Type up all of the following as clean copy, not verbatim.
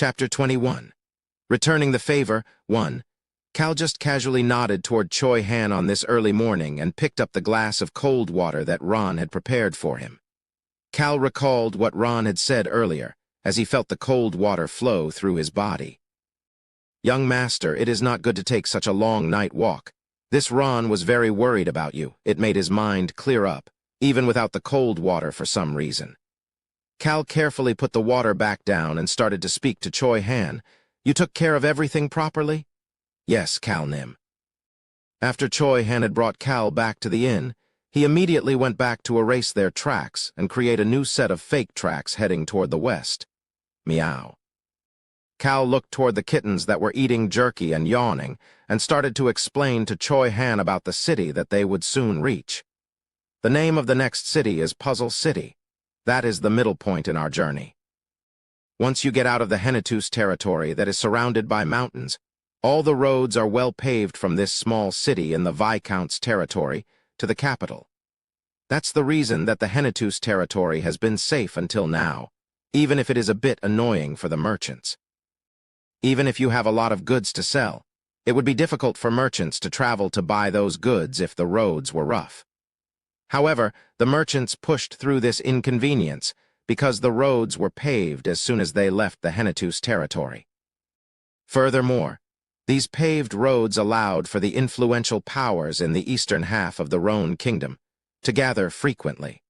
Chapter 21. Returning the favor, 1. Cal just casually nodded toward Choi Han on this early morning and picked up the glass of cold water that Ron had prepared for him. Cal recalled what Ron had said earlier, as he felt the cold water flow through his body. "Young master, it is not good to take such a long night walk. This Ron was very worried about you. It made his mind clear up, even without the cold water for some reason." Cal carefully put the water back down and started to speak to Choi Han. "You took care of everything properly?" "Yes, Cal Nim." After Choi Han had brought Cal back to the inn, he immediately went back to erase their tracks and create a new set of fake tracks heading toward the west. Meow. Cal looked toward the kittens that were eating jerky and yawning and started to explain to Choi Han about the city that they would soon reach. The name of the next city is Puzzle City. That is the middle point in our journey. Once you get out of the Hennetus territory that is surrounded by mountains, all the roads are well paved from this small city in the Viscount's territory to the capital. That's the reason that the Hennetus territory has been safe until now, even if it is a bit annoying for the merchants. Even if you have a lot of goods to sell, it would be difficult for merchants to travel to buy those goods if the roads were rough. However, the merchants pushed through this inconvenience because the roads were paved as soon as they left the Hennetus territory. Furthermore, these paved roads allowed for the influential powers in the eastern half of the Rhone kingdom to gather frequently.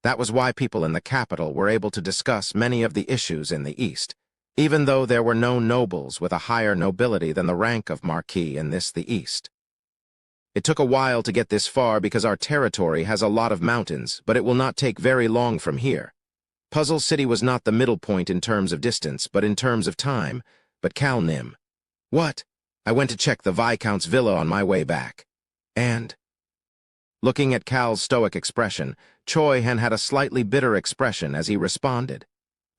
That was why people in the capital were able to discuss many of the issues in the east, even though there were no nobles with a higher nobility than the rank of Marquis in the east. It took a while to get this far because our territory has a lot of mountains, but it will not take very long from here. Puzzle City was not the middle point in terms of distance, but in terms of time. But Cal Nim. "What? I went to check the Viscount's villa on my way back. And?" Looking at Cal's stoic expression, Choi Han had a slightly bitter expression as he responded.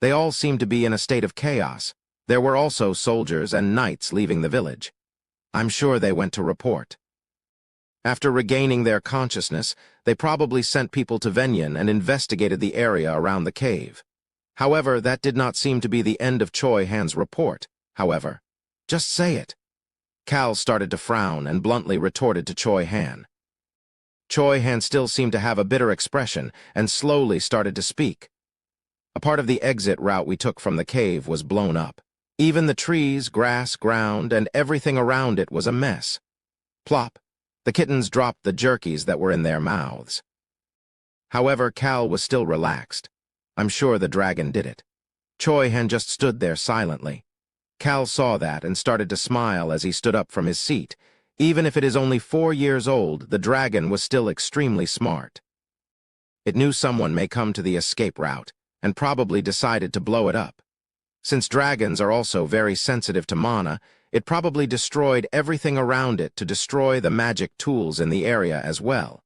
They all seemed to be in a state of chaos. There were also soldiers and knights leaving the village. I'm sure they went to report. After regaining their consciousness, they probably sent people to Venyan and investigated the area around the cave. However, that did not seem to be the end of Choi Han's report. However, just say it. Cal started to frown and bluntly retorted to Choi Han. Choi Han still seemed to have a bitter expression and slowly started to speak. A part of the exit route we took from the cave was blown up. Even the trees, grass, ground, and everything around it was a mess. Plop. The kittens dropped the jerkies that were in their mouths. However, Cal was still relaxed. I'm sure the dragon did it. Choi Han just stood there silently. Cal saw that and started to smile as he stood up from his seat. Even if it is only 4 years old, the dragon was still extremely smart. It knew someone may come to the escape route and probably decided to blow it up. Since dragons are also very sensitive to mana, it probably destroyed everything around it to destroy the magic tools in the area as well.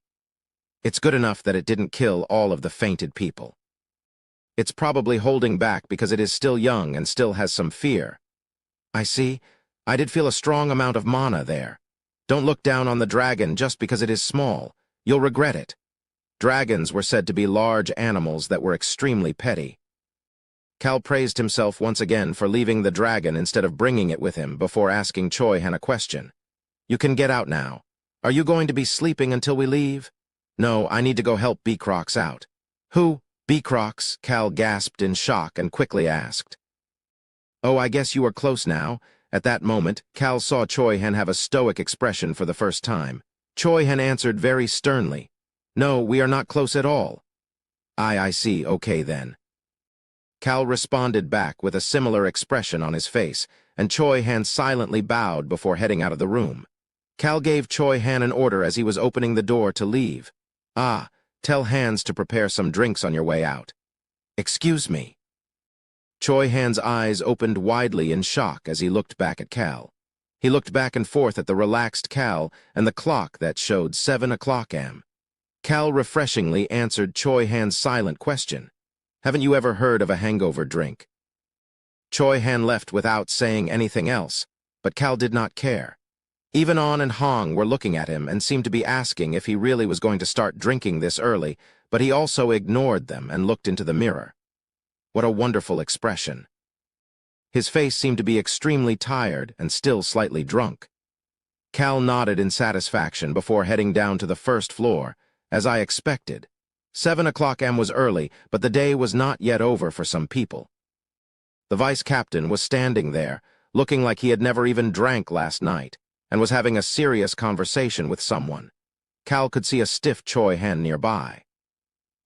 It's good enough that it didn't kill all of the fainted people. It's probably holding back because it is still young and still has some fear. I see. I did feel a strong amount of mana there. Don't look down on the dragon just because it is small. You'll regret it. Dragons were said to be large animals that were extremely petty. Cal praised himself once again for leaving the dragon instead of bringing it with him before asking Choi Han a question. "You can get out now. Are you going to be sleeping until we leave?" "No, I need to go help B-Crocs out." "Who? B-Crocs?" Cal gasped in shock and quickly asked. "Oh, I guess you are close now." At that moment, Cal saw Choi Han have a stoic expression for the first time. Choi Han answered very sternly, "No, we are not close at all." I see, okay then." Cal responded back with a similar expression on his face, and Choi Han silently bowed before heading out of the room. Cal gave Choi Han an order as he was opening the door to leave. Tell Hans to prepare some drinks on your way out." "Excuse me." Choi Han's eyes opened widely in shock as he looked back at Cal. He looked back and forth at the relaxed Cal and the clock that showed 7 o'clock am. Cal refreshingly answered Choi Han's silent question. "Haven't you ever heard of a hangover drink?" Choi Han left without saying anything else, but Cal did not care. Even On and Hong were looking at him and seemed to be asking if he really was going to start drinking this early, but he also ignored them and looked into the mirror. What a wonderful expression. His face seemed to be extremely tired and still slightly drunk. Cal nodded in satisfaction before heading down to the first floor, as I expected. 7 o'clock am was early, but the day was not yet over for some people. The vice captain was standing there, looking like he had never even drank last night, and was having a serious conversation with someone. Cal could see a stiff Choi Han nearby.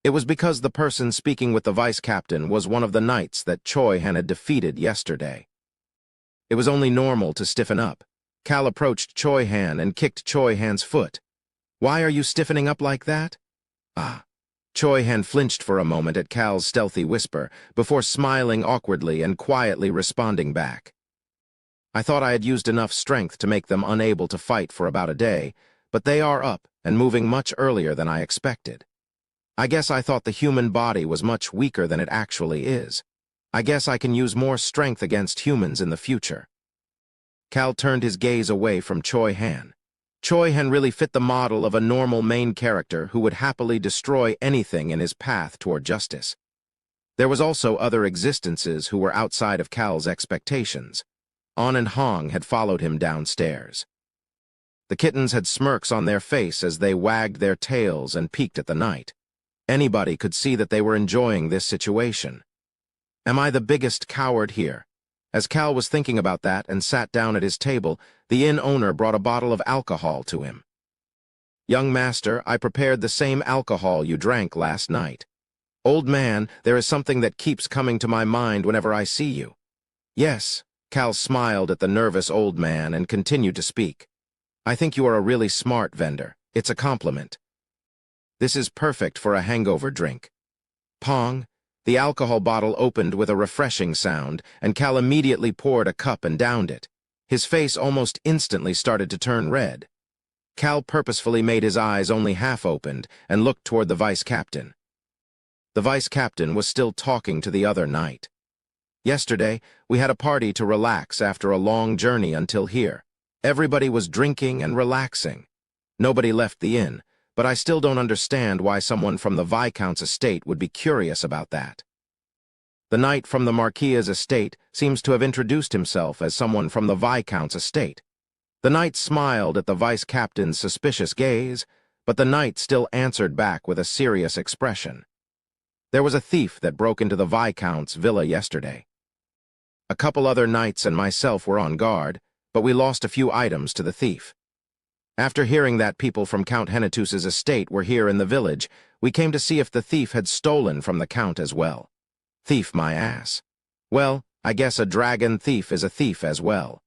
It was because the person speaking with the vice captain was one of the knights that Choi Han had defeated yesterday. It was only normal to stiffen up. Cal approached Choi Han and kicked Choi Han's foot. "Why are you stiffening up like that?" "Ah." Choi Han flinched for a moment at Cal's stealthy whisper, before smiling awkwardly and quietly responding back. "I thought I had used enough strength to make them unable to fight for about a day, but they are up and moving much earlier than I expected. I guess I thought the human body was much weaker than it actually is. I guess I can use more strength against humans in the future." Cal turned his gaze away from Choi Han. Choi Han really fit the model of a normal main character who would happily destroy anything in his path toward justice. There was also other existences who were outside of Cal's expectations. An and Hong had followed him downstairs. The kittens had smirks on their face as they wagged their tails and peeked at the knight. Anybody could see that they were enjoying this situation. Am I the biggest coward here? As Cal was thinking about that and sat down at his table, the inn owner brought a bottle of alcohol to him. "Young master, I prepared the same alcohol you drank last night." "Old man, there is something that keeps coming to my mind whenever I see you." "Yes." Cal smiled at the nervous old man and continued to speak. "I think you are a really smart vendor. It's a compliment. This is perfect for a hangover drink." Pong. The alcohol bottle opened with a refreshing sound, and Cal immediately poured a cup and downed it. His face almost instantly started to turn red. Cal purposefully made his eyes only half opened and looked toward the vice captain. The vice captain was still talking to the other knight. "Yesterday, we had a party to relax after a long journey until here. Everybody was drinking and relaxing. Nobody left the inn, but I still don't understand why someone from the Viscount's estate would be curious about that. The knight from the Marquis's estate seems to have introduced himself as someone from the Viscount's estate." The knight smiled at the vice captain's suspicious gaze, but the knight still answered back with a serious expression. "There was a thief that broke into the Viscount's villa yesterday. A couple other knights and myself were on guard, but we lost a few items to the thief. After hearing that people from Count Henetus's estate were here in the village, we came to see if the thief had stolen from the Count as well. Thief my ass. Well, I guess a dragon thief is a thief as well."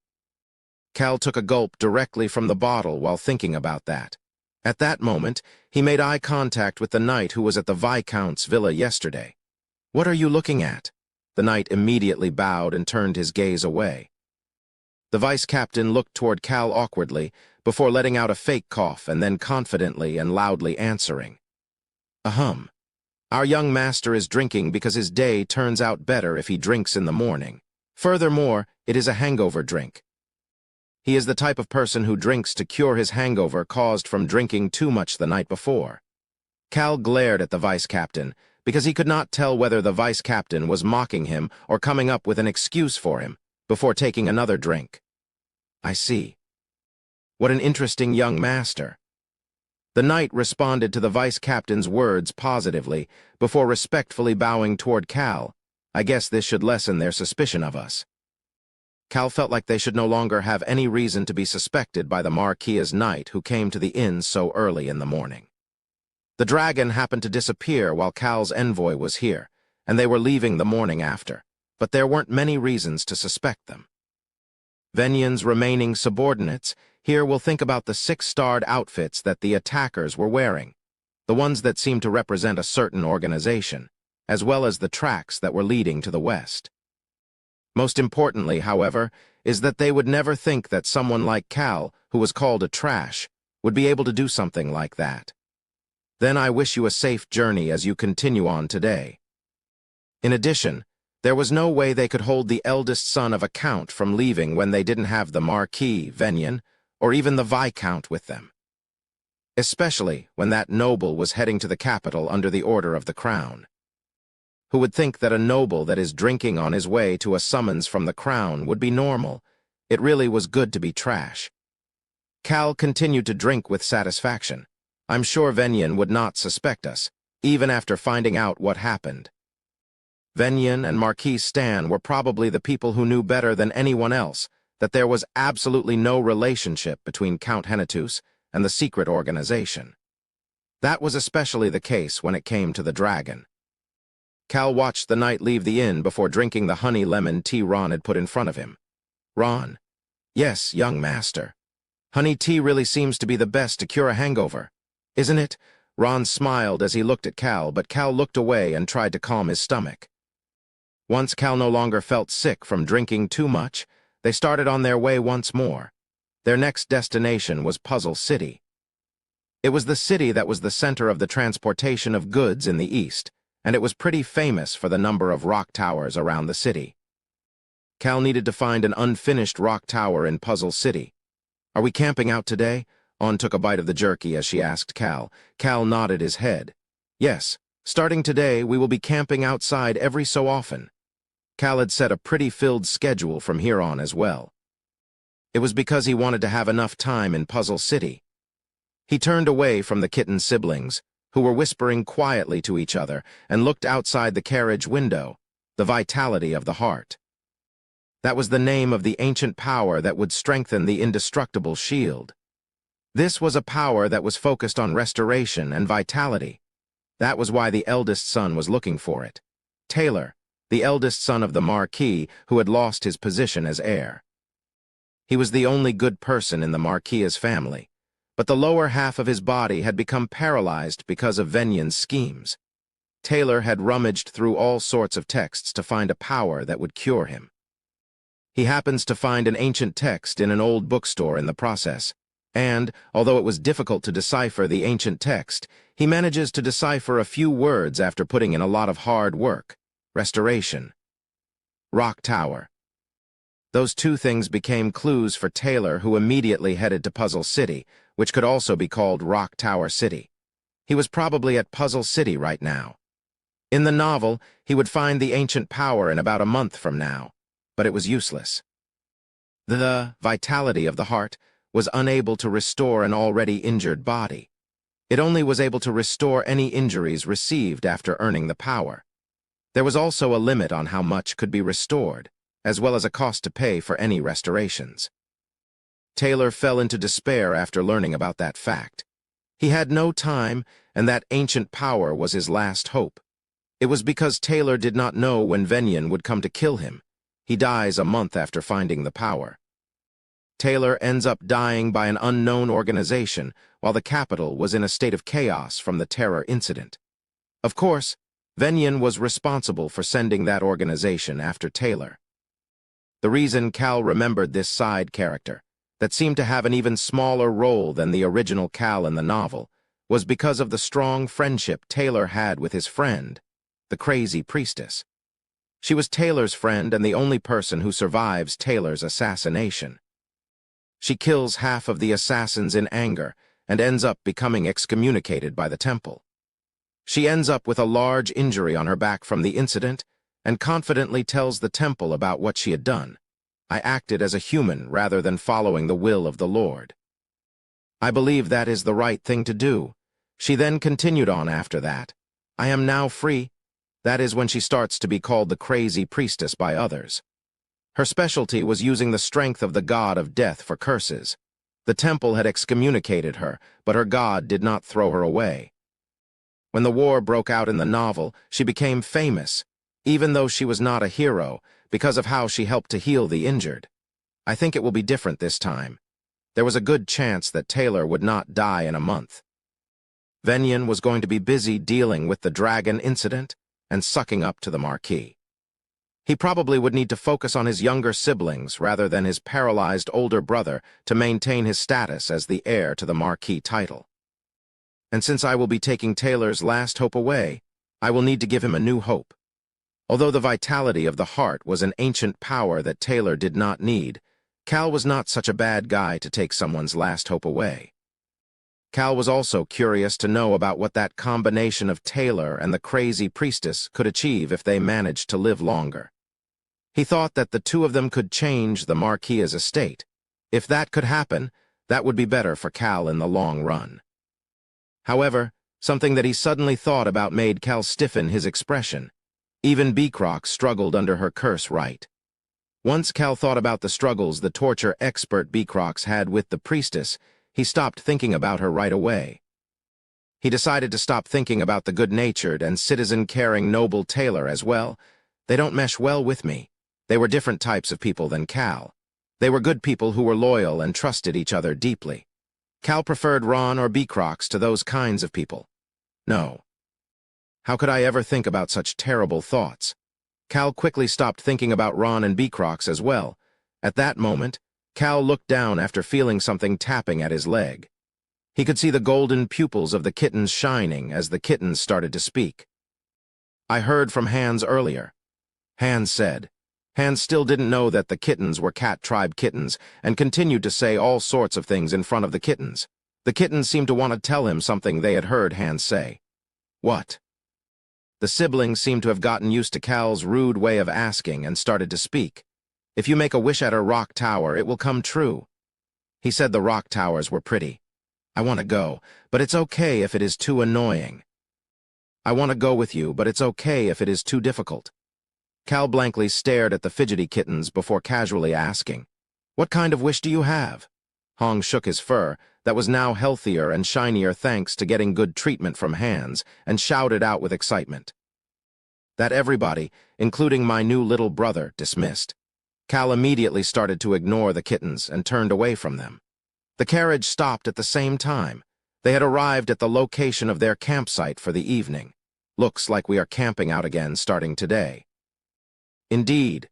Cal took a gulp directly from the bottle while thinking about that. At that moment, he made eye contact with the knight who was at the Viscount's villa yesterday. "What are you looking at?" The knight immediately bowed and turned his gaze away. The vice captain looked toward Cal awkwardly, before letting out a fake cough and then confidently and loudly answering. "Ahem. Our young master is drinking because his day turns out better if he drinks in the morning. Furthermore, it is a hangover drink. He is the type of person who drinks to cure his hangover caused from drinking too much the night before." Cal glared at the vice captain, because he could not tell whether the vice captain was mocking him or coming up with an excuse for him, before taking another drink. "I see. What an interesting young master." The knight responded to the vice captain's words positively, before respectfully bowing toward Cal. "I guess this should lessen their suspicion of us." Cal felt like they should no longer have any reason to be suspected by the Marquis's knight who came to the inn so early in the morning. The dragon happened to disappear while Cal's envoy was here, and they were leaving the morning after, but there weren't many reasons to suspect them. Venyan's remaining subordinates here will think about the 6-starred outfits that the attackers were wearing, the ones that seemed to represent a certain organization, as well as the tracks that were leading to the west. Most importantly, however, is that they would never think that someone like Cal, who was called a trash, would be able to do something like that. Then I wish you a safe journey as you continue on today. In addition, there was no way they could hold the eldest son of a count from leaving when they didn't have the Marquis, Venyan, or even the Viscount with them. Especially when that noble was heading to the capital under the order of the crown. Who would think that a noble that is drinking on his way to a summons from the crown would be normal? It really was good to be trash. Cal continued to drink with satisfaction. I'm sure Venyan would not suspect us, even after finding out what happened. Venyan and Marquis Stan were probably the people who knew better than anyone else that there was absolutely no relationship between Count Henatus and the secret organization. That was especially the case when it came to the dragon. Cal watched the knight leave the inn before drinking the honey lemon tea Ron had put in front of him. Ron. Yes, young master. Honey tea really seems to be the best to cure a hangover, isn't it? Ron smiled as he looked at Cal, but Cal looked away and tried to calm his stomach. Once Cal no longer felt sick from drinking too much, they started on their way once more. Their next destination was Puzzle City. It was the city that was the center of the transportation of goods in the east, and it was pretty famous for the number of rock towers around the city. Cal needed to find an unfinished rock tower in Puzzle City. Are we camping out today? On took a bite of the jerky as she asked Cal. Cal nodded his head. Yes, starting today we will be camping outside every so often. Cal had set a pretty filled schedule from here on as well. It was because he wanted to have enough time in Puzzle City. He turned away from the kitten siblings, who were whispering quietly to each other, and looked outside the carriage window, the vitality of the heart. That was the name of the ancient power that would strengthen the indestructible shield. This was a power that was focused on restoration and vitality. That was why the eldest son was looking for it. Taylor, the eldest son of the Marquis, who had lost his position as heir. He was the only good person in the Marquis' family, but the lower half of his body had become paralyzed because of Venyan's schemes. Taylor had rummaged through all sorts of texts to find a power that would cure him. He happens to find an ancient text in an old bookstore in the process, and, although it was difficult to decipher the ancient text, he manages to decipher a few words after putting in a lot of hard work. Restoration. Rock Tower. Those two things became clues for Taylor, who immediately headed to Puzzle City, which could also be called Rock Tower City. He was probably at Puzzle City right now. In the novel, he would find the ancient power in about a month from now, but it was useless. The vitality of the heart was unable to restore an already injured body. It only was able to restore any injuries received after earning the power. There was also a limit on how much could be restored, as well as a cost to pay for any restorations. Taylor fell into despair after learning about that fact. He had no time, and that ancient power was his last hope. It was because Taylor did not know when Venyan would come to kill him. He dies a month after finding the power. Taylor ends up dying by an unknown organization, while the capital was in a state of chaos from the terror incident. Of course, Venyan was responsible for sending that organization after Taylor. The reason Cal remembered this side character, that seemed to have an even smaller role than the original Cal in the novel, was because of the strong friendship Taylor had with his friend, the crazy priestess. She was Taylor's friend and the only person who survives Taylor's assassination. She kills half of the assassins in anger and ends up becoming excommunicated by the temple. She ends up with a large injury on her back from the incident and confidently tells the temple about what she had done. I acted as a human rather than following the will of the Lord. I believe that is the right thing to do. She then continued on after that. I am now free. That is when she starts to be called the crazy priestess by others. Her specialty was using the strength of the god of death for curses. The temple had excommunicated her, but her god did not throw her away. When the war broke out in the novel, she became famous, even though she was not a hero, because of how she helped to heal the injured. I think it will be different this time. There was a good chance that Taylor would not die in a month. Venyan was going to be busy dealing with the dragon incident and sucking up to the Marquis. He probably would need to focus on his younger siblings rather than his paralyzed older brother to maintain his status as the heir to the Marquis title. And since I will be taking Taylor's last hope away, I will need to give him a new hope. Although the vitality of the heart was an ancient power that Taylor did not need, Cal was not such a bad guy to take someone's last hope away. Cal was also curious to know about what that combination of Taylor and the crazy priestess could achieve if they managed to live longer. He thought that the two of them could change the Marquis's estate. If that could happen, that would be better for Cal in the long run. However, something that he suddenly thought about made Cal stiffen his expression. Even Beecrox struggled under her curse right. Once Cal thought about the struggles the torture expert Beecrox had with the priestess, he stopped thinking about her right away. He decided to stop thinking about the good-natured and citizen-caring noble Taylor as well. They don't mesh well with me. They were different types of people than Cal. They were good people who were loyal and trusted each other deeply. Cal preferred Ron or Beecrox to those kinds of people. No. How could I ever think about such terrible thoughts? Cal quickly stopped thinking about Ron and Beecrox as well. At that moment, Cal looked down after feeling something tapping at his leg. He could see the golden pupils of the kittens shining as the kittens started to speak. I heard from Ainz earlier. Ainz said. Ainz still didn't know that the kittens were cat tribe kittens and continued to say all sorts of things in front of the kittens. The kittens seemed to want to tell him something they had heard Ainz say. What? The siblings seemed to have gotten used to Cal's rude way of asking and started to speak. If you make a wish at a rock tower, it will come true. He said the rock towers were pretty. I want to go, but it's okay if it is too annoying. I want to go with you, but it's okay if it is too difficult. Cal blankly stared at the fidgety kittens before casually asking, "What kind of wish do you have?" Hong shook his fur, that was now healthier and shinier thanks to getting good treatment from Ainz, and shouted out with excitement. That everybody, including my new little brother, dismissed. Cal immediately started to ignore the kittens and turned away from them. The carriage stopped at the same time. They had arrived at the location of their campsite for the evening. Looks like we are camping out again starting today. Indeed.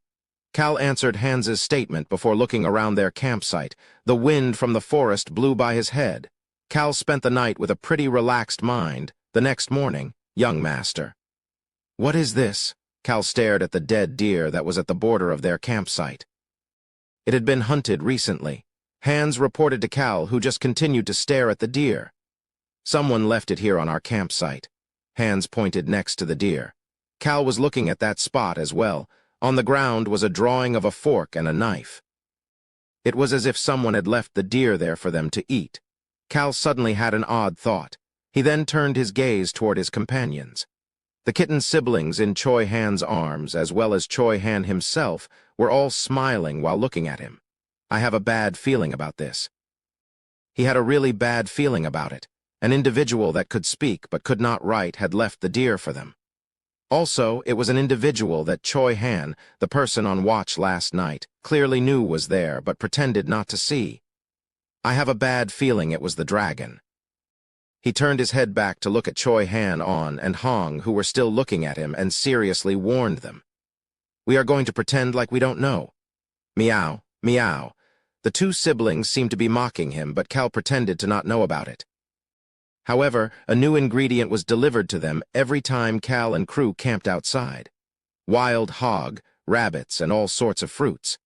Cal answered Ainz's statement before looking around their campsite. The wind from the forest blew by his head. Cal spent the night with a pretty relaxed mind. The next morning, young master. What is this? Cal stared at the dead deer that was at the border of their campsite. It had been hunted recently. Ainz reported to Cal, who just continued to stare at the deer. Someone left it here on our campsite. Ainz pointed next to the deer. Cal was looking at that spot as well. On the ground was a drawing of a fork and a knife. It was as if someone had left the deer there for them to eat. Cal suddenly had an odd thought. He then turned his gaze toward his companions. The kitten siblings in Choi Han's arms, as well as Choi Han himself, were all smiling while looking at him. I have a bad feeling about this. He had a really bad feeling about it. An individual that could speak but could not write had left the deer for them. Also, it was an individual that Choi Han, the person on watch last night, clearly knew was there but pretended not to see. I have a bad feeling it was the dragon. He turned his head back to look at Choi Han and Hong, who were still looking at him, and seriously warned them. We are going to pretend like we don't know. Meow, meow. The two siblings seemed to be mocking him, but Cal pretended to not know about it. However, a new ingredient was delivered to them every time Cal and crew camped outside. Wild hog, rabbits, and all sorts of fruits.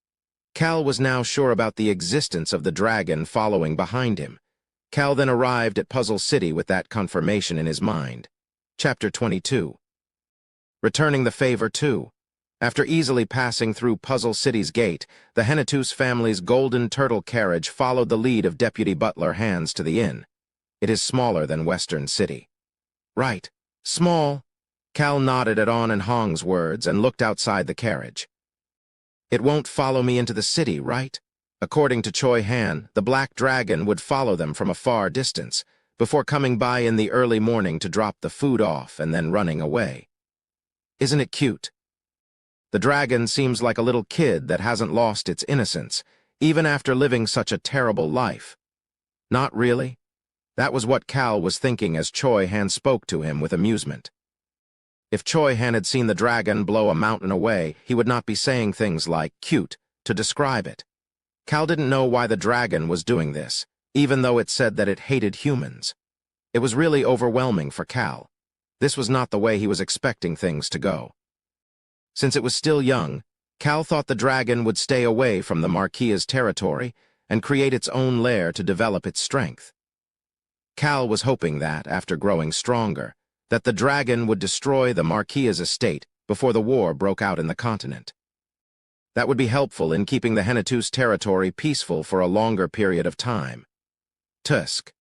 Cal was now sure about the existence of the dragon following behind him. Cal then arrived at Puzzle City with that confirmation in his mind. Chapter 22. Returning the favor too. After easily passing through Puzzle City's gate, the Hennetus family's golden turtle carriage followed the lead of Deputy Butler Ainz to the inn. It is smaller than Western City. Right. Small. Cal nodded at On and Hong's words and looked outside the carriage. It won't follow me into the city, right? According to Choi Han, the black dragon would follow them from a far distance, before coming by in the early morning to drop the food off and then running away. Isn't it cute? The dragon seems like a little kid that hasn't lost its innocence, even after living such a terrible life. Not really. That was what Cal was thinking as Choi Han spoke to him with amusement. If Choi Han had seen the dragon blow a mountain away, he would not be saying things like cute to describe it. Cal didn't know why the dragon was doing this, even though it said that it hated humans. It was really overwhelming for Cal. This was not the way he was expecting things to go. Since it was still young, Cal thought the dragon would stay away from the Marquis's territory and create its own lair to develop its strength. Cal was hoping that, after growing stronger, that the dragon would destroy the Marquia's estate before the war broke out in the continent. That would be helpful in keeping the Hennetus territory peaceful for a longer period of time. Tusk.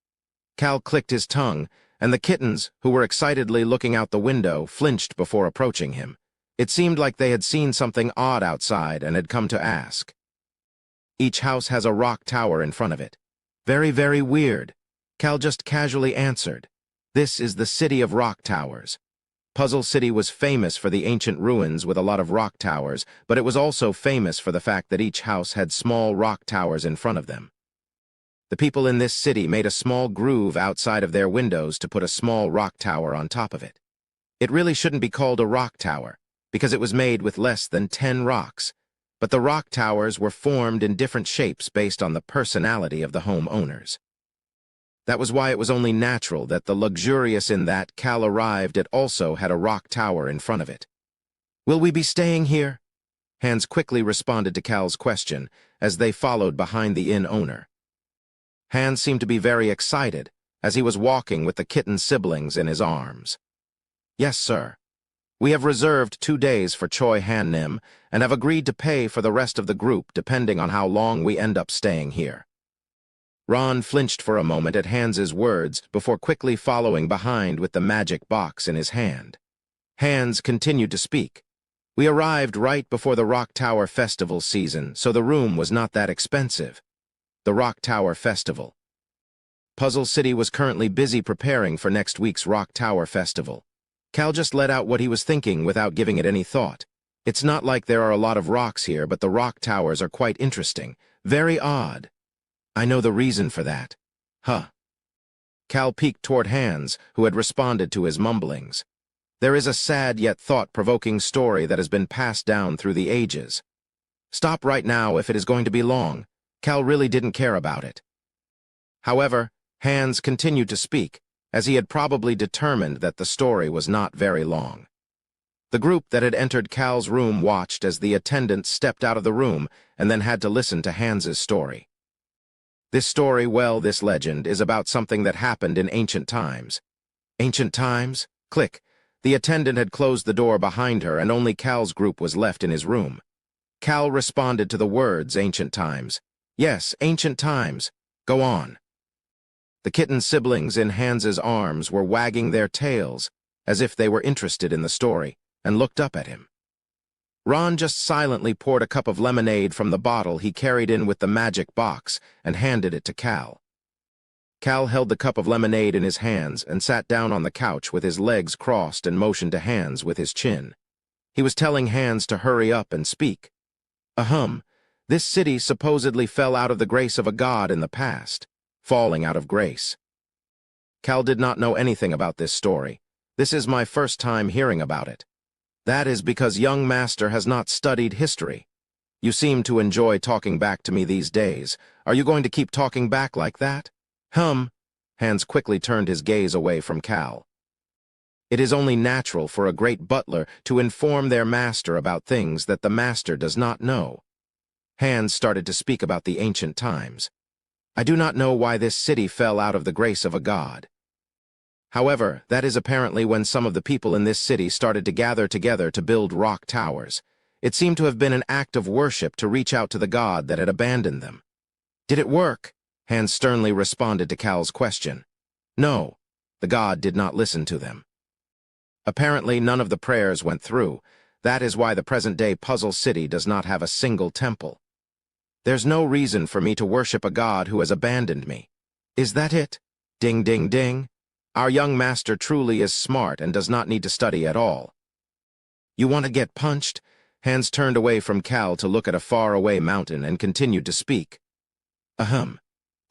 Cal clicked his tongue, and the kittens, who were excitedly looking out the window, flinched before approaching him. It seemed like they had seen something odd outside and had come to ask. Each house has a rock tower in front of it. Very, very weird. Cal just casually answered. This is the city of rock towers. Puzzle City was famous for the ancient ruins with a lot of rock towers, but it was also famous for the fact that each house had small rock towers in front of them. The people in this city made a small groove outside of their windows to put a small rock tower on top of it. It really shouldn't be called a rock tower, because it was made with less than 10 rocks, but the rock towers were formed in different shapes based on the personality of the homeowners. That was why it was only natural that the luxurious in that Cal arrived it also had a rock tower in front of it. "Will we be staying here?" Hans quickly responded to Cal's question as they followed behind the inn owner. Hans seemed to be very excited as he was walking with the kitten siblings in his arms. "Yes, sir. We have reserved 2 days for Choi Han Nim and have agreed to pay for the rest of the group depending on how long we end up staying here." Ron flinched for a moment at Hans's words before quickly following behind with the magic box in his hand. Hans continued to speak. "We arrived right before the Rock Tower Festival season, so the room was not that expensive." The Rock Tower Festival. Puzzle City was currently busy preparing for next week's Rock Tower Festival. Cal just let out what he was thinking without giving it any thought. It's not like there are a lot of rocks here, but the rock towers are quite interesting. Very odd. I know the reason for that. Huh. Cal peeked toward Hans, who had responded to his mumblings. There is a sad yet thought-provoking story that has been passed down through the ages. Stop right now if it is going to be long. Cal really didn't care about it. However, Hans continued to speak, as he had probably determined that the story was not very long. The group that had entered Cal's room watched as the attendant stepped out of the room and then had to listen to Hans's story. This story, well, this legend, is about something that happened in ancient times. Ancient times? Click. The attendant had closed the door behind her and only Cal's group was left in his room. Cal responded to the words ancient times. Yes, ancient times. Go on. The kitten siblings in Hans's arms were wagging their tails, as if they were interested in the story, and looked up at him. Ron just silently poured a cup of lemonade from the bottle he carried in with the magic box and handed it to Cal. Cal held the cup of lemonade in his hands and sat down on the couch with his legs crossed and motioned to Hans with his chin. He was telling Hans to hurry up and speak. This city supposedly fell out of the grace of a god in the past, falling out of grace. Cal did not know anything about this story. This is my first time hearing about it. That is because young master has not studied history. You seem to enjoy talking back to me these days. Are you going to keep talking back like that? Hans quickly turned his gaze away from Cal. It is only natural for a great butler to inform their master about things that the master does not know. Hans started to speak about the ancient times. I do not know why this city fell out of the grace of a god. However, that is apparently when some of the people in this city started to gather together to build rock towers. It seemed to have been an act of worship to reach out to the god that had abandoned them. Did it work? Hans sternly responded to Cal's question. No, the god did not listen to them. Apparently, none of the prayers went through. That is why the present-day Puzzle City does not have a single temple. There's no reason for me to worship a god who has abandoned me. Is that it? Ding, ding, ding. Our young master truly is smart and does not need to study at all. You want to get punched? Hans turned away from Cal to look at a faraway mountain and continued to speak.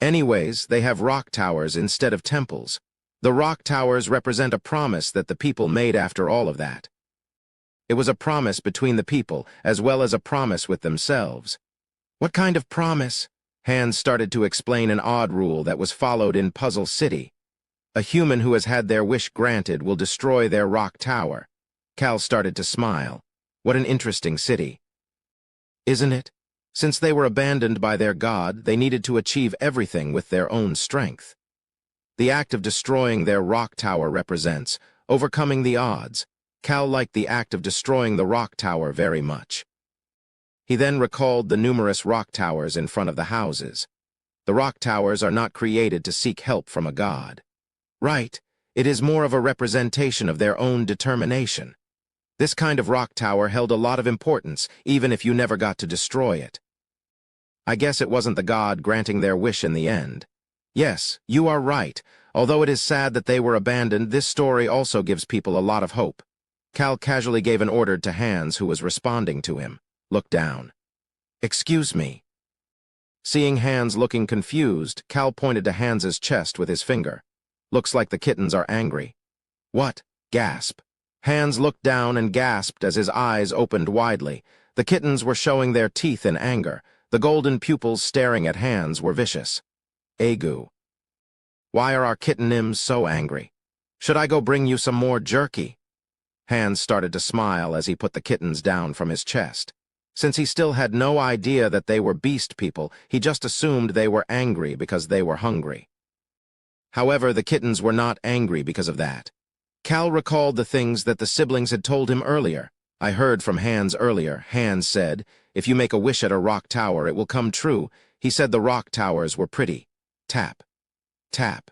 Anyways, they have rock towers instead of temples. The rock towers represent a promise that the people made after all of that. It was a promise between the people, as well as a promise with themselves. What kind of promise? Hans started to explain an odd rule that was followed in Puzzle City. A human who has had their wish granted will destroy their rock tower. Cal started to smile. What an interesting city. Isn't it? Since they were abandoned by their god, they needed to achieve everything with their own strength. The act of destroying their rock tower represents overcoming the odds. Cal liked the act of destroying the rock tower very much. He then recalled the numerous rock towers in front of the houses. The rock towers are not created to seek help from a god. Right, it is more of a representation of their own determination. This kind of rock tower held a lot of importance, even if you never got to destroy it. I guess it wasn't the god granting their wish in the end. Yes, you are right. Although it is sad that they were abandoned, this story also gives people a lot of hope. Cal casually gave an order to Ainz, who was responding to him. Look down. Excuse me. Seeing Ainz looking confused, Cal pointed to Ainz's chest with his finger. Looks like the kittens are angry. What? Gasp. Ainz looked down and gasped as his eyes opened widely. The kittens were showing their teeth in anger. The golden pupils staring at Ainz were vicious. Agu. Why are our kitten-nims so angry? Should I go bring you some more jerky? Ainz started to smile as he put the kittens down from his chest. Since he still had no idea that they were beast people, he just assumed they were angry because they were hungry. However, the kittens were not angry because of that. Cal recalled the things that the siblings had told him earlier. I heard from Ainz earlier. Ainz said, if you make a wish at a rock tower, it will come true. He said the rock towers were pretty. Tap. Tap.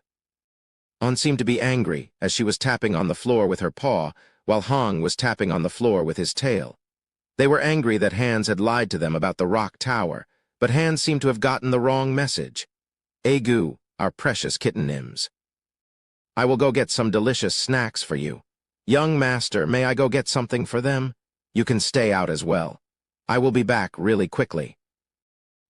An seemed to be angry as she was tapping on the floor with her paw, while Hong was tapping on the floor with his tail. They were angry that Ainz had lied to them about the rock tower, but Ainz seemed to have gotten the wrong message. Agu, our precious kitten-nims. I will go get some delicious snacks for you. Young master, may I go get something for them? You can stay out as well. I will be back really quickly.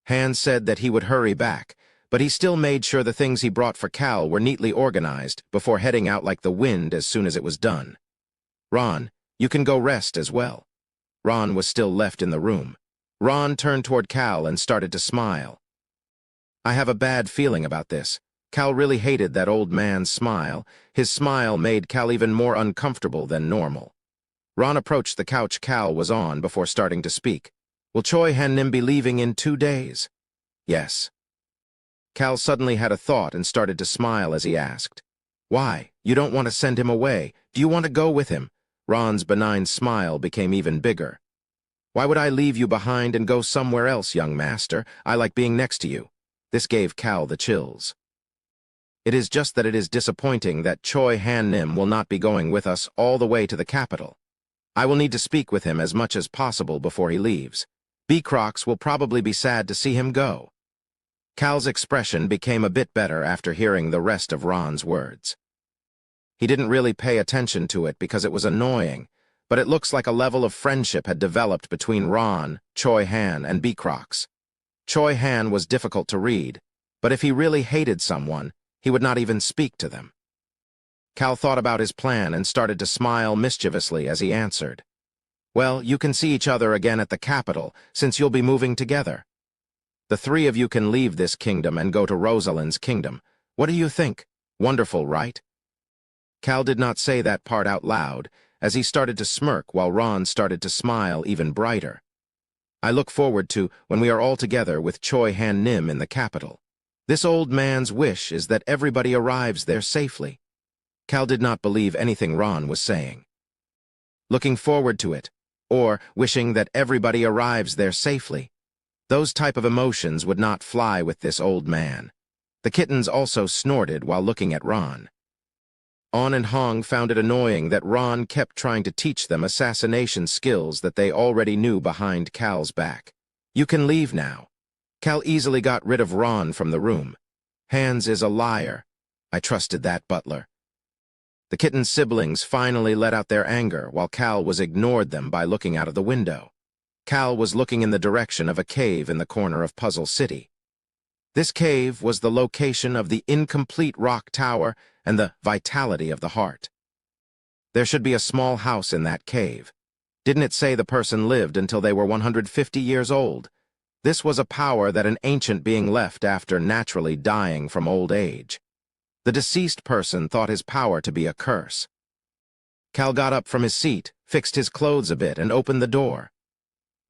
Ainz said that he would hurry back, but he still made sure the things he brought for Cal were neatly organized before heading out like the wind as soon as it was done. Ron, you can go rest as well. Ron was still left in the room. Ron turned toward Cal and started to smile. I have a bad feeling about this. Cal really hated that old man's smile. His smile made Cal even more uncomfortable than normal. Ron approached the couch Cal was on before starting to speak. Will Choi Han-nim be leaving in 2 days? Yes. Cal suddenly had a thought and started to smile as he asked. Why? You don't want to send him away. Do you want to go with him? Ron's benign smile became even bigger. Why would I leave you behind and go somewhere else, young master? I like being next to you. This gave Cal the chills. It is just that it is disappointing that Choi Han-nim will not be going with us all the way to the capital. I will need to speak with him as much as possible before he leaves. B-Crocs will probably be sad to see him go. Cal's expression became a bit better after hearing the rest of Ron's words. He didn't really pay attention to it because it was annoying, but it looks like a level of friendship had developed between Ron, Choi Han, and B-Crocs. Choi Han was difficult to read, but if he really hated someone, he would not even speak to them. Cal thought about his plan and started to smile mischievously as he answered. Well, you can see each other again at the capital, since you'll be moving together. The 3 of you can leave this kingdom and go to Rosalind's kingdom. What do you think? Wonderful, right? Cal did not say that part out loud, as he started to smirk while Ron started to smile even brighter. I look forward to when we are all together with Choi Han-nim in the capital. This old man's wish is that everybody arrives there safely. Cal did not believe anything Ron was saying. Looking forward to it, or wishing that everybody arrives there safely. Those type of emotions would not fly with this old man. The kittens also snorted while looking at Ron. An and Hong found it annoying that Ron kept trying to teach them assassination skills that they already knew behind Cal's back. You can leave now. Cal easily got rid of Ron from the room. Ainz is a liar. I trusted that butler. The kitten's siblings finally let out their anger while Cal was ignored them by looking out of the window. Cal was looking in the direction of a cave in the corner of Puzzle City. This cave was the location of the incomplete rock tower and the vitality of the heart. There should be a small house in that cave. Didn't it say the person lived until they were 150 years old? This was a power that an ancient being left after naturally dying from old age. The deceased person thought his power to be a curse. Cal got up from his seat, fixed his clothes a bit, and opened the door.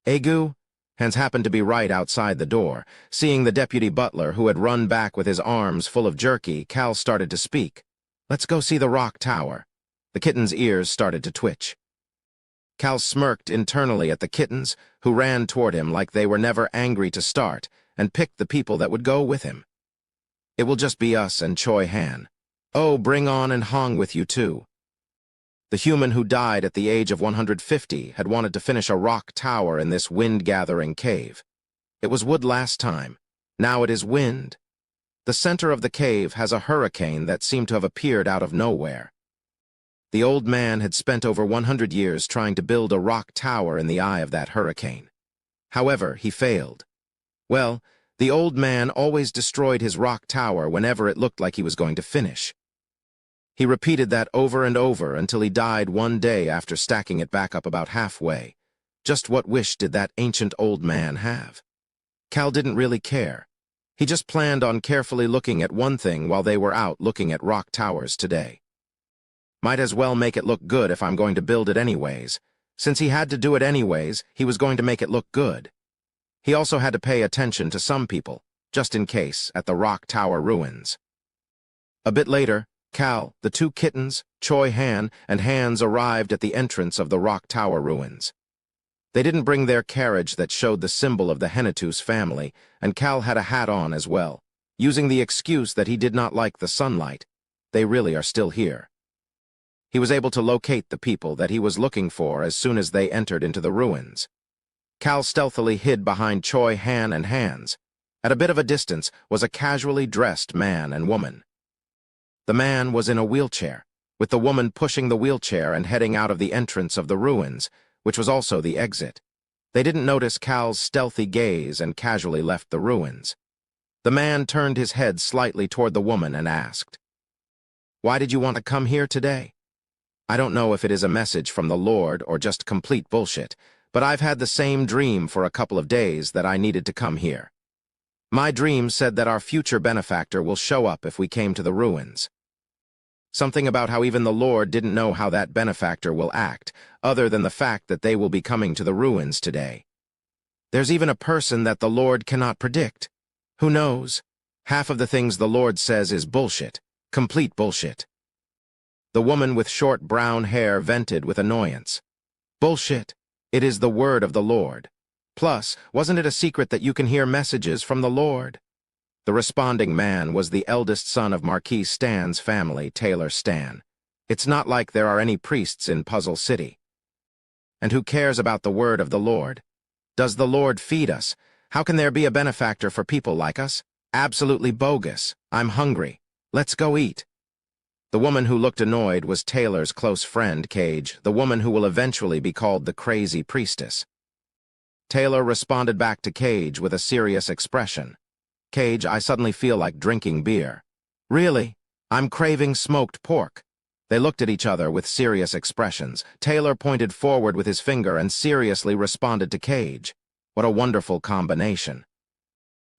Agu, Ainz happened to be right outside the door. Seeing the deputy butler, who had run back with his arms full of jerky, Cal started to speak. "Let's go see the rock tower." The kitten's ears started to twitch. Cal smirked internally at the kittens, who ran toward him like they were never angry to start, and picked the people that would go with him. "It will just be us and Choi Han. Oh, bring on and Hong with you too." The human who died at the age of 150 had wanted to finish a rock tower in this wind-gathering cave. It was wood last time. Now it is wind. The center of the cave has a hurricane that seemed to have appeared out of nowhere. The old man had spent over 100 years trying to build a rock tower in the eye of that hurricane. However, he failed. Well, the old man always destroyed his rock tower whenever it looked like he was going to finish. He repeated that over and over until he died one day after stacking it back up about halfway. Just what wish did that ancient old man have? Cal didn't really care. He just planned on carefully looking at one thing while they were out looking at rock towers today. Might as well make it look good if I'm going to build it anyways. Since he had to do it anyways, he was going to make it look good. He also had to pay attention to some people, just in case, at the rock tower ruins. A bit later, Cal, the two kittens, Choi Han, and Ainz arrived at the entrance of the rock tower ruins. They didn't bring their carriage that showed the symbol of the Hennetus family, and Cal had a hat on as well, using the excuse that he did not like the sunlight. They really are still here. He was able to locate the people that he was looking for as soon as they entered into the ruins. Cal stealthily hid behind Choi Han and Ainz. At a bit of a distance was a casually dressed man and woman. The man was in a wheelchair, with the woman pushing the wheelchair and heading out of the entrance of the ruins, which was also the exit. They didn't notice Cal's stealthy gaze and casually left the ruins. The man turned his head slightly toward the woman and asked, "Why did you want to come here today?" "I don't know if it is a message from the Lord or just complete bullshit, but I've had the same dream for a couple of days that I needed to come here. My dream said that our future benefactor will show up if we came to the ruins. Something about how even the Lord didn't know how that benefactor will act, other than the fact that they will be coming to the ruins today. There's even a person that the Lord cannot predict. Who knows? Half of the things the Lord says is bullshit, complete bullshit." The woman with short brown hair vented with annoyance. "Bullshit. It is the word of the Lord. Plus, wasn't it a secret that you can hear messages from the Lord?" The responding man was the eldest son of Marquis Stan's family, Taylor Stan. It's not like there are any priests in Puzzle City. And who cares about the word of the Lord? Does the Lord feed us? How can there be a benefactor for people like us? Absolutely bogus. I'm hungry. Let's go eat. The woman who looked annoyed was Taylor's close friend, Cage, the woman who will eventually be called the Crazy Priestess. Taylor responded back to Cage with a serious expression. "Cage, I suddenly feel like drinking beer." "Really? I'm craving smoked pork." They looked at each other with serious expressions. Taylor pointed forward with his finger and seriously responded to Cage. What a wonderful combination.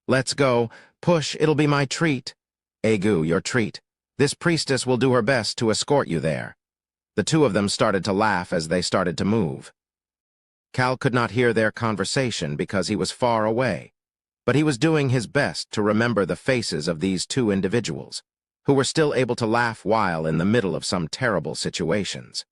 "Let's go. Push, it'll be my treat." "Agu, your treat. This priestess will do her best to escort you there." The two of them started to laugh as they started to move. Cal could not hear their conversation because he was far away, but he was doing his best to remember the faces of these two individuals, who were still able to laugh while in the middle of some terrible situations.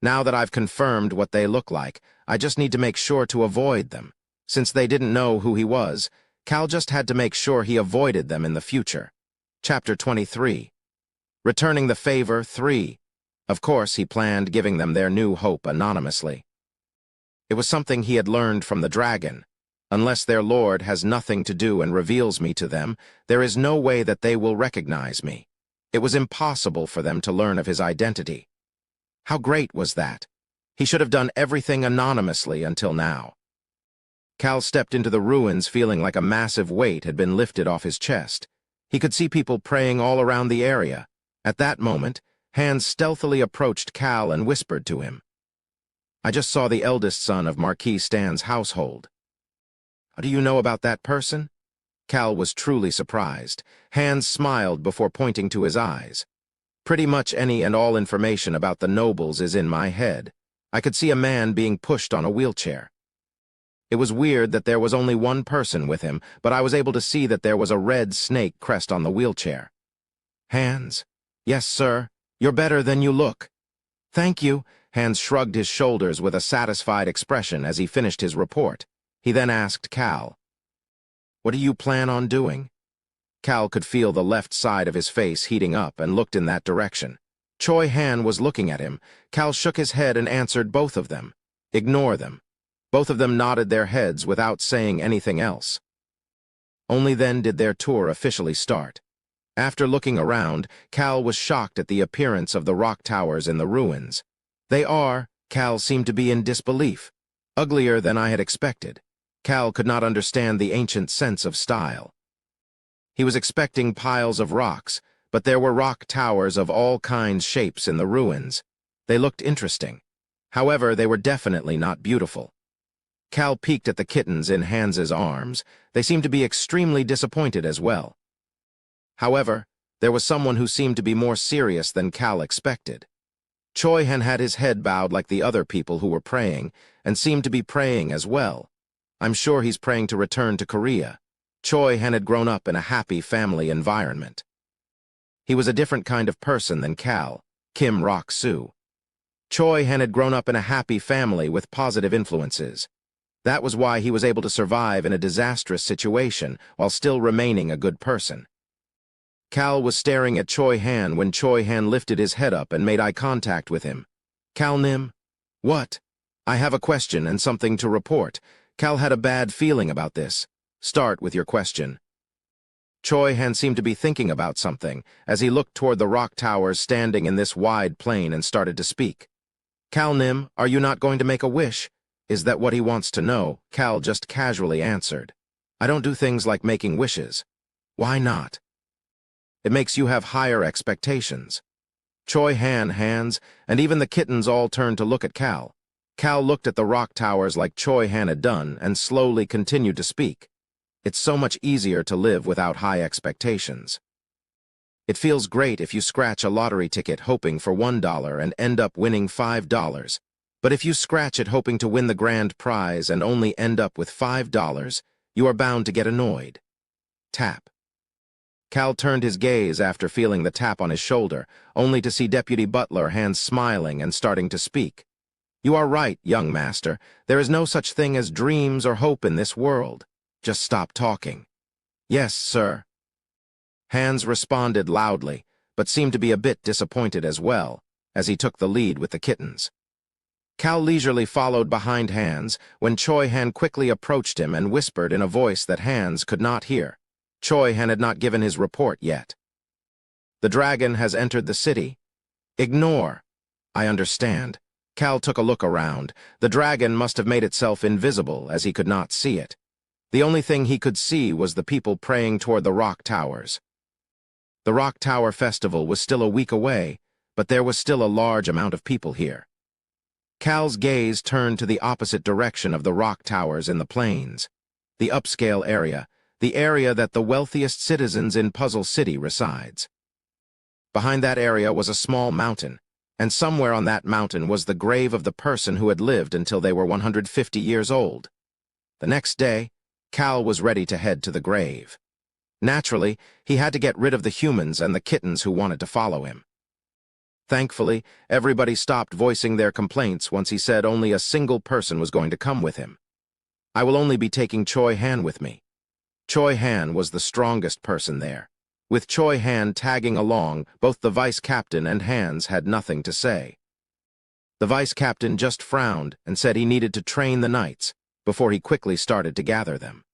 Now that I've confirmed what they look like, I just need to make sure to avoid them. Since they didn't know who he was, Cal just had to make sure he avoided them in the future. Chapter 23. Returning the Favor 3. Of course, he planned giving them their new hope anonymously. It was something he had learned from the dragon. Unless their lord has nothing to do and reveals me to them, there is no way that they will recognize me. It was impossible for them to learn of his identity. How great was that? He should have done everything anonymously until now. Cal stepped into the ruins feeling like a massive weight had been lifted off his chest. He could see people praying all around the area. At that moment, Ainz stealthily approached Cal and whispered to him. "I just saw the eldest son of Marquis Stan's household." "How do you know about that person?" Cal was truly surprised. Ainz smiled before pointing to his eyes. "Pretty much any and all information about the nobles is in my head. I could see a man being pushed on a wheelchair." It was weird that there was only one person with him, but I was able to see that there was a red snake crest on the wheelchair. Hands? Yes, sir. You're better than you look. Thank you. Hands shrugged his shoulders with a satisfied expression as he finished his report. He then asked Cal, "What do you plan on doing?" Cal could feel the left side of his face heating up and looked in that direction. Choi Han was looking at him. Cal shook his head and answered both of them. Ignore them. Both of them nodded their heads without saying anything else. Only then did their tour officially start. After looking around, Cal was shocked at the appearance of the rock towers in the ruins. Cal seemed to be in disbelief. Uglier than I had expected. Cal could not understand the ancient sense of style. He was expecting piles of rocks, but there were rock towers of all kinds shapes in the ruins. They looked interesting. However, they were definitely not beautiful. Cal peeked at the kittens in Hans's arms. They seemed to be extremely disappointed as well. However, there was someone who seemed to be more serious than Cal expected. Choi Han had his head bowed like the other people who were praying, and seemed to be praying as well. I'm sure he's praying to return to Korea. Choi Han had grown up in a happy family environment. He was a different kind of person than Cal, Kim Rock-soo. Choi Han had grown up in a happy family with positive influences. That was why he was able to survive in a disastrous situation while still remaining a good person. Cal was staring at Choi Han when Choi Han lifted his head up and made eye contact with him. Cal Nim? What? I have a question and something to report. Cal had a bad feeling about this. Start with your question. Choi Han seemed to be thinking about something as he looked toward the rock towers standing in this wide plain and started to speak. Cal Nim, are you not going to make a wish? Is that what he wants to know? Cal just casually answered. I don't do things like making wishes. Why not? It makes you have higher expectations. Choi Han, Hands, and even the kittens all turned to look at Cal. Cal looked at the rock towers like Choi Han had done and slowly continued to speak. It's so much easier to live without high expectations. It feels great if you scratch a lottery ticket hoping for $1 and end up winning $5. But if you scratch it hoping to win the grand prize and only end up with $5, you are bound to get annoyed. Tap. Cal turned his gaze after feeling the tap on his shoulder, only to see Deputy Butler Hands smiling and starting to speak. You are right, young master. There is no such thing as dreams or hope in this world. Just stop talking. Yes, sir. Hands responded loudly, but seemed to be a bit disappointed as well, as he took the lead with the kittens. Cal leisurely followed behind Hands when Choi Han quickly approached him and whispered in a voice that Hands could not hear. Choi Han had not given his report yet. The dragon has entered the city. Ignore. I understand. Cal took a look around. The dragon must have made itself invisible as he could not see it. The only thing he could see was the people praying toward the rock towers. The Rock Tower Festival was still a week away, but there was still a large amount of people here. Cal's gaze turned to the opposite direction of the rock towers in the plains, the upscale area, the area that the wealthiest citizens in Puzzle City resides. Behind that area was a small mountain, and somewhere on that mountain was the grave of the person who had lived until they were 150 years old. The next day, Cal was ready to head to the grave. Naturally, he had to get rid of the humans and the kittens who wanted to follow him. Thankfully, everybody stopped voicing their complaints once he said only a single person was going to come with him. I will only be taking Choi Han with me. Choi Han was the strongest person there. With Choi Han tagging along, both the vice captain and Hands had nothing to say. The vice captain just frowned and said he needed to train the knights before he quickly started to gather them.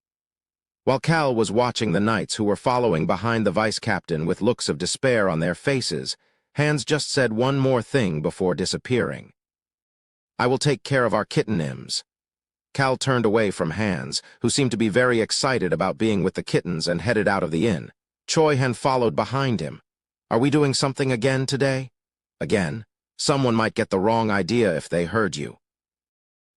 While Cal was watching the knights who were following behind the vice captain with looks of despair on their faces, Hands just said one more thing before disappearing. I will take care of our kittenims. Cal turned away from Hands, who seemed to be very excited about being with the kittens, and headed out of the inn. Choi Han followed behind him. Are we doing something again today? Again? Someone might get the wrong idea if they heard you.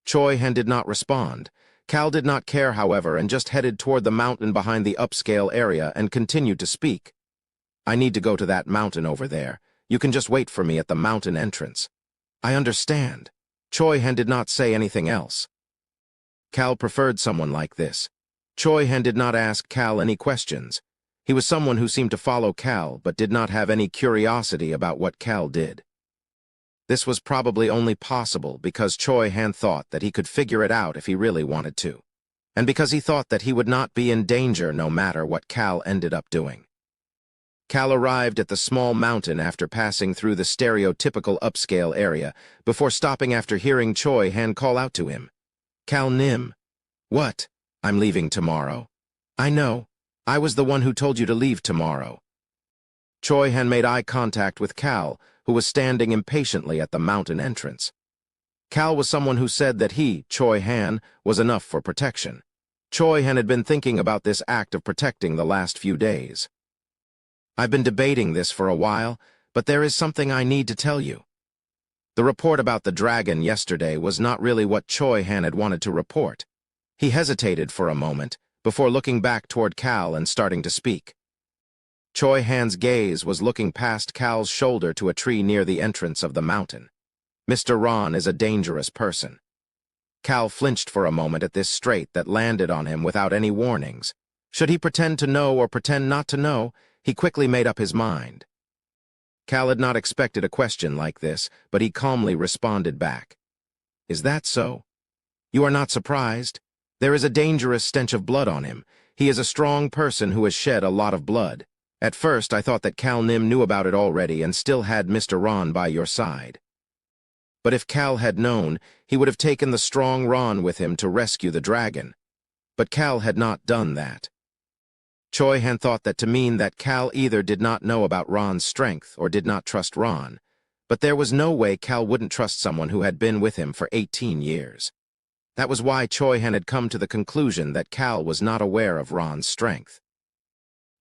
Choi Han did not respond. Cal did not care, however, and just headed toward the mountain behind the upscale area and continued to speak. I need to go to that mountain over there. You can just wait for me at the mountain entrance. I understand. Choi Han did not say anything else. Cal preferred someone like this. Choi-han did not ask Cal any questions. He was someone who seemed to follow Cal but did not have any curiosity about what Cal did. This was probably only possible because Choi-han thought that he could figure it out if he really wanted to, and because he thought that he would not be in danger no matter what Cal ended up doing. Cal arrived at the small mountain after passing through the stereotypical upscale area before stopping after hearing Choi-han call out to him. "Cal Nim." "What? I'm leaving tomorrow." "I know. I was the one who told you to leave tomorrow." Choi-han made eye contact with Cal, who was standing impatiently at the mountain entrance. Cal was someone who said that he, Choi-han, was enough for protection. Choi-han had been thinking about this act of protecting the last few days. "I've been debating this for a while, but there is something I need to tell you." The report about the dragon yesterday was not really what Choi-han had wanted to report. He hesitated for a moment, before looking back toward Cal and starting to speak. Choi-han's gaze was looking past Cal's shoulder to a tree near the entrance of the mountain. "Mr. Ron is a dangerous person." Cal flinched for a moment at this strait that landed on him without any warnings. Should he pretend to know or pretend not to know? He quickly made up his mind. Cal had not expected a question like this, but he calmly responded back. "Is that so? You are not surprised? There is a dangerous stench of blood on him. He is a strong person who has shed a lot of blood. At first, I thought that Cal Nim knew about it already and still had Mr. Ron by your side. But if Cal had known, he would have taken the strong Ron with him to rescue the dragon. But Cal had not done that." Choi-han thought that to mean that Cal either did not know about Ron's strength or did not trust Ron, but there was no way Cal wouldn't trust someone who had been with him for 18 years. That was why Choi-han had come to the conclusion that Cal was not aware of Ron's strength.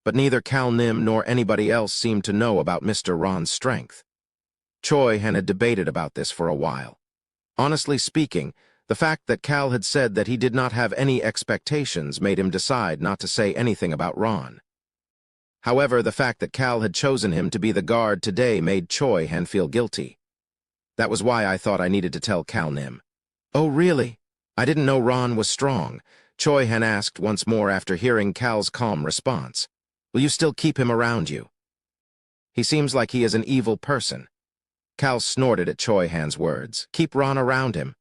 But neither Cal Nim nor anybody else seemed to know about Mr. Ron's strength. Choi-han had debated about this for a while. Honestly speaking, the fact that Cal had said that he did not have any expectations made him decide not to say anything about Ron. However, the fact that Cal had chosen him to be the guard today made Choi-han feel guilty. "That was why I thought I needed to tell Cal Nim." "Oh, really? I didn't know Ron was strong," Choi-han asked once more after hearing Cal's calm response. "Will you still keep him around you?" "He seems like he is an evil person." Cal snorted at Choi-han's words. "Keep Ron around him."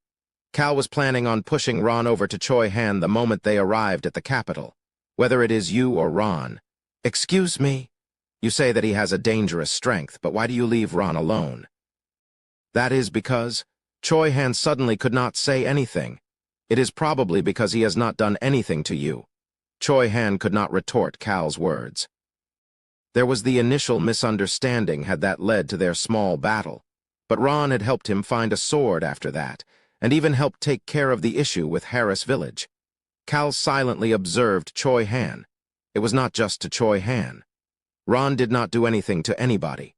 Cal was planning on pushing Ron over to Choi-han the moment they arrived at the capital. "Whether it is you or Ron." "Excuse me? You say that he has a dangerous strength, but why do you leave Ron alone?" "That is because..." Choi-han suddenly could not say anything. "It is probably because he has not done anything to you." Choi-han could not retort Cal's words. There was the initial misunderstanding had that led to their small battle, but Ron had helped him find a sword after that, and even helped take care of the issue with Harris Village. Cal silently observed Choi-han. It was not just to Choi-han. Ron did not do anything to anybody.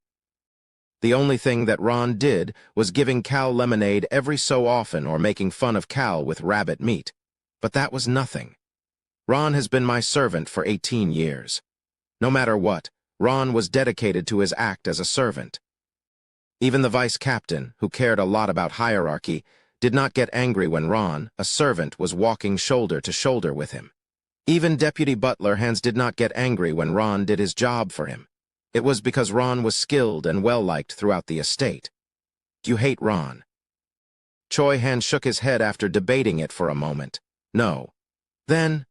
The only thing that Ron did was giving Cal lemonade every so often or making fun of Cal with rabbit meat. But that was nothing. Ron has been my servant for 18 years. No matter what, Ron was dedicated to his act as a servant. Even the vice captain, who cared a lot about hierarchy, did not get angry when Ron, a servant, was walking shoulder to shoulder with him. Even Deputy Butler Hans did not get angry when Ron did his job for him. It was because Ron was skilled and well-liked throughout the estate. "Do you hate Ron?" Choi-han shook his head after debating it for a moment. "No." "Then,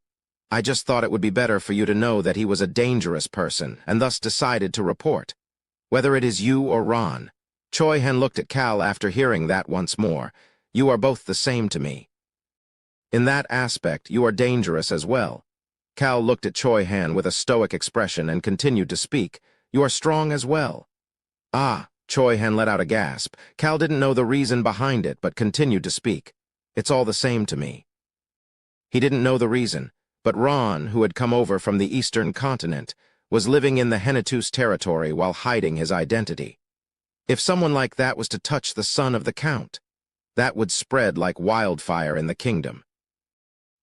I just thought it would be better for you to know that he was a dangerous person and thus decided to report. Whether it is you or Ron." Choi-han looked at Cal after hearing that once more. "You are both the same to me. In that aspect, you are dangerous as well." Cal looked at Choi-han with a stoic expression and continued to speak. "You are strong as well." "Ah," Choi-han let out a gasp. Cal didn't know the reason behind it, but continued to speak. "It's all the same to me." He didn't know the reason, but Ron, who had come over from the eastern continent, was living in the Hennetus territory while hiding his identity. If someone like that was to touch the son of the Count, that would spread like wildfire in the kingdom.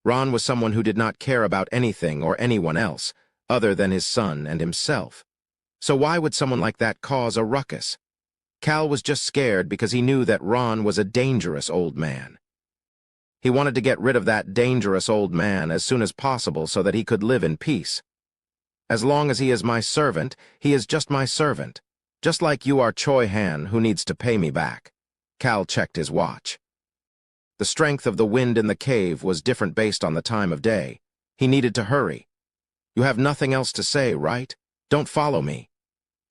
Ron was someone who did not care about anything or anyone else, other than his son and himself. So why would someone like that cause a ruckus? Cal was just scared because he knew that Ron was a dangerous old man. He wanted to get rid of that dangerous old man as soon as possible so that he could live in peace. As long as he is my servant, he is just my servant. Just like you are Choi Han, who needs to pay me back. Cal checked his watch. The strength of the wind in the cave was different based on the time of day. He needed to hurry. You have nothing else to say, right? Don't follow me.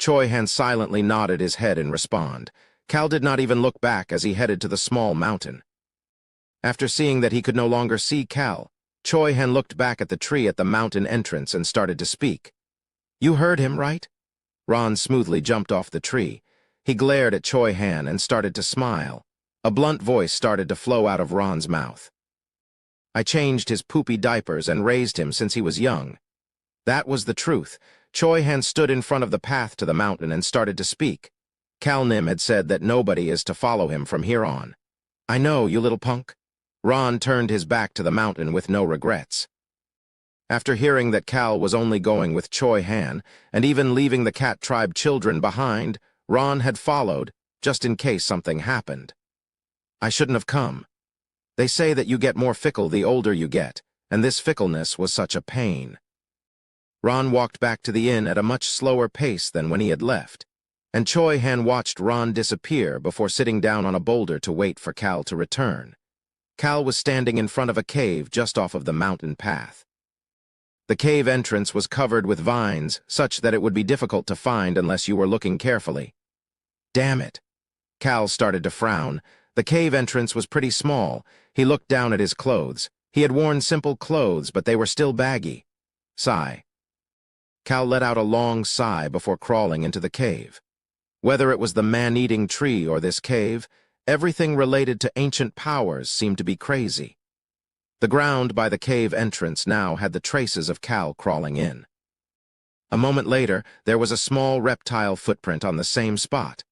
Choi Han silently nodded his head in response. Cal did not even look back as he headed to the small mountain. After seeing that he could no longer see Cal, Choi Han looked back at the tree at the mountain entrance and started to speak. You heard him, right? Ron smoothly jumped off the tree. He glared at Choi Han and started to smile. A blunt voice started to flow out of Ron's mouth. I changed his poopy diapers and raised him since he was young. That was the truth. Choi Han stood in front of the path to the mountain and started to speak. Cal Nim had said that nobody is to follow him from here on. I know, you little punk. Ron turned his back to the mountain with no regrets. After hearing that Cal was only going with Choi Han, and even leaving the Cat Tribe children behind, Ron had followed, just in case something happened. I shouldn't have come. They say that you get more fickle the older you get, and this fickleness was such a pain. Ron walked back to the inn at a much slower pace than when he had left, and Choi Han watched Ron disappear before sitting down on a boulder to wait for Cal to return. Cal was standing in front of a cave just off of the mountain path. The cave entrance was covered with vines, such that it would be difficult to find unless you were looking carefully. Damn it. Cal started to frown. The cave entrance was pretty small. He looked down at his clothes. He had worn simple clothes, but they were still baggy. Sigh. Cal let out a long sigh before crawling into the cave. Whether it was the man-eating tree or this cave, everything related to ancient powers seemed to be crazy. The ground by the cave entrance now had the traces of Cal crawling in. A moment later, there was a small reptile footprint on the same spot.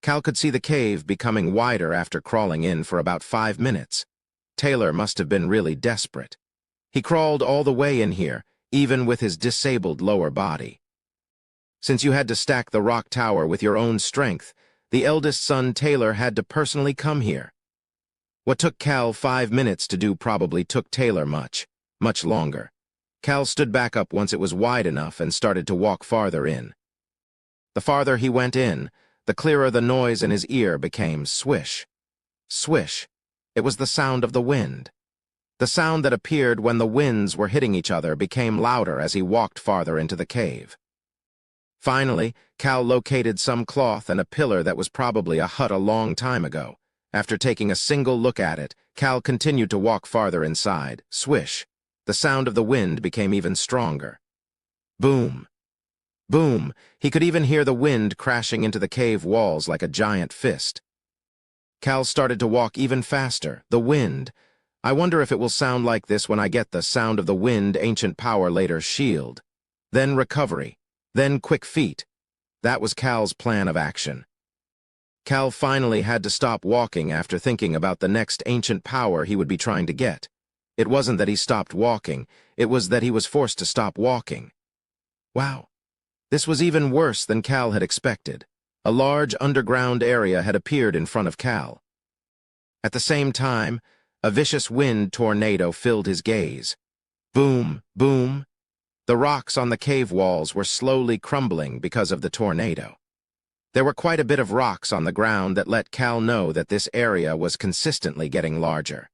Cal could see the cave becoming wider after crawling in for about 5 minutes. Taylor must have been really desperate. He crawled all the way in here, even with his disabled lower body. Since you had to stack the rock tower with your own strength, the eldest son Taylor had to personally come here. What took Cal 5 minutes to do probably took Taylor much longer. Cal stood back up once it was wide enough and started to walk farther in. The farther he went in, the clearer the noise in his ear became. Swish. Swish. It was the sound of the wind. The sound that appeared when the winds were hitting each other became louder as he walked farther into the cave. Finally, Cal located some cloth and a pillar that was probably a hut a long time ago. After taking a single look at it, Cal continued to walk farther inside. Swish. The sound of the wind became even stronger. Boom. Boom. He could even hear the wind crashing into the cave walls like a giant fist. Cal started to walk even faster. The wind. I wonder if it will sound like this when I get the sound of the wind ancient power later shield. Then recovery. Then quick feet. That was Cal's plan of action. Cal finally had to stop walking after thinking about the next ancient power he would be trying to get. It wasn't that he stopped walking, it was that he was forced to stop walking. Wow. This was even worse than Cal had expected. A large underground area had appeared in front of Cal. At the same time, a vicious wind tornado filled his gaze. Boom, boom. The rocks on the cave walls were slowly crumbling because of the tornado. There were quite a bit of rocks on the ground that let Cal know that this area was consistently getting larger.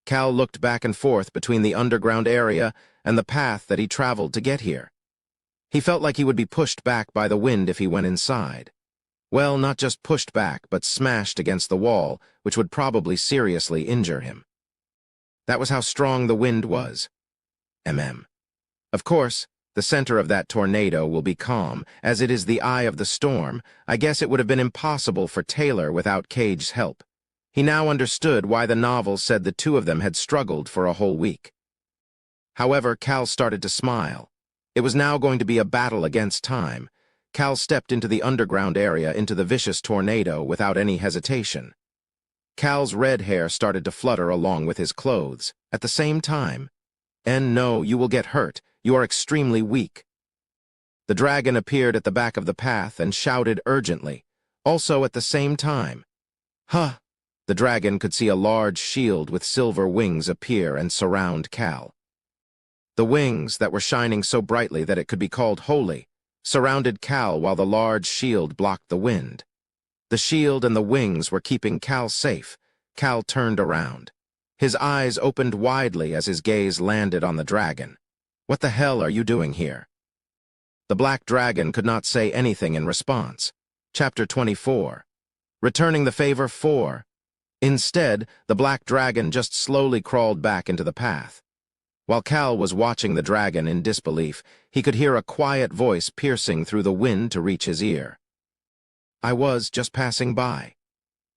Cal looked back and forth between the underground area and the path that he traveled to get here. He felt like he would be pushed back by the wind if he went inside. Well, not just pushed back, but smashed against the wall, which would probably seriously injure him. That was how strong the wind was. Of course, the center of that tornado will be calm, as it is the eye of the storm. I guess it would have been impossible for Taylor without Cage's help. He now understood why the novel said the two of them had struggled for a whole week. However, Cal started to smile. It was now going to be a battle against time. Cal stepped into the underground area into the vicious tornado without any hesitation. Cal's red hair started to flutter along with his clothes. At the same time, no, you will get hurt. You are extremely weak. The dragon appeared at the back of the path and shouted urgently, also at the same time. Huh. The dragon could see a large shield with silver wings appear and surround Cal. The wings, that were shining so brightly that it could be called holy, surrounded Cal while the large shield blocked the wind. The shield and the wings were keeping Cal safe. Cal turned around. His eyes opened widely as his gaze landed on the dragon. "What the hell are you doing here?" The black dragon could not say anything in response. Chapter 24. Returning the favor 4. Instead, the black dragon just slowly crawled back into the path. While Cal was watching the dragon in disbelief, he could hear a quiet voice piercing through the wind to reach his ear. "I was just passing by."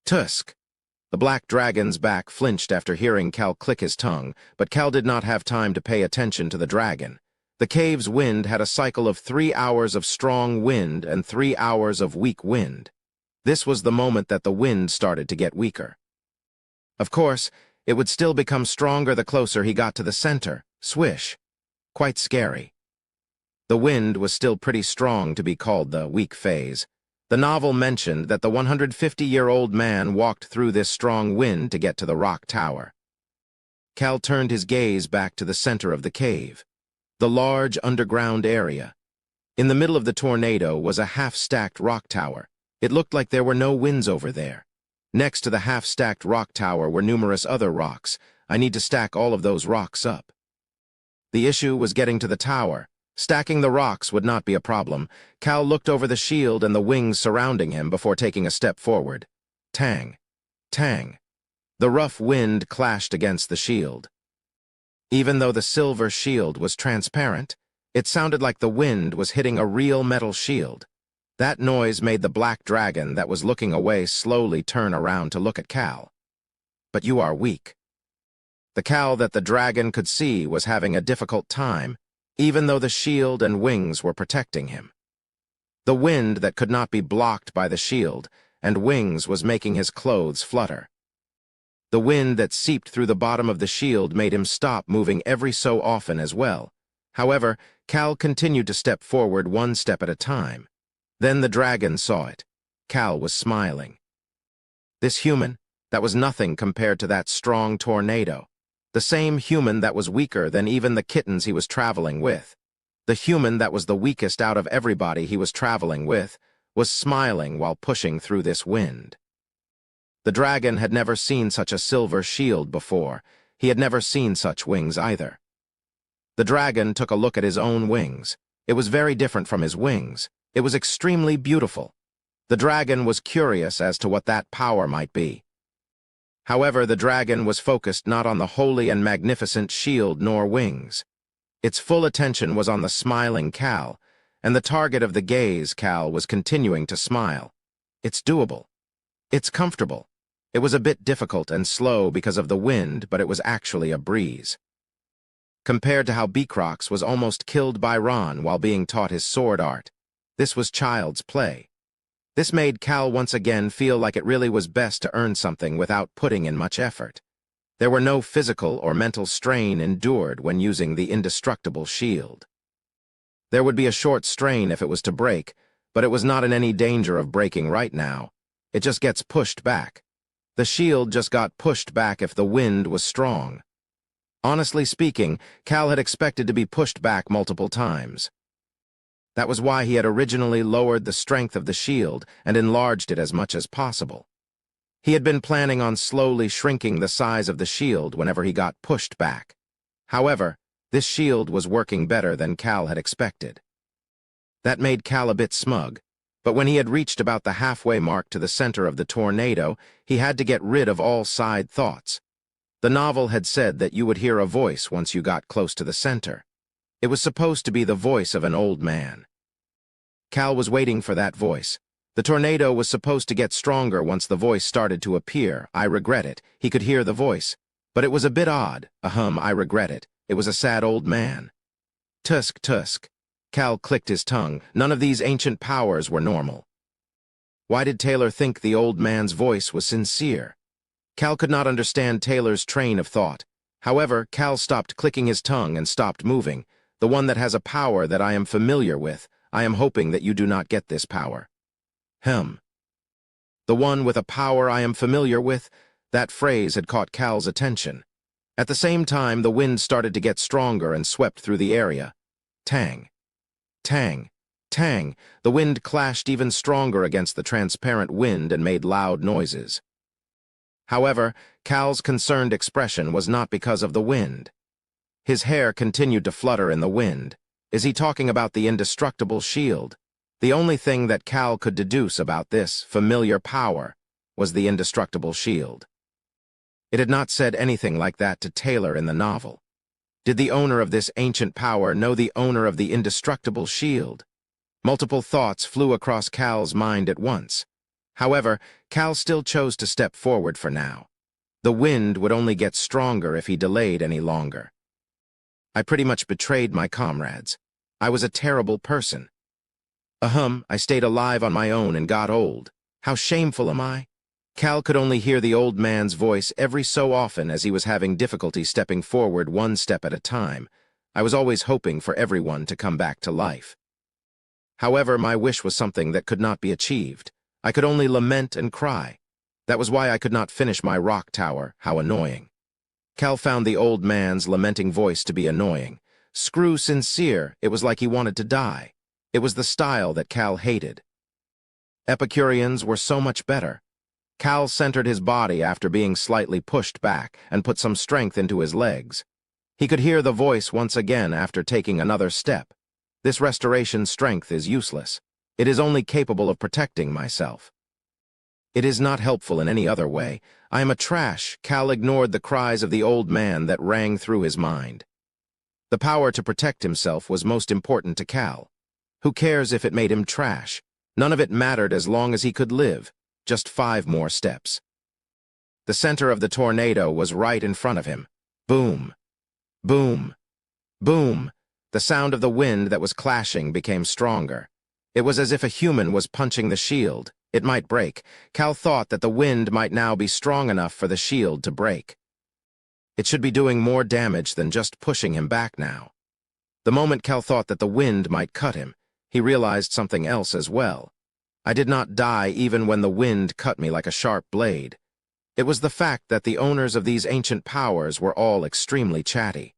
"Tusk." The black dragon's back flinched after hearing Cal click his tongue, but Cal did not have time to pay attention to the dragon. The cave's wind had a cycle of 3 hours of strong wind and 3 hours of weak wind. This was the moment that the wind started to get weaker. Of course, it would still become stronger the closer he got to the center. Swish. Quite scary. The wind was still pretty strong to be called the weak phase. The novel mentioned that the 150-year-old man walked through this strong wind to get to the rock tower. Cal turned his gaze back to the center of the cave, the large underground area. In the middle of the tornado was a half-stacked rock tower. It looked like there were no winds over there. Next to the half-stacked rock tower were numerous other rocks. I need to stack all of those rocks up. The issue was getting to the tower. Stacking the rocks would not be a problem. Cal looked over the shield and the wings surrounding him before taking a step forward. Tang. Tang. The rough wind clashed against the shield. Even though the silver shield was transparent, it sounded like the wind was hitting a real metal shield. That noise made the black dragon that was looking away slowly turn around to look at Cal. "But you are weak." The Cal that the dragon could see was having a difficult time, even though the shield and wings were protecting him. The wind that could not be blocked by the shield and wings was making his clothes flutter. The wind that seeped through the bottom of the shield made him stop moving every so often as well. However, Cal continued to step forward one step at a time. Then the dragon saw it. Cal was smiling. This human, that was nothing compared to that strong tornado. The same human that was weaker than even the kittens he was traveling with. The human that was the weakest out of everybody he was traveling with was smiling while pushing through this wind. The dragon had never seen such a silver shield before. He had never seen such wings either. The dragon took a look at his own wings. It was very different from his wings. It was extremely beautiful. The dragon was curious as to what that power might be. However, the dragon was focused not on the holy and magnificent shield nor wings. Its full attention was on the smiling Cal, and the target of the gaze, Cal, was continuing to smile. It's doable. It's comfortable. It was a bit difficult and slow because of the wind, but it was actually a breeze. Compared to how Beacrox was almost killed by Ron while being taught his sword art, this was child's play. This made Cal once again feel like it really was best to earn something without putting in much effort. There were no physical or mental strain endured when using the indestructible shield. There would be a short strain if it was to break, but it was not in any danger of breaking right now. It just gets pushed back. The shield just got pushed back if the wind was strong. Honestly speaking, Cal had expected to be pushed back multiple times. That was why he had originally lowered the strength of the shield and enlarged it as much as possible. He had been planning on slowly shrinking the size of the shield whenever he got pushed back. However, this shield was working better than Cal had expected. That made Cal a bit smug, but when he had reached about the halfway mark to the center of the tornado, he had to get rid of all side thoughts. The novel had said that you would hear a voice once you got close to the center. It was supposed to be the voice of an old man. Cal was waiting for that voice. The tornado was supposed to get stronger once the voice started to appear. I regret it. He could hear the voice. But it was a bit odd. I regret it. It was a sad old man. Tusk, tusk. Cal clicked his tongue. None of these ancient powers were normal. Why did Taylor think the old man's voice was sincere? Cal could not understand Taylor's train of thought. However, Cal stopped clicking his tongue and stopped moving. The one that has a power that I am familiar with. I am hoping that you do not get this power. The one with a power I am familiar with? That phrase had caught Cal's attention. At the same time, the wind started to get stronger and swept through the area. Tang, tang, tang. The wind clashed even stronger against the transparent wind and made loud noises. However, Cal's concerned expression was not because of the wind. His hair continued to flutter in the wind. Is he talking about the indestructible shield? The only thing that Cal could deduce about this familiar power was the indestructible shield. It had not said anything like that to Taylor in the novel. Did the owner of this ancient power know the owner of the indestructible shield? Multiple thoughts flew across Cal's mind at once. However, Cal still chose to step forward for now. The wind would only get stronger if he delayed any longer. I pretty much betrayed my comrades. I was a terrible person. I stayed alive on my own and got old. How shameful am I? Cal could only hear the old man's voice every so often as he was having difficulty stepping forward one step at a time. I was always hoping for everyone to come back to life. However, my wish was something that could not be achieved. I could only lament and cry. That was why I could not finish my rock tower. How annoying. Cal found the old man's lamenting voice to be annoying. Screw sincere, it was like he wanted to die. It was the style that Cal hated. Epicureans were so much better. Cal centered his body after being slightly pushed back and put some strength into his legs. He could hear the voice once again after taking another step. This restoration strength is useless. It is only capable of protecting myself. It is not helpful in any other way. I am a trash. Cal ignored the cries of the old man that rang through his mind. The power to protect himself was most important to Cal. Who cares if it made him trash? None of it mattered as long as he could live. Just 5 more steps. The center of the tornado was right in front of him. Boom, boom, boom. The sound of the wind that was clashing became stronger. It was as if a human was punching the shield. It might break. Cal thought that the wind might now be strong enough for the shield to break. It should be doing more damage than just pushing him back now. The moment Cal thought that the wind might cut him, he realized something else as well. I did not die even when the wind cut me like a sharp blade. It was the fact that the owners of these ancient powers were all extremely chatty.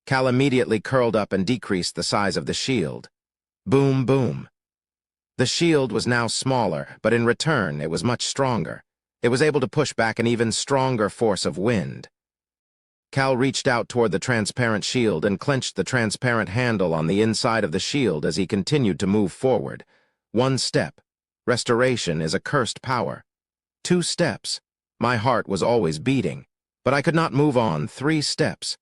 Cal immediately curled up and decreased the size of the shield. Boom, boom. The shield was now smaller, but in return it was much stronger. It was able to push back an even stronger force of wind. Cal reached out toward the transparent shield and clenched the transparent handle on the inside of the shield as he continued to move forward. 1 step. Restoration is a cursed power. 2 steps. My heart was always beating, but I could not move on. 3 steps.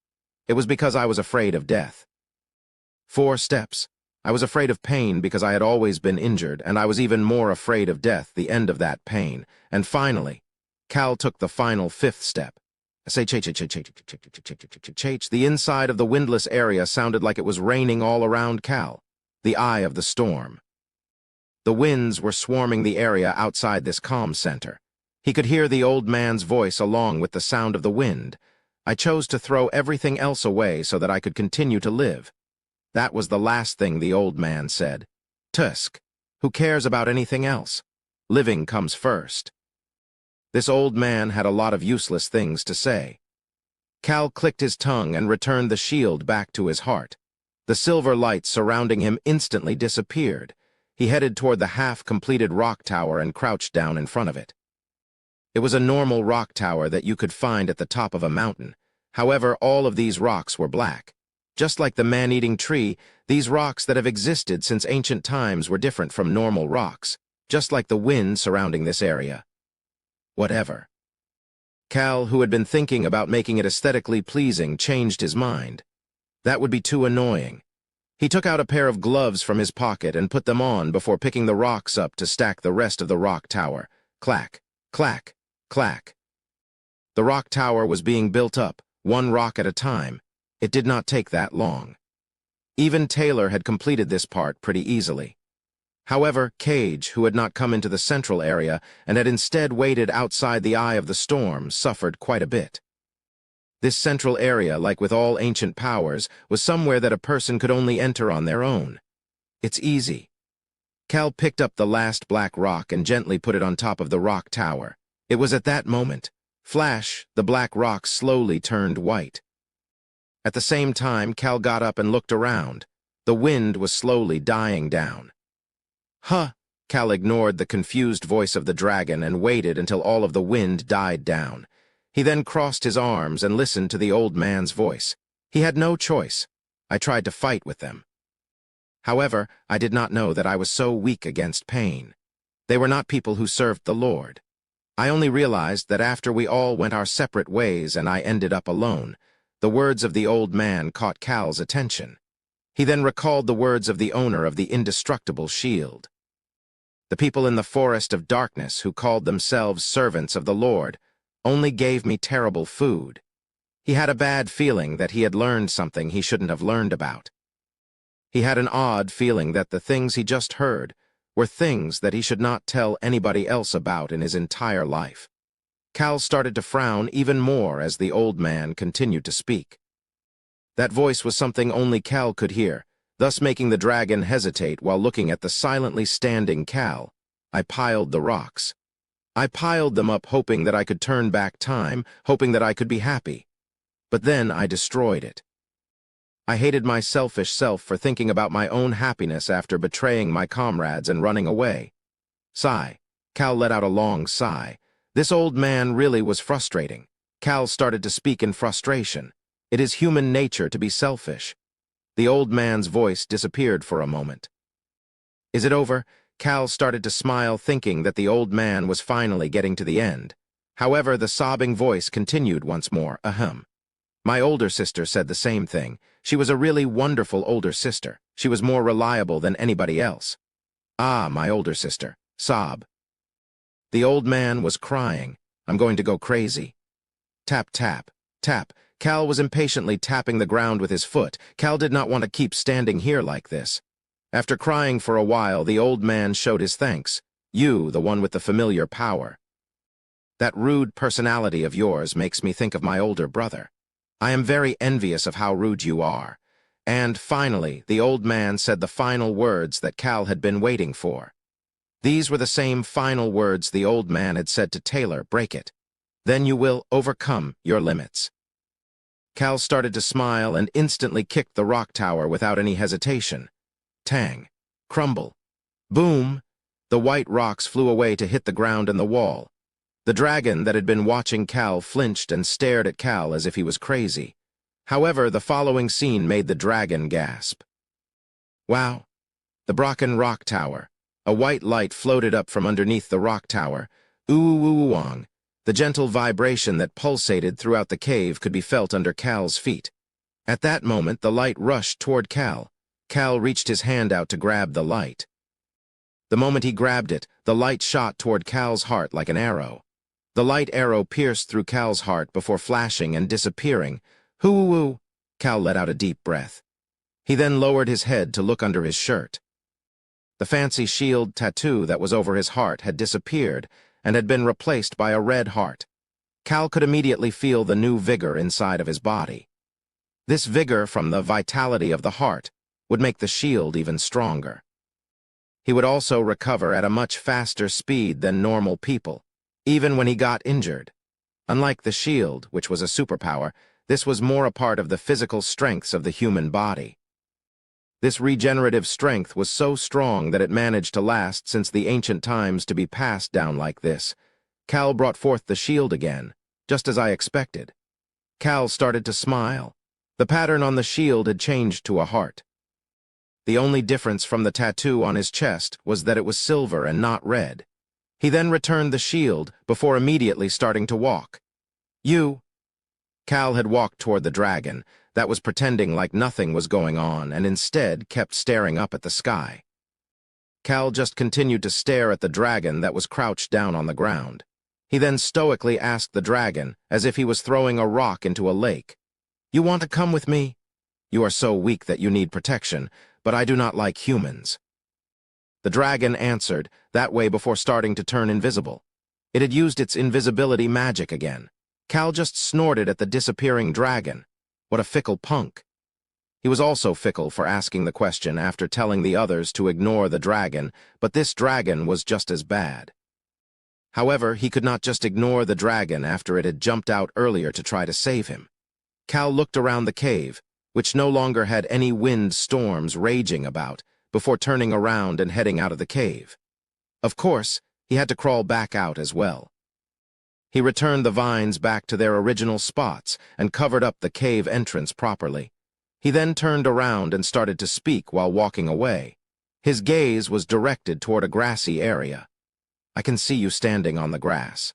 It was because I was afraid of death. 4 steps. I was afraid of pain because I had always been injured, and I was even more afraid of death, the end of that pain. And finally, Cal took the final 5th step. The inside of the windless area sounded like it was raining all around Cal. The eye of the storm. The winds were swarming the area outside this calm center. He could hear the old man's voice along with the sound of the wind. I chose to throw everything else away so that I could continue to live. That was the last thing the old man said. Tusk. Who cares about anything else? Living comes first. This old man had a lot of useless things to say. Cal clicked his tongue and returned the shield back to his heart. The silver light surrounding him instantly disappeared. He headed toward the half-completed rock tower and crouched down in front of it. It was a normal rock tower that you could find at the top of a mountain. However, all of these rocks were black. Just like the man-eating tree, these rocks that have existed since ancient times were different from normal rocks, just like the wind surrounding this area. Whatever. Cal, who had been thinking about making it aesthetically pleasing, changed his mind. That would be too annoying. He took out a pair of gloves from his pocket and put them on before picking the rocks up to stack the rest of the rock tower. Clack, clack, clack. The rock tower was being built up, 1 rock at a time. It did not take that long. Even Taylor had completed this part pretty easily. However, Cage, who had not come into the central area and had instead waited outside the eye of the storm, suffered quite a bit. This central area, like with all ancient powers, was somewhere that a person could only enter on their own. It's easy. Cal picked up the last black rock and gently put it on top of the rock tower. It was at that moment Flash, the black rock slowly turned white. At the same time, Cal got up and looked around. The wind was slowly dying down. Huh! Cal ignored the confused voice of the dragon and waited until all of the wind died down. He then crossed his arms and listened to the old man's voice. He had no choice. I tried to fight with them. However, I did not know that I was so weak against pain. They were not people who served the Lord. I only realized that after we all went our separate ways and I ended up alone, the words of the old man caught Cal's attention. He then recalled the words of the owner of the indestructible shield. The people in the forest of darkness who called themselves servants of the Lord only gave me terrible food. He had a bad feeling that he had learned something he shouldn't have learned about. He had an odd feeling that the things he just heard were things that he should not tell anybody else about in his entire life. Cal started to frown even more as the old man continued to speak. That voice was something only Cal could hear, thus making the dragon hesitate while looking at the silently standing Cal. I piled the rocks. I piled them up hoping that I could turn back time, hoping that I could be happy. But then I destroyed it. I hated my selfish self for thinking about my own happiness after betraying my comrades and running away. Sigh. Cal let out a long sigh. This old man really was frustrating. Cal started to speak in frustration. It is human nature to be selfish. The old man's voice disappeared for a moment. Is it over? Cal started to smile, thinking that the old man was finally getting to the end. However, the sobbing voice continued once more. Ahem. My older sister said the same thing. She was a really wonderful older sister. She was more reliable than anybody else. Ah, my older sister. Sob. The old man was crying. I'm going to go crazy. Tap, tap, tap. Cal was impatiently tapping the ground with his foot. Cal did not want to keep standing here like this. After crying for a while, the old man showed his thanks. You, the one with the familiar power. That rude personality of yours makes me think of my older brother. I am very envious of how rude you are. And finally, the old man said the final words that Cal had been waiting for. These were the same final words the old man had said to Taylor, break it. Then you will overcome your limits. Cal started to smile and instantly kicked the rock tower without any hesitation. Tang. Crumble. Boom. The white rocks flew away to hit the ground and the wall. The dragon that had been watching Cal flinched and stared at Cal as if he was crazy. However, the following scene made the dragon gasp. Wow. The Brocken Rock Tower. A white light floated up from underneath the rock tower. Ooh-ooh-ooh-wong. The gentle vibration that pulsated throughout the cave could be felt under Cal's feet. At that moment, the light rushed toward Cal. Cal reached his hand out to grab the light. The moment he grabbed it, the light shot toward Cal's heart like an arrow. The light arrow pierced through Cal's heart before flashing and disappearing. Hoo-oo-oo! Cal let out a deep breath. He then lowered his head to look under his shirt. The fancy shield tattoo that was over his heart had disappeared and had been replaced by a red heart. Cal could immediately feel the new vigor inside of his body. This vigor from the vitality of the heart would make the shield even stronger. He would also recover at a much faster speed than normal people, even when he got injured. Unlike the shield, which was a superpower, this was more a part of the physical strengths of the human body. This regenerative strength was so strong that it managed to last since the ancient times to be passed down like this. Cal brought forth the shield again, just as I expected. Cal started to smile. The pattern on the shield had changed to a heart. The only difference from the tattoo on his chest was that it was silver and not red. He then returned the shield before immediately starting to walk. You. Cal had walked toward the dragon, that was pretending like nothing was going on and instead kept staring up at the sky. Cal just continued to stare at the dragon that was crouched down on the ground. He then stoically asked the dragon, as if he was throwing a rock into a lake, "You want to come with me? You are so weak that you need protection, but I do not like humans." The dragon answered, that way before starting to turn invisible. It had used its invisibility magic again. Cal just snorted at the disappearing dragon. What a fickle punk. He was also fickle for asking the question after telling the others to ignore the dragon, but this dragon was just as bad. However, he could not just ignore the dragon after it had jumped out earlier to try to save him. Cal looked around the cave, which no longer had any wind storms raging about, before turning around and heading out of the cave. Of course, he had to crawl back out as well. He returned the vines back to their original spots and covered up the cave entrance properly. He then turned around and started to speak while walking away. His gaze was directed toward a grassy area. "I can see you standing on the grass."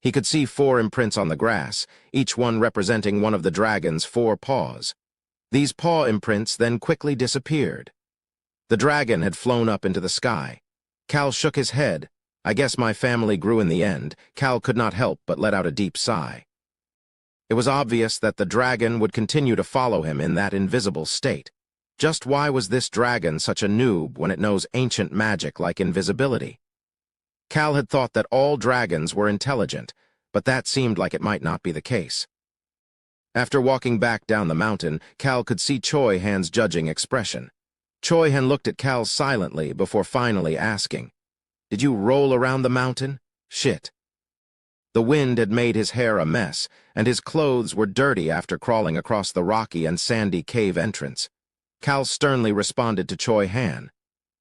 He could see 4 imprints on the grass, each one representing one of the dragon's 4 paws. These paw imprints then quickly disappeared. The dragon had flown up into the sky. Cal shook his head. "I guess my family grew in the end." Cal could not help but let out a deep sigh. It was obvious that the dragon would continue to follow him in that invisible state. Just why was this dragon such a noob when it knows ancient magic like invisibility? Cal had thought that all dragons were intelligent, but that seemed like it might not be the case. After walking back down the mountain, Cal could see Choi Han's judging expression. Choi Han looked at Cal silently before finally asking, "Did you roll around the mountain?" "Shit." The wind had made his hair a mess, and his clothes were dirty after crawling across the rocky and sandy cave entrance. Cal sternly responded to Choi Han.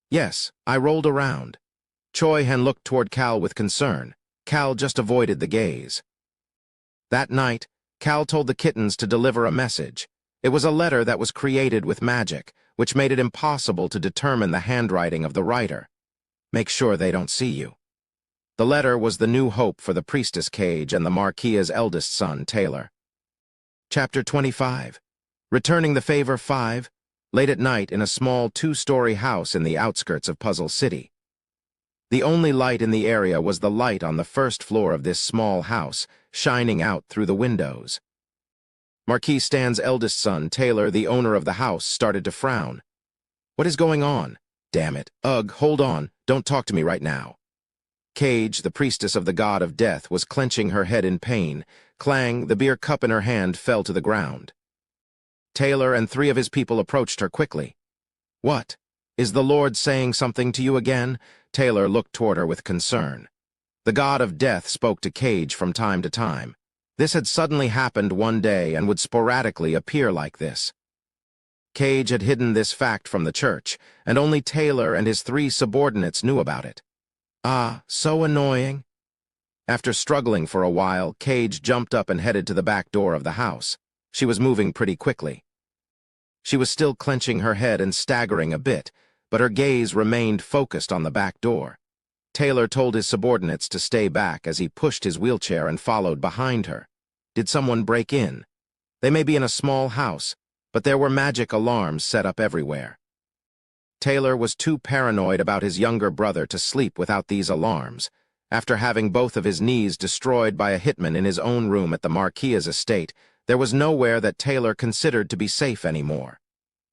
"Yes, I rolled around." Choi Han looked toward Cal with concern. Cal just avoided the gaze. That night, Cal told the kittens to deliver a message. It was a letter that was created with magic, which made it impossible to determine the handwriting of the writer. "Make sure they don't see you." The letter was the new hope for the priestess Cage and the Marquia's eldest son, Taylor. Chapter 25. Returning the Favor 5. Late at night in a small 2-story house in the outskirts of Puzzle City. The only light in the area was the light on the first floor of this small house, shining out through the windows. Marquis Stan's eldest son, Taylor, the owner of the house, started to frown. "What is going on?" "Damn it. Ugh, hold on. Don't talk to me right now." Cage, the priestess of the god of death, was clenching her head in pain. Clang, the beer cup in her hand fell to the ground. Taylor and 3 of his people approached her quickly. "What? Is the Lord saying something to you again?" Taylor looked toward her with concern. The god of death spoke to Cage from time to time. This had suddenly happened one day and would sporadically appear like this. Cage had hidden this fact from the church, and only Taylor and his 3 subordinates knew about it. Ah, so annoying. After struggling for a while, Cage jumped up and headed to the back door of the house. She was moving pretty quickly. She was still clenching her head and staggering a bit, but her gaze remained focused on the back door. Taylor told his subordinates to stay back as he pushed his wheelchair and followed behind her. Did someone break in? They may be in a small house, but there were magic alarms set up everywhere. Taylor was too paranoid about his younger brother to sleep without these alarms. After having both of his knees destroyed by a hitman in his own room at the Marquia's estate, there was nowhere that Taylor considered to be safe anymore.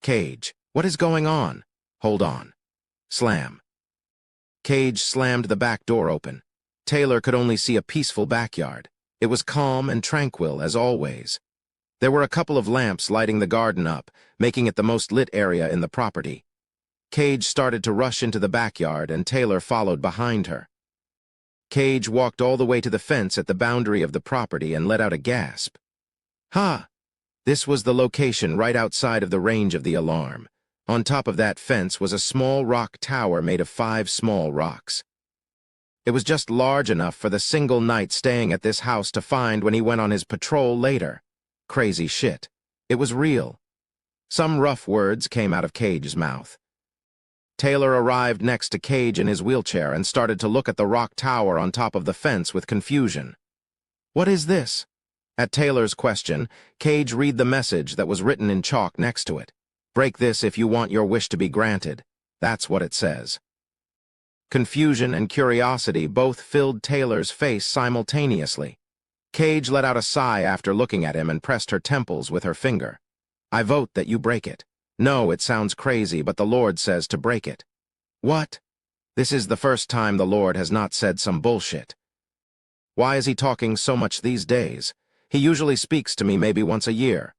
"Cage, what is going on?" "Hold on." Slam. Cage slammed the back door open. Taylor could only see a peaceful backyard. It was calm and tranquil, as always. There were a couple of lamps lighting the garden up, making it the most lit area in the property. Cage started to rush into the backyard, and Taylor followed behind her. Cage walked all the way to the fence at the boundary of the property and let out a gasp. Ha! This was the location right outside of the range of the alarm. On top of that fence was a small rock tower made of 5 small rocks. It was just large enough for the single night staying at this house to find when he went on his patrol later. Crazy shit. It was real. Some rough words came out of Cage's mouth. Taylor arrived next to Cage in his wheelchair and started to look at the rock tower on top of the fence with confusion. "What is this?" At Taylor's question, Cage read the message that was written in chalk next to it. "Break this if you want your wish to be granted." That's what it says. Confusion and curiosity both filled Taylor's face simultaneously. Cage let out a sigh after looking at him and pressed her temples with her finger. "I vote that you break it." "No, it sounds crazy, but the Lord says to break it." "What?" This is the first time the Lord has not said some bullshit. Why is he talking so much these days? He usually speaks to me maybe once a year.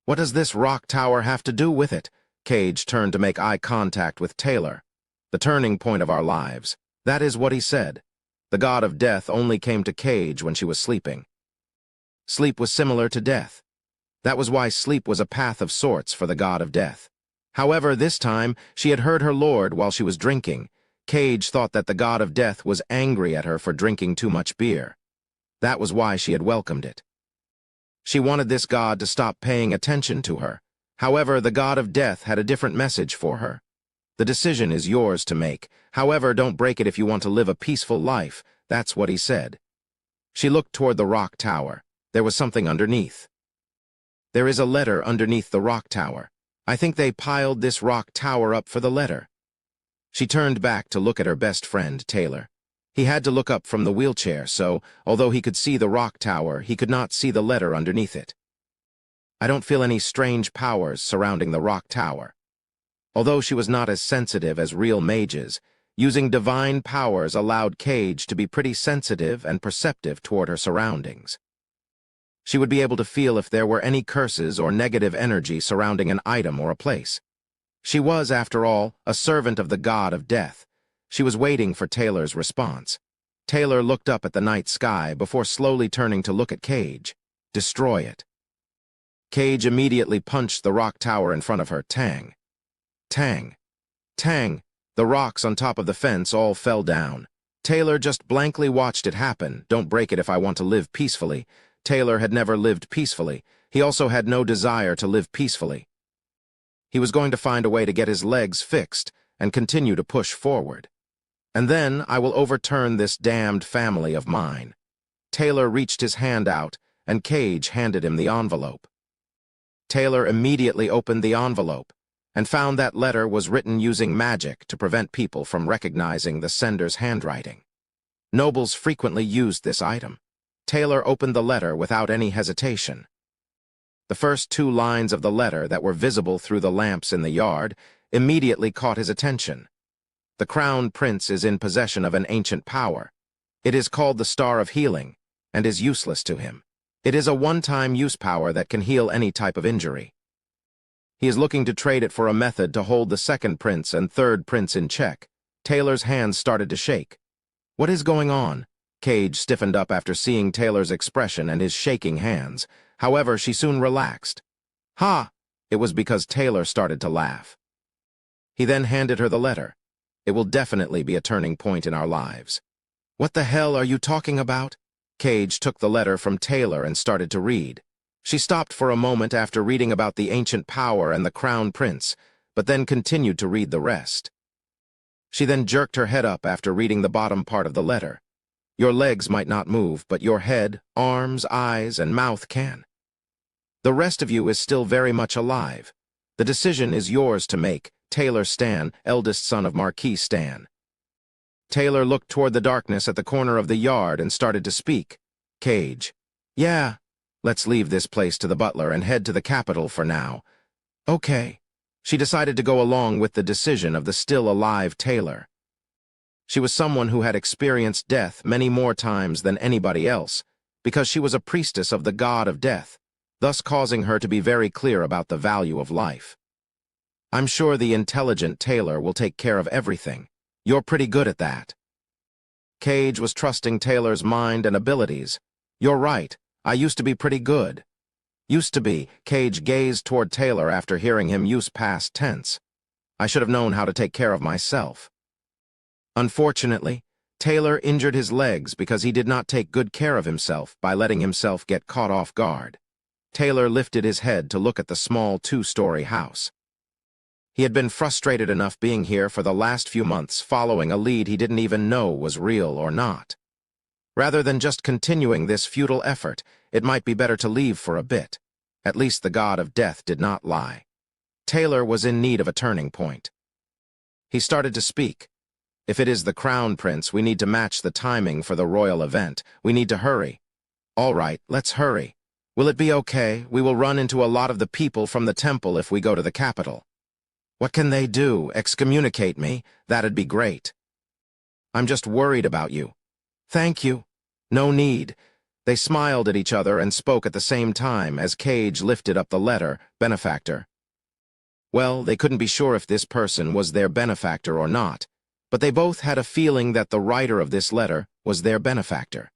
What does this rock tower have to do with it? Cage turned to make eye contact with Taylor. "The turning point of our lives." That is what he said. The god of death only came to Cage when she was sleeping. Sleep was similar to death. That was why sleep was a path of sorts for the god of death. However, this time, she had heard her lord while she was drinking. Cage thought that the god of death was angry at her for drinking too much beer. That was why she had welcomed it. She wanted this god to stop paying attention to her. However, the god of death had a different message for her. The decision is yours to make. However, don't break it if you want to live a peaceful life. That's what he said. She looked toward the rock tower. There was something underneath. There is a letter underneath the rock tower. I think they piled this rock tower up for the letter. She turned back to look at her best friend, Taylor. He had to look up from the wheelchair, so, although he could see the rock tower, he could not see the letter underneath it. I don't feel any strange powers surrounding the rock tower. Although she was not as sensitive as real mages, using divine powers allowed Cage to be pretty sensitive and perceptive toward her surroundings. She would be able to feel if there were any curses or negative energy surrounding an item or a place. She was, after all, a servant of the god of death. She was waiting for Taylor's response. Taylor looked up at the night sky before slowly turning to look at Cage. Destroy it. Cage immediately punched the rock tower in front of her. Tang. Tang. Tang. The rocks on top of the fence all fell down. Taylor just blankly watched it happen. Don't break it if I want to live peacefully. Taylor had never lived peacefully. He also had no desire to live peacefully. He was going to find a way to get his legs fixed and continue to push forward. And then I will overturn this damned family of mine. Taylor reached his hand out, and Cage handed him the envelope. Taylor immediately opened the envelope and found that letter was written using magic to prevent people from recognizing the sender's handwriting. Nobles frequently used this item. Taylor opened the letter without any hesitation. The first 2 lines of the letter that were visible through the lamps in the yard immediately caught his attention. The crown prince is in possession of an ancient power. It is called the Star of Healing and is useless to him. It is a one-time use power that can heal any type of injury. He is looking to trade it for a method to hold the second prince and third prince in check. Taylor's hands started to shake. What is going on? Cage stiffened up after seeing Taylor's expression and his shaking hands. However, she soon relaxed. Ha! It was because Taylor started to laugh. He then handed her the letter. It will definitely be a turning point in our lives. What the hell are you talking about? Cage took the letter from Taylor and started to read. She stopped for a moment after reading about the ancient power and the crown prince, but then continued to read the rest. She then jerked her head up after reading the bottom part of the letter. Your legs might not move, but your head, arms, eyes, and mouth can. The rest of you is still very much alive. The decision is yours to make. Taylor Stan, eldest son of Marquis Stan. Taylor looked toward the darkness at the corner of the yard and started to speak. Cage. Yeah, let's leave this place to the butler and head to the capital for now. Okay. She decided to go along with the decision of the still-alive Taylor. She was someone who had experienced death many more times than anybody else, because she was a priestess of the god of death, thus causing her to be very clear about the value of life. I'm sure the intelligent Taylor will take care of everything. You're pretty good at that. Cage was trusting Taylor's mind and abilities. You're right, I used to be pretty good. Used to be. Cage gazed toward Taylor after hearing him use past tense. I should have known how to take care of myself. Unfortunately, Taylor injured his legs because he did not take good care of himself by letting himself get caught off guard. Taylor lifted his head to look at the small 2-story house. He had been frustrated enough being here for the last few months following a lead he didn't even know was real or not. Rather than just continuing this futile effort, it might be better to leave for a bit. At least the god of death did not lie. Taylor was in need of a turning point. He started to speak. If it is the crown prince, we need to match the timing for the royal event. We need to hurry. All right, let's hurry. Will it be okay? We will run into a lot of the people from the temple if we go to the capital. What can they do? Excommunicate me? That'd be great. I'm just worried about you. Thank you. No need. They smiled at each other and spoke at the same time as Cage lifted up the letter, benefactor. Well, they couldn't be sure if this person was their benefactor or not. But they both had a feeling that the writer of this letter was their benefactor.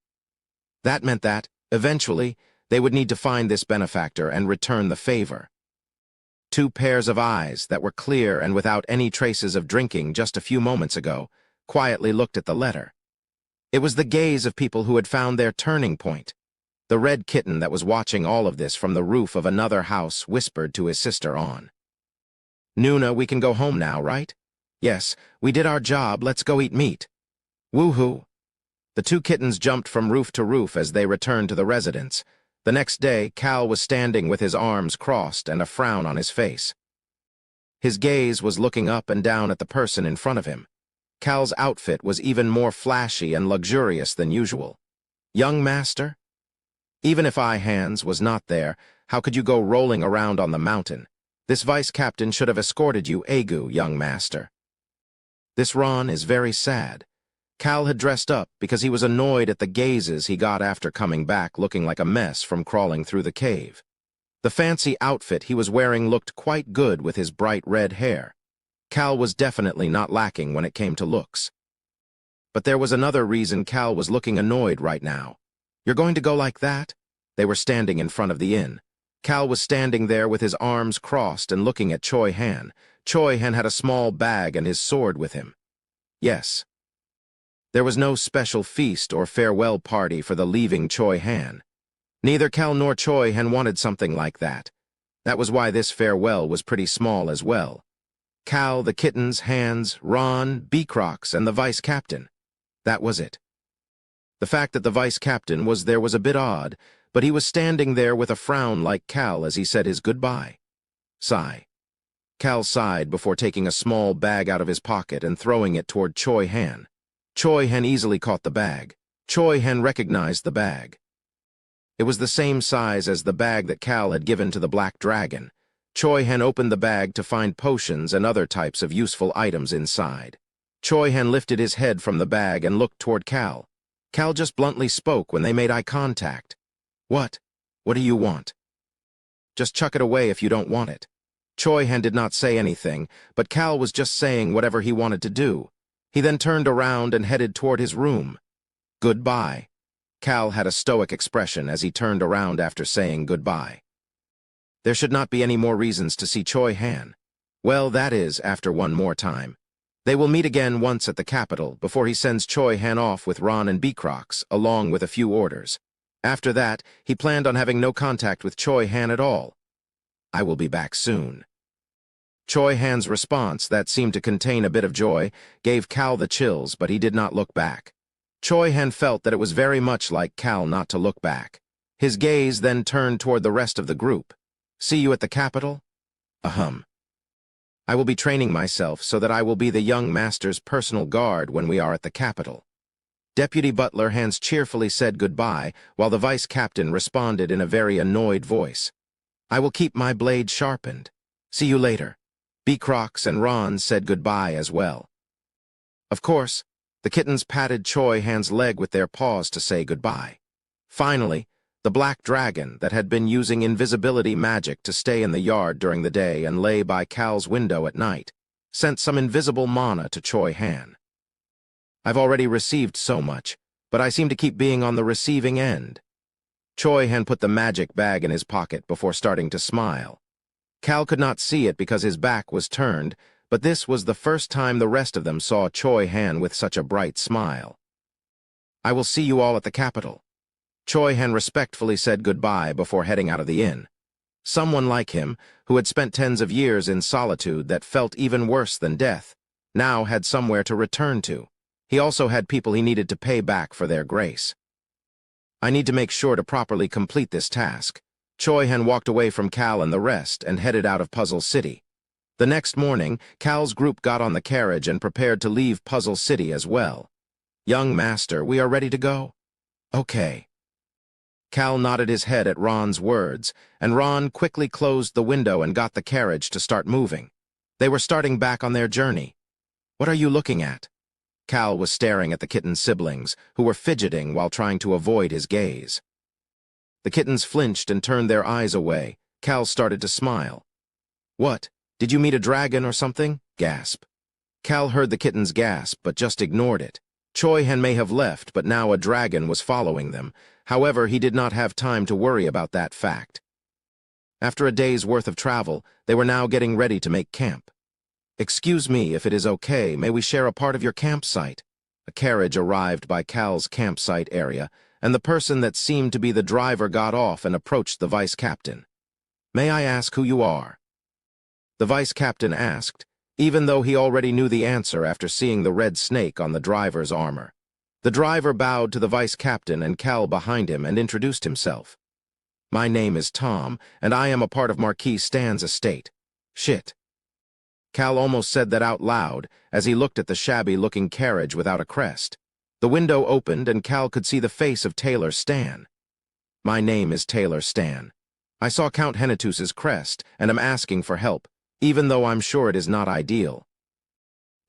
That meant that, eventually, they would need to find this benefactor and return the favor. Two pairs of eyes that were clear and without any traces of drinking just a few moments ago quietly looked at the letter. It was the gaze of people who had found their turning point. The red kitten that was watching all of this from the roof of another house whispered to his sister on. "Nuna, we can go home now, right? Yes, we did our job, let's go eat meat." Woohoo! The two kittens jumped from roof to roof as they returned to the residence. The next day, Cal was standing with his arms crossed and a frown on his face. His gaze was looking up and down at the person in front of him. Cal's outfit was even more flashy and luxurious than usual. "Young master? Even if Ainz was not there, how could you go rolling around on the mountain? This vice-captain should have escorted you, young master." This Ron is very sad. Cal had dressed up because he was annoyed at the gazes he got after coming back looking like a mess from crawling through the cave. The fancy outfit he was wearing looked quite good with his bright red hair. Cal was definitely not lacking when it came to looks. But there was another reason Cal was looking annoyed right now. "You're going to go like that?" They were standing in front of the inn. Cal was standing there with his arms crossed and looking at Choi Han. Choi Han had a small bag and his sword with him. Yes. There was no special feast or farewell party for the leaving Choi Han. Neither Cal nor Choi Han wanted something like that. That was why this farewell was pretty small as well. Cal, the kittens, Hands, Ron, Beacrox, and the vice-captain. That was it. The fact that the vice-captain was there was a bit odd, but he was standing there with a frown like Cal as he said his goodbye. Sigh. Cal sighed before taking a small bag out of his pocket and throwing it toward Choi Han. Choi Han easily caught the bag. Choi Han recognized the bag. It was the same size as the bag that Cal had given to the Black Dragon. Choi Han opened the bag to find potions and other types of useful items inside. Choi Han lifted his head from the bag and looked toward Cal. Cal just bluntly spoke when they made eye contact. "What? What do you want?" "Just chuck it away if you don't want it." Choi Han did not say anything, but Cal was just saying whatever he wanted to do. He then turned around and headed toward his room. "Goodbye." Cal had a stoic expression as he turned around after saying goodbye. There should not be any more reasons to see Choi Han. Well, that is, after one more time. They will meet again once at the capital before he sends Choi Han off with Ron and Beacrox, along with a few orders. After that, he planned on having no contact with Choi Han at all. "I will be back soon." Choi Han's response, that seemed to contain a bit of joy, gave Cal the chills, but he did not look back. Choi Han felt that it was very much like Cal not to look back. His gaze then turned toward the rest of the group. "See you at the capital?" "Ahem. I will be training myself so that I will be the young master's personal guard when we are at the capital." Deputy Butler Hands cheerfully said goodbye, while the vice-captain responded in a very annoyed voice. "I will keep my blade sharpened. See you later." Beacrox and Ron said goodbye as well. Of course, the kittens patted Choi Han's leg with their paws to say goodbye. Finally, the Black Dragon that had been using invisibility magic to stay in the yard during the day and lay by Cal's window at night, sent some invisible mana to Choi Han. "I've already received so much, but I seem to keep being on the receiving end." Choi Han put the magic bag in his pocket before starting to smile. Cal could not see it because his back was turned, but this was the first time the rest of them saw Choi Han with such a bright smile. "I will see you all at the capital." Choi Han respectfully said goodbye before heading out of the inn. Someone like him, who had spent tens of years in solitude that felt even worse than death, now had somewhere to return to. He also had people he needed to pay back for their grace. "I need to make sure to properly complete this task." Choi Han walked away from Cal and the rest and headed out of Puzzle City. The next morning, Cal's group got on the carriage and prepared to leave Puzzle City as well. "Young master, we are ready to go?" "Okay." Cal nodded his head at Ron's words, and Ron quickly closed the window and got the carriage to start moving. They were starting back on their journey. "What are you looking at?" Cal was staring at the kitten's siblings, who were fidgeting while trying to avoid his gaze. The kittens flinched and turned their eyes away. Cal started to smile. "What? Did you meet a dragon or something?" Gasp. Cal heard the kitten's gasp, but just ignored it. Choi Han may have left, but now a dragon was following them. However, he did not have time to worry about that fact. After a day's worth of travel, they were now getting ready to make camp. "Excuse me, if it is okay, may we share a part of your campsite?" A carriage arrived by Cal's campsite area, and the person that seemed to be the driver got off and approached the vice captain. "May I ask who you are?" The vice captain asked, even though he already knew the answer after seeing the red snake on the driver's armor. The driver bowed to the vice captain and Cal behind him and introduced himself. "My name is Tom, and I am a part of Marquis Stan's estate." "Shit." Cal almost said that out loud as he looked at the shabby-looking carriage without a crest. The window opened and Cal could see the face of Taylor Stan. "My name is Taylor Stan. I saw Count Hennetus's crest and am asking for help, even though I'm sure it is not ideal."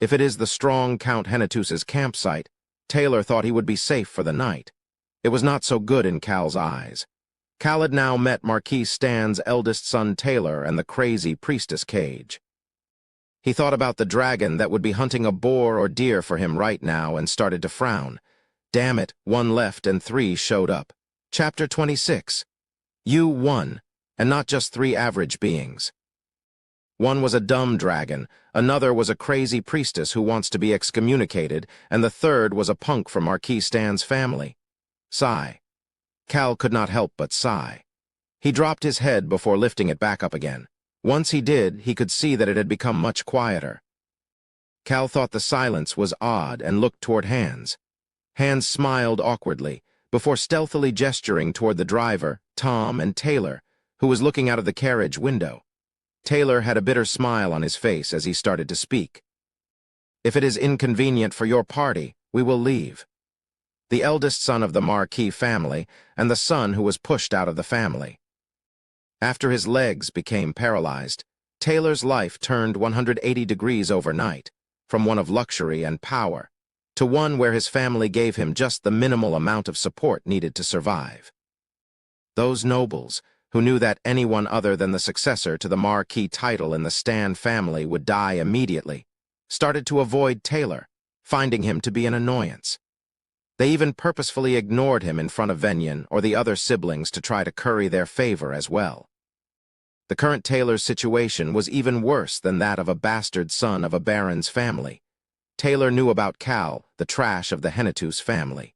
If it is the strong Count Hennetus's campsite, Taylor thought he would be safe for the night. It was not so good in Cal's eyes. Cal had now met Marquis Stan's eldest son Taylor and the crazy priestess Cage. He thought about the dragon that would be hunting a boar or deer for him right now and started to frown. Damn it, one left and 3 showed up. Chapter 26. You won, and not just 3 average beings. One was a dumb dragon, another was a crazy priestess who wants to be excommunicated, and the third was a punk from Marquis Stan's family. Sigh. Cal could not help but sigh. He dropped his head before lifting it back up again. Once he did, he could see that it had become much quieter. Cal thought the silence was odd and looked toward Hanz. Hanz smiled awkwardly, before stealthily gesturing toward the driver, Tom, and Taylor, who was looking out of the carriage window. Taylor had a bitter smile on his face as he started to speak. "If it is inconvenient for your party, we will leave." The eldest son of the Marquis family, and the son who was pushed out of the family. After his legs became paralyzed, Taylor's life turned 180 degrees overnight, from one of luxury and power, to one where his family gave him just the minimal amount of support needed to survive. Those nobles, who knew that anyone other than the successor to the Marquis title in the Stan family would die immediately, started to avoid Taylor, finding him to be an annoyance. They even purposefully ignored him in front of Venyan or the other siblings to try to curry their favor as well. The current Taylor's situation was even worse than that of a bastard son of a baron's family. Taylor knew about Cal, the trash of the Hennetus family.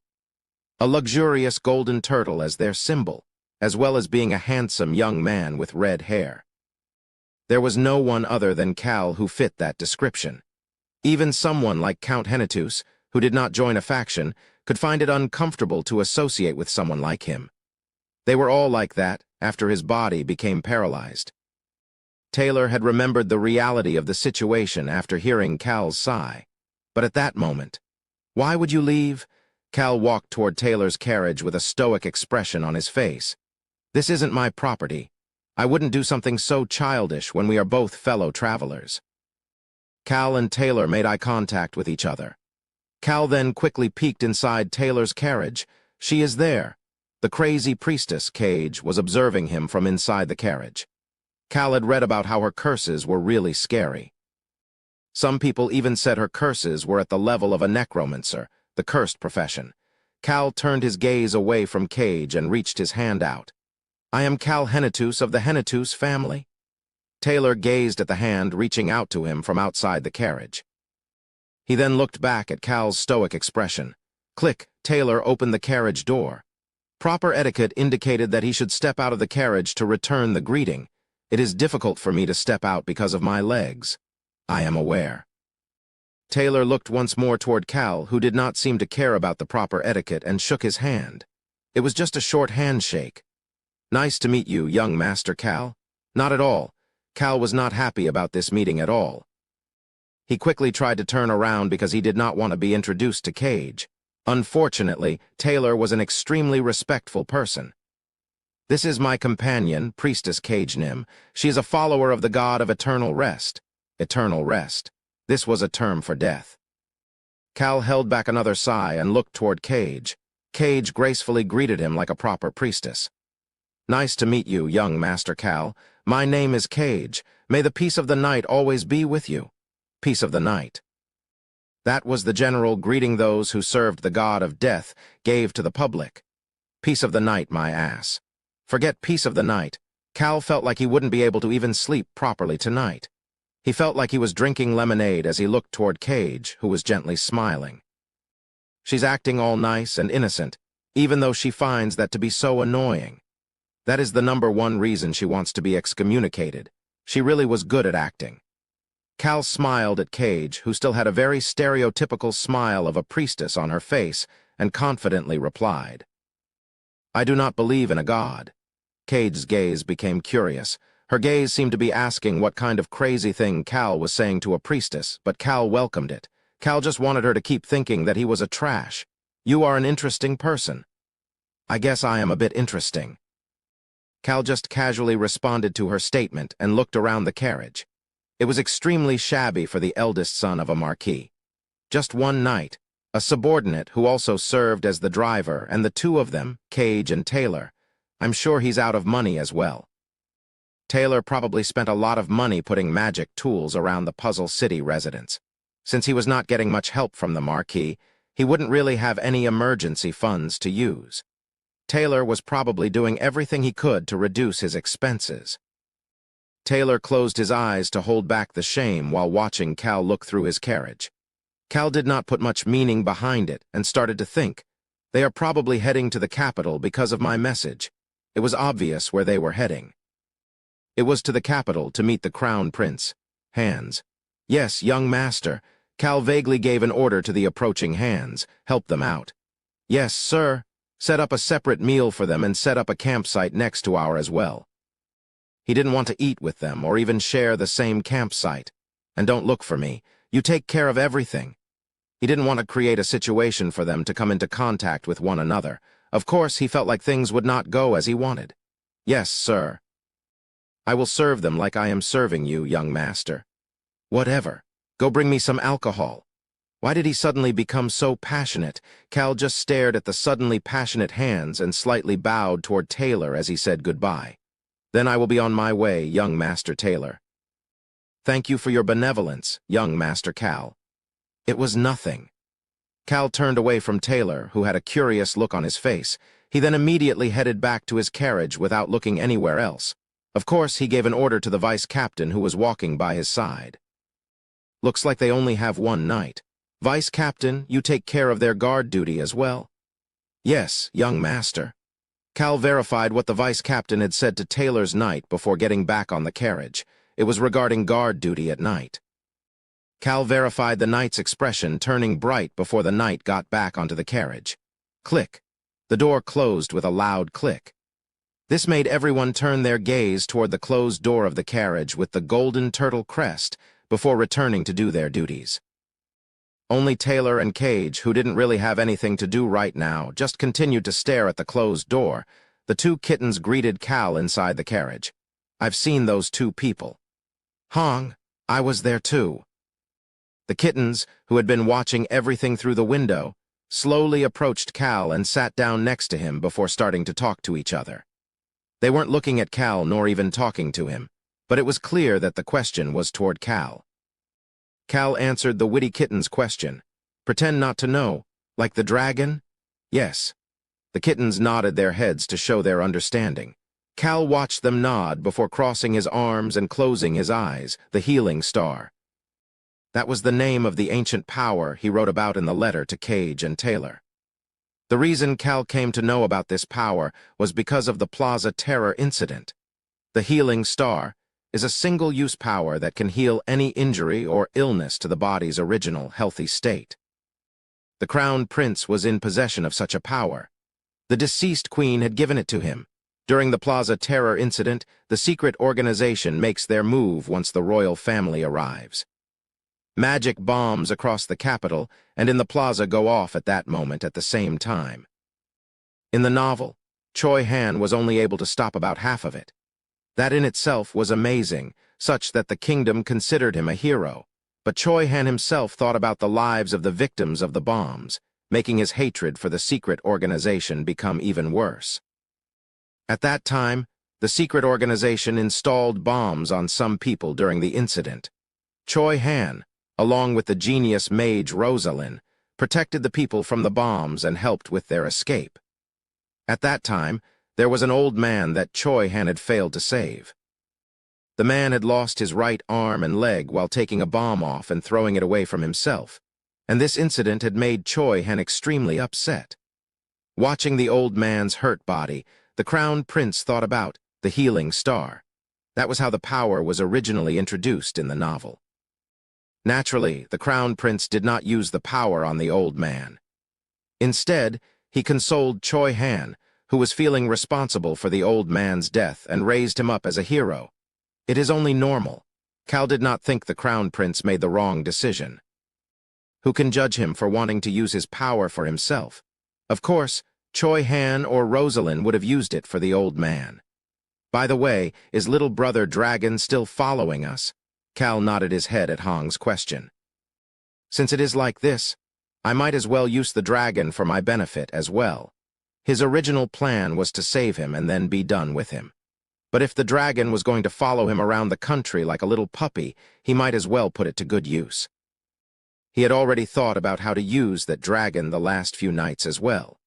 A luxurious golden turtle as their symbol, as well as being a handsome young man with red hair. There was no one other than Cal who fit that description. Even someone like Count Hennetus, who did not join a faction, could find it uncomfortable to associate with someone like him. They were all like that after his body became paralyzed. Taylor had remembered the reality of the situation after hearing Cal's sigh. But at that moment, "Why would you leave?" Cal walked toward Taylor's carriage with a stoic expression on his face. "This isn't my property. I wouldn't do something so childish when we are both fellow travelers." Cal and Taylor made eye contact with each other. Cal then quickly peeked inside Taylor's carriage. "She is there." The crazy priestess, Cage, was observing him from inside the carriage. Cal had read about how her curses were really scary. Some people even said her curses were at the level of a necromancer, the cursed profession. Cal turned his gaze away from Cage and reached his hand out. "I am Cal Hennetus of the Hennetus family." Taylor gazed at the hand reaching out to him from outside the carriage. He then looked back at Cal's stoic expression. Click, Taylor opened the carriage door. Proper etiquette indicated that he should step out of the carriage to return the greeting. "It is difficult for me to step out because of my legs. I am aware." Taylor looked once more toward Cal, who did not seem to care about the proper etiquette, and shook his hand. It was just a short handshake. "Nice to meet you, young Master Cal." Not at all. Cal was not happy about this meeting at all. He quickly tried to turn around because he did not want to be introduced to Cage. Unfortunately, Taylor was an extremely respectful person. "This is my companion, Priestess Cage Nim. She is a follower of the god of eternal rest." Eternal rest. This was a term for death. Cal held back another sigh and looked toward Cage. Cage gracefully greeted him like a proper priestess. "Nice to meet you, young Master Cal. My name is Cage. May the peace of the night always be with you." Peace of the night. That was the general greeting those who served the god of death gave to the public. Peace of the night, my ass. Forget peace of the night. Cal felt like he wouldn't be able to even sleep properly tonight. He felt like he was drinking lemonade as he looked toward Cage, who was gently smiling. She's acting all nice and innocent, even though she finds that to be so annoying. That is the #1 reason she wants to be excommunicated. She really was good at acting. Cal smiled at Cage, who still had a very stereotypical smile of a priestess on her face, and confidently replied, "I do not believe in a god." Cage's gaze became curious. Her gaze seemed to be asking what kind of crazy thing Cal was saying to a priestess, but Cal welcomed it. Cal just wanted her to keep thinking that he was a trash. "You are an interesting person." "I guess I am a bit interesting." Cal just casually responded to her statement and looked around the carriage. It was extremely shabby for the eldest son of a marquis. Just one night, a subordinate who also served as the driver, and the two of them, Cage and Taylor. I'm sure he's out of money as well. Taylor probably spent a lot of money putting magic tools around the Puzzle City residence. Since he was not getting much help from the marquis, he wouldn't really have any emergency funds to use. Taylor was probably doing everything he could to reduce his expenses. Taylor closed his eyes to hold back the shame while watching Cal look through his carriage. Cal did not put much meaning behind it and started to think, they are probably heading to the capital because of my message. It was obvious where they were heading. It was to the capital to meet the crown prince, Ainz. Yes, young master. Cal vaguely gave an order to the approaching Ainz. Help them out. Yes, sir. Set up a separate meal for them and set up a campsite next to ours as well. He didn't want to eat with them or even share the same campsite. And don't look for me. You take care of everything. He didn't want to create a situation for them to come into contact with one another. Of course, he felt like things would not go as he wanted. Yes, sir. I will serve them like I am serving you, young master. Whatever. Go bring me some alcohol. Why did he suddenly become so passionate? Cal just stared at the suddenly passionate hands and slightly bowed toward Taylor as he said goodbye. Then I will be on my way, young Master Taylor. Thank you for your benevolence, young Master Cal. It was nothing. Cal turned away from Taylor, who had a curious look on his face. He then immediately headed back to his carriage without looking anywhere else. Of course, he gave an order to the vice captain who was walking by his side. Looks like they only have one night. Vice captain, you take care of their guard duty as well? Yes, young master. Cal verified what the vice captain had said to Taylor's knight before getting back on the carriage. It was regarding guard duty at night. Cal verified the knight's expression turning bright before the knight got back onto the carriage. Click. The door closed with a loud click. This made everyone turn their gaze toward the closed door of the carriage with the golden turtle crest before returning to do their duties. Only Taylor and Cage, who didn't really have anything to do right now, just continued to stare at the closed door. The two kittens greeted Cal inside the carriage. I've seen those two people. Hong, I was there too. The kittens, who had been watching everything through the window, slowly approached Cal and sat down next to him before starting to talk to each other. They weren't looking at Cal nor even talking to him, but it was clear that the question was toward Cal. Cal answered the witty kitten's question. Pretend not to know, like the dragon? Yes. The kittens nodded their heads to show their understanding. Cal watched them nod before crossing his arms and closing his eyes, the healing star. That was the name of the ancient power he wrote about in the letter to Cage and Taylor. The reason Cal came to know about this power was because of the Plaza Terror incident. The healing star is a single-use power that can heal any injury or illness to the body's original healthy state. The Crown Prince was in possession of such a power. The deceased queen had given it to him. During the Plaza Terror incident, the secret organization makes their move once the royal family arrives. Magic bombs across the capital and in the plaza go off at that moment at the same time. In the novel, Choi Han was only able to stop about half of it. That in itself was amazing, such that the kingdom considered him a hero. But Choi Han himself thought about the lives of the victims of the bombs, making his hatred for the secret organization become even worse. At that time, the secret organization installed bombs on some people during the incident. Choi Han, along with the genius mage Rosalind, protected the people from the bombs and helped with their escape. At that time, there was an old man that Choi Han had failed to save. The man had lost his right arm and leg while taking a bomb off and throwing it away from himself, and this incident had made Choi Han extremely upset. Watching the old man's hurt body, the Crown Prince thought about the healing star. That was how the power was originally introduced in the novel. Naturally, the Crown Prince did not use the power on the old man. Instead, he consoled Choi Han, who was feeling responsible for the old man's death, and raised him up as a hero. It is only normal. Cal did not think the Crown Prince made the wrong decision. Who can judge him for wanting to use his power for himself? Of course, Choi Han or Rosalind would have used it for the old man. By the way, is little brother Dragon still following us? Cal nodded his head at Hong's question. Since it is like this, I might as well use the dragon for my benefit as well. His original plan was to save him and then be done with him. But if the dragon was going to follow him around the country like a little puppy, he might as well put it to good use. He had already thought about how to use that dragon the last few nights as well.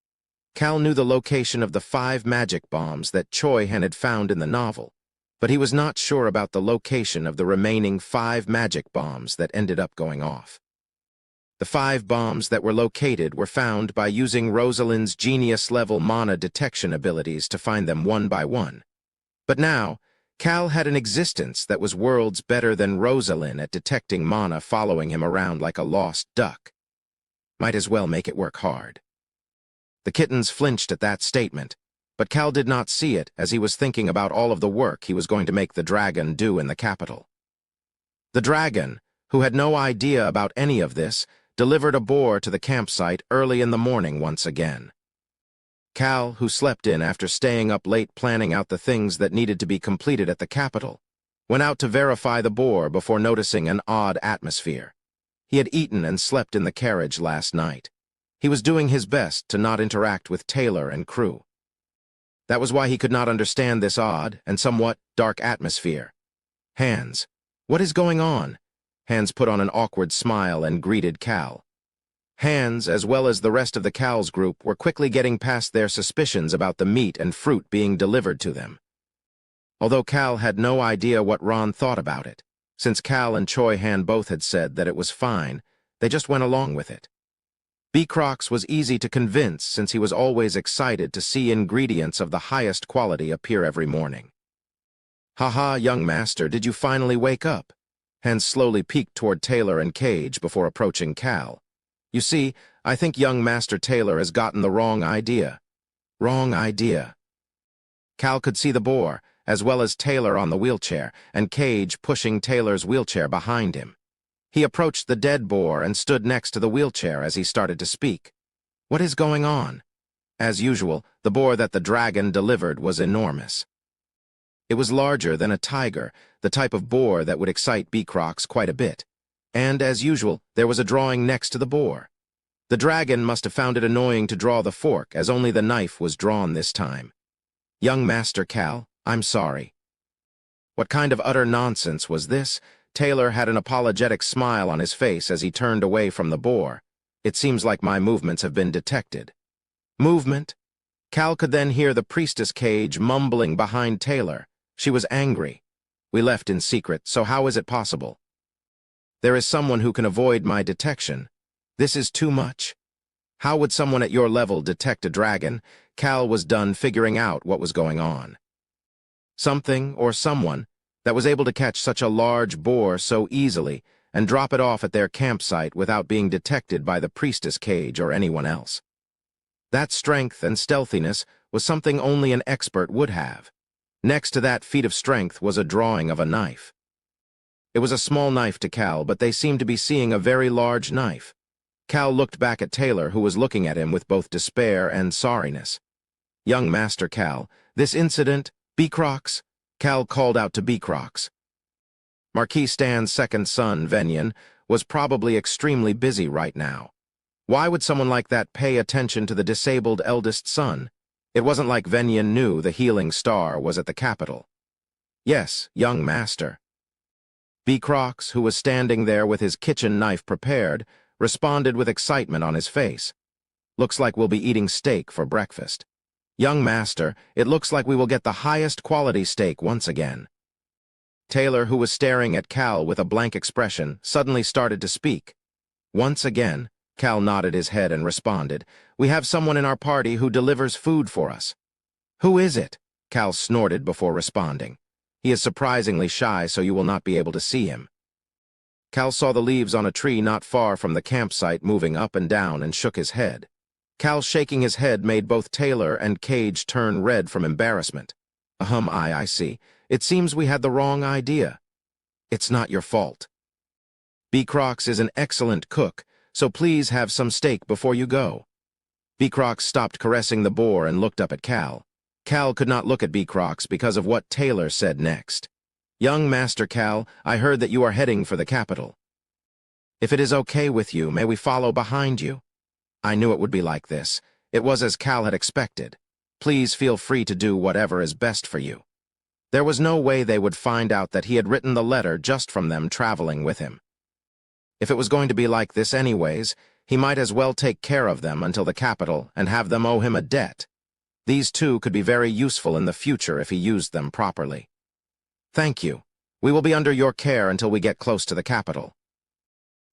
Cal knew the location of the 5 magic bombs that Choi Han had found in the novel, but he was not sure about the location of the remaining 5 magic bombs that ended up going off. The 5 bombs that were located were found by using Rosalind's genius-level mana detection abilities to find them one by one. But now, Cal had an existence that was worlds better than Rosalind at detecting mana following him around like a lost duck. Might as well make it work hard. The kittens flinched at that statement, but Cal did not see it as he was thinking about all of the work he was going to make the dragon do in the capital. The dragon, who had no idea about any of this, delivered a boar to the campsite early in the morning once again. Cal, who slept in after staying up late planning out the things that needed to be completed at the capital, went out to verify the boar before noticing an odd atmosphere. He had eaten and slept in the carriage last night. He was doing his best to not interact with Taylor and crew. That was why he could not understand this odd and somewhat dark atmosphere. Hands. What is going on? Hands put on an awkward smile and greeted Cal. Hands, as well as the rest of the Cal's group, were quickly getting past their suspicions about the meat and fruit being delivered to them. Although Cal had no idea what Ron thought about it, since Cal and Choi Han both had said that it was fine, they just went along with it. Crocs was easy to convince since he was always excited to see ingredients of the highest quality appear every morning. "Haha, young master, did you finally wake up?" Hands slowly peeked toward Taylor and Cage before approaching Cal. "You see, I think young Master Taylor has gotten the wrong idea." Wrong idea. Cal could see the boar, as well as Taylor on the wheelchair, and Cage pushing Taylor's wheelchair behind him. He approached the dead boar and stood next to the wheelchair as he started to speak. "What is going on?" As usual, the boar that the dragon delivered was enormous. It was larger than a tiger, the type of boar that would excite Crocs quite a bit. And, as usual, there was a drawing next to the boar. The dragon must have found it annoying to draw the fork, as only the knife was drawn this time. "Young Master Cal, I'm sorry." What kind of utter nonsense was this? Taylor had an apologetic smile on his face as he turned away from the boar. "It seems like my movements have been detected." Movement? Cal could then hear the priestess Cage mumbling behind Taylor. She was angry. "We left in secret, so how is it possible? There is someone who can avoid my detection. This is too much. How would someone at your level detect a dragon?" Cal was done figuring out what was going on. Something or someone that was able to catch such a large boar so easily and drop it off at their campsite without being detected by the priestess Cage or anyone else. That strength and stealthiness was something only an expert would have. Next to that feat of strength was a drawing of a knife. It was a small knife to Cal, but they seemed to be seeing a very large knife. Cal looked back at Taylor, who was looking at him with both despair and sorriness. "Young Master Cal, this incident, Crocs," Cal called out to Crocs. Marquis Stan's second son, Venyan, was probably extremely busy right now. Why would someone like that pay attention to the disabled eldest son? It wasn't like Venyan knew the healing star was at the capital. "Yes, young master." B. Crocs, who was standing there with his kitchen knife prepared, responded with excitement on his face. Looks like we'll be eating steak for breakfast. Young master, it looks like we will get the highest quality steak once again. Taylor, who was staring at Cal with a blank expression, suddenly started to speak. Once again, Cal nodded his head and responded, "We have someone in our party who delivers food for us." "Who is it?" Cal snorted before responding. "He is surprisingly shy, so you will not be able to see him." Cal saw the leaves on a tree not far from the campsite moving up and down and shook his head. Cal shaking his head made both Taylor and Cage turn red from embarrassment. I see. It seems we had the wrong idea." "It's not your fault. B. Crocs is an excellent cook, so please have some steak before you go." B. Crocs stopped caressing the boar and looked up at Cal. Cal could not look at B. Crocs because of what Taylor said next. "Young Master Cal, I heard that you are heading for the capital. If it is okay with you, may we follow behind you?" I knew it would be like this. It was as Cal had expected. "Please feel free to do whatever is best for you." There was no way they would find out that he had written the letter just from them traveling with him. If it was going to be like this anyways, he might as well take care of them until the capital and have them owe him a debt. These two could be very useful in the future if he used them properly. "Thank you. We will be under your care until we get close to the capital."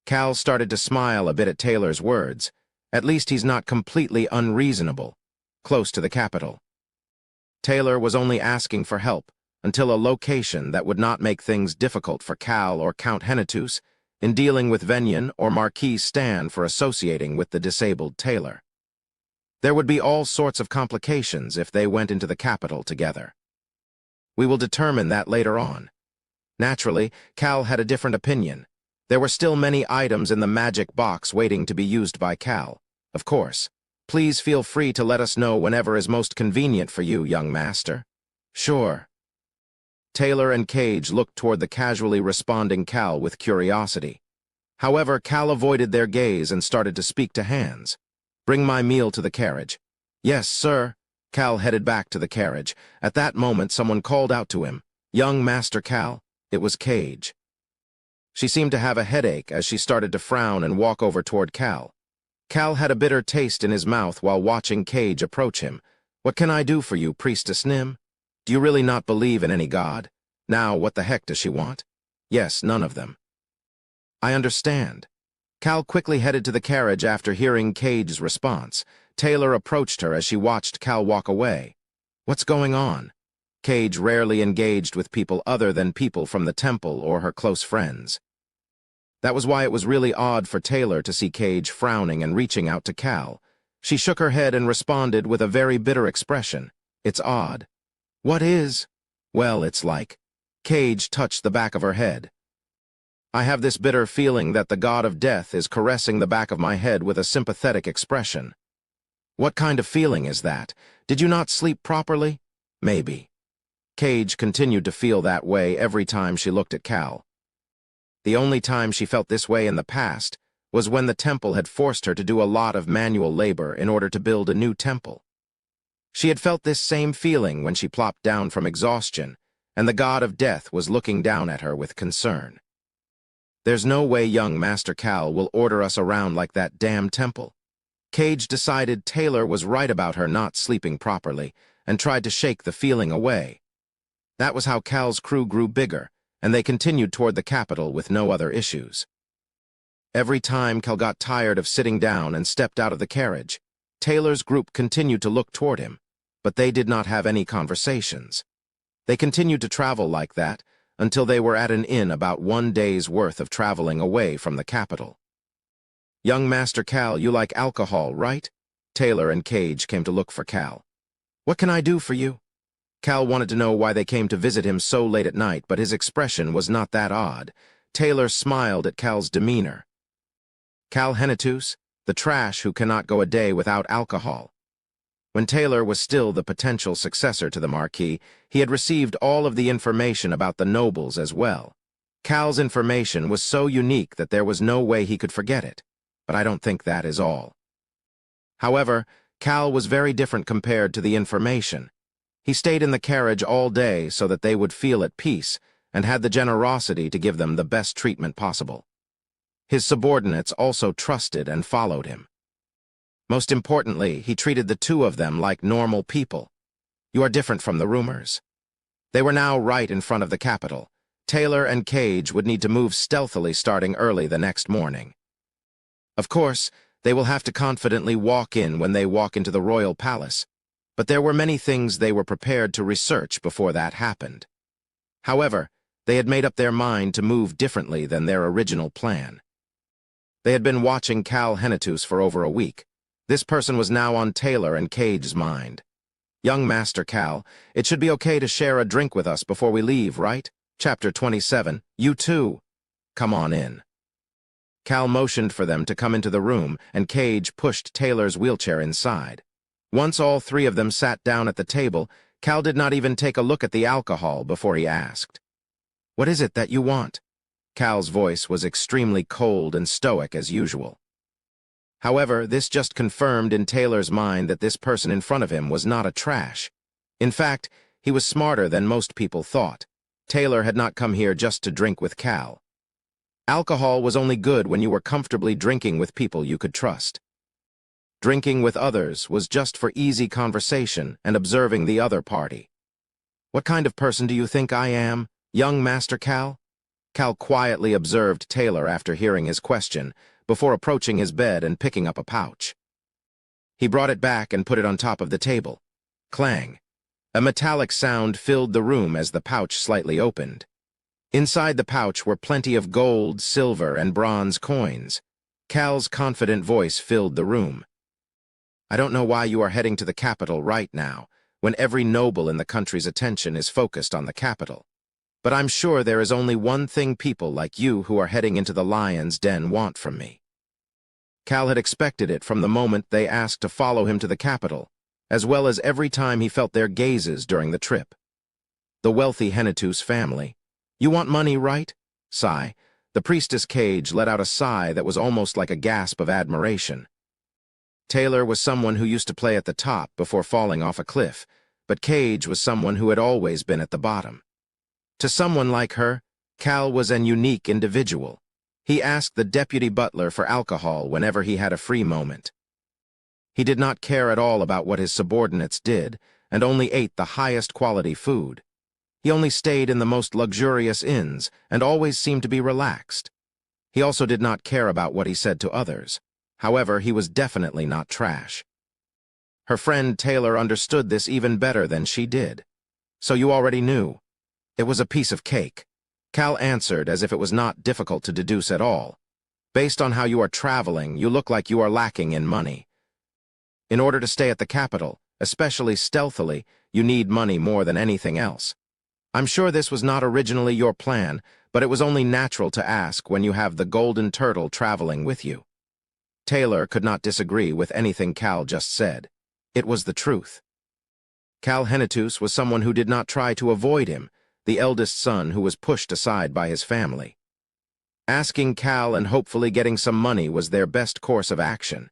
Cal started to smile a bit at Taylor's words. At least he's not completely unreasonable. Close to the capital. Taylor was only asking for help until a location that would not make things difficult for Cal or Count Hennetus in dealing with Venyan or Marquis Stan for associating with the disabled Taylor. There would be all sorts of complications if they went into the capital together. We will determine that later on. Naturally, Cal had a different opinion. There were still many items in the magic box waiting to be used by Cal. Of course. Please feel free to let us know whenever is most convenient for you, young master. Sure. Taylor and Cage looked toward the casually responding Cal with curiosity. However, Cal avoided their gaze and started to speak to Hands. "Bring my meal to the carriage." "Yes, sir." Cal headed back to the carriage. At that moment, someone called out to him, "Young Master Cal." It was Cage. She seemed to have a headache as she started to frown and walk over toward Cal. Cal had a bitter taste in his mouth while watching Cage approach him. "What can I do for you, Priestess Nim? Do you really not believe in any god? Now, what the heck does she want?" "Yes, none of them." "I understand." Cal quickly headed to the carriage after hearing Cage's response. Taylor approached her as she watched Cal walk away. "What's going on?" Cage rarely engaged with people other than people from the temple or her close friends. That was why it was really odd for Taylor to see Cage frowning and reaching out to Cal. She shook her head and responded with a very bitter expression. "It's odd." "What is?" "Well, it's like." Cage touched the back of her head. "I have this bitter feeling that the god of death is caressing the back of my head with a sympathetic expression." "What kind of feeling is that? Did you not sleep properly?" "Maybe." Cage continued to feel that way every time she looked at Cal. The only time she felt this way in the past was when the temple had forced her to do a lot of manual labor in order to build a new temple. She had felt this same feeling when she plopped down from exhaustion, and the god of death was looking down at her with concern. "There's no way young Master Cal will order us around like that damn temple." Cage decided Taylor was right about her not sleeping properly and tried to shake the feeling away. That was how Cal's crew grew bigger, and they continued toward the capital with no other issues. Every time Cal got tired of sitting down and stepped out of the carriage, Taylor's group continued to look toward him, but they did not have any conversations. They continued to travel like that until they were at an inn about 1 day's worth of traveling away from the capital. "Young Master Cal, you like alcohol, right?" Taylor and Cage came to look for Cal. "What can I do for you?" Cal wanted to know why they came to visit him so late at night, but his expression was not that odd. Taylor smiled at Cal's demeanor. "Cal Hennetus, the trash who cannot go a day without alcohol." When Taylor was still the potential successor to the Marquis, he had received all of the information about the nobles as well. Cal's information was so unique that there was no way he could forget it, but I don't think that is all. However, Cal was very different compared to the information. He stayed in the carriage all day so that they would feel at peace, and had the generosity to give them the best treatment possible. His subordinates also trusted and followed him. Most importantly, he treated the two of them like normal people. You are different from the rumors. They were now right in front of the capital. Taylor and Cage would need to move stealthily starting early the next morning. Of course, they will have to confidently walk in when they walk into the royal palace, but there were many things they were prepared to research before that happened. However, they had made up their mind to move differently than their original plan. They had been watching Cal Hennetus for over a week. This person was now on Taylor and Cage's mind. "Young Master Cal, it should be okay to share a drink with us before we leave, right? Chapter 27, you too. Come on in." Cal motioned for them to come into the room, and Cage pushed Taylor's wheelchair inside. Once all three of them sat down at the table, Cal did not even take a look at the alcohol before he asked, "What is it that you want?" Cal's voice was extremely cold and stoic as usual. However, this just confirmed in Taylor's mind that this person in front of him was not a trash. In fact, he was smarter than most people thought. Taylor had not come here just to drink with Cal. Alcohol was only good when you were comfortably drinking with people you could trust. Drinking with others was just for easy conversation and observing the other party. "What kind of person do you think I am, young Master Cal?" Cal quietly observed Taylor after hearing his question, before approaching his bed and picking up a pouch. He brought it back and put it on top of the table. Clang. A metallic sound filled the room as the pouch slightly opened. Inside the pouch were plenty of gold, silver, and bronze coins. Cal's confident voice filled the room. "I don't know why you are heading to the capital right now, when every noble in the country's attention is focused on the capital. But I'm sure there is only one thing people like you who are heading into the lion's den want from me." Cal had expected it from the moment they asked to follow him to the capital, as well as every time he felt their gazes during the trip. The wealthy Hennetus family. "You want money, right?" Sigh. The priestess Cage let out a sigh that was almost like a gasp of admiration. Taylor was someone who used to play at the top before falling off a cliff, but Cage was someone who had always been at the bottom. To someone like her, Cal was an unique individual. He asked the deputy butler for alcohol whenever he had a free moment. He did not care at all about what his subordinates did, and only ate the highest quality food. He only stayed in the most luxurious inns, and always seemed to be relaxed. He also did not care about what he said to others. However, he was definitely not trash. Her friend Taylor understood this even better than she did. "So you already knew." "It was a piece of cake," Cal answered as if it was not difficult to deduce at all. "Based on how you are traveling, you look like you are lacking in money. In order to stay at the capital, especially stealthily, you need money more than anything else. I'm sure this was not originally your plan, but it was only natural to ask when you have the golden turtle traveling with you." Taylor could not disagree with anything Cal just said. It was the truth. Cal Hennetus was someone who did not try to avoid him, the eldest son who was pushed aside by his family. Asking Cal and hopefully getting some money was their best course of action.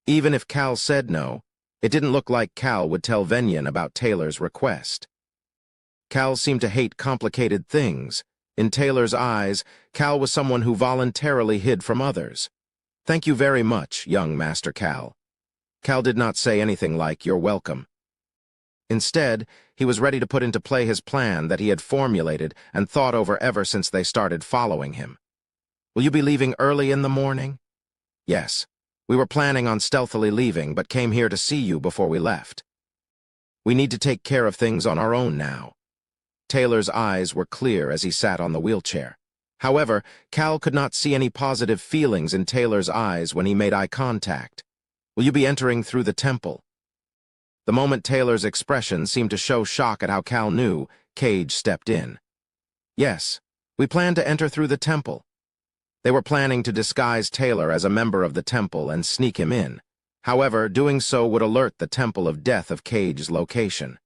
Even if Cal said no, it didn't look like Cal would tell Venyan about Taylor's request. Cal seemed to hate complicated things. In Taylor's eyes, Cal was someone who voluntarily hid from others. "Thank you very much, young Master Cal." Cal did not say anything like, "You're welcome." Instead, he was ready to put into play his plan that he had formulated and thought over ever since they started following him. "Will you be leaving early in the morning?" "Yes. We were planning on stealthily leaving, but came here to see you before we left. We need to take care of things on our own now." Taylor's eyes were clear as he sat on the wheelchair. However, Cal could not see any positive feelings in Taylor's eyes when he made eye contact. "Will you be entering through the temple?" The moment Taylor's expression seemed to show shock at how Cal knew, Cage stepped in. "Yes, we plan to enter through the temple." They were planning to disguise Taylor as a member of the temple and sneak him in. However, doing so would alert the Temple of Death of Cage's location.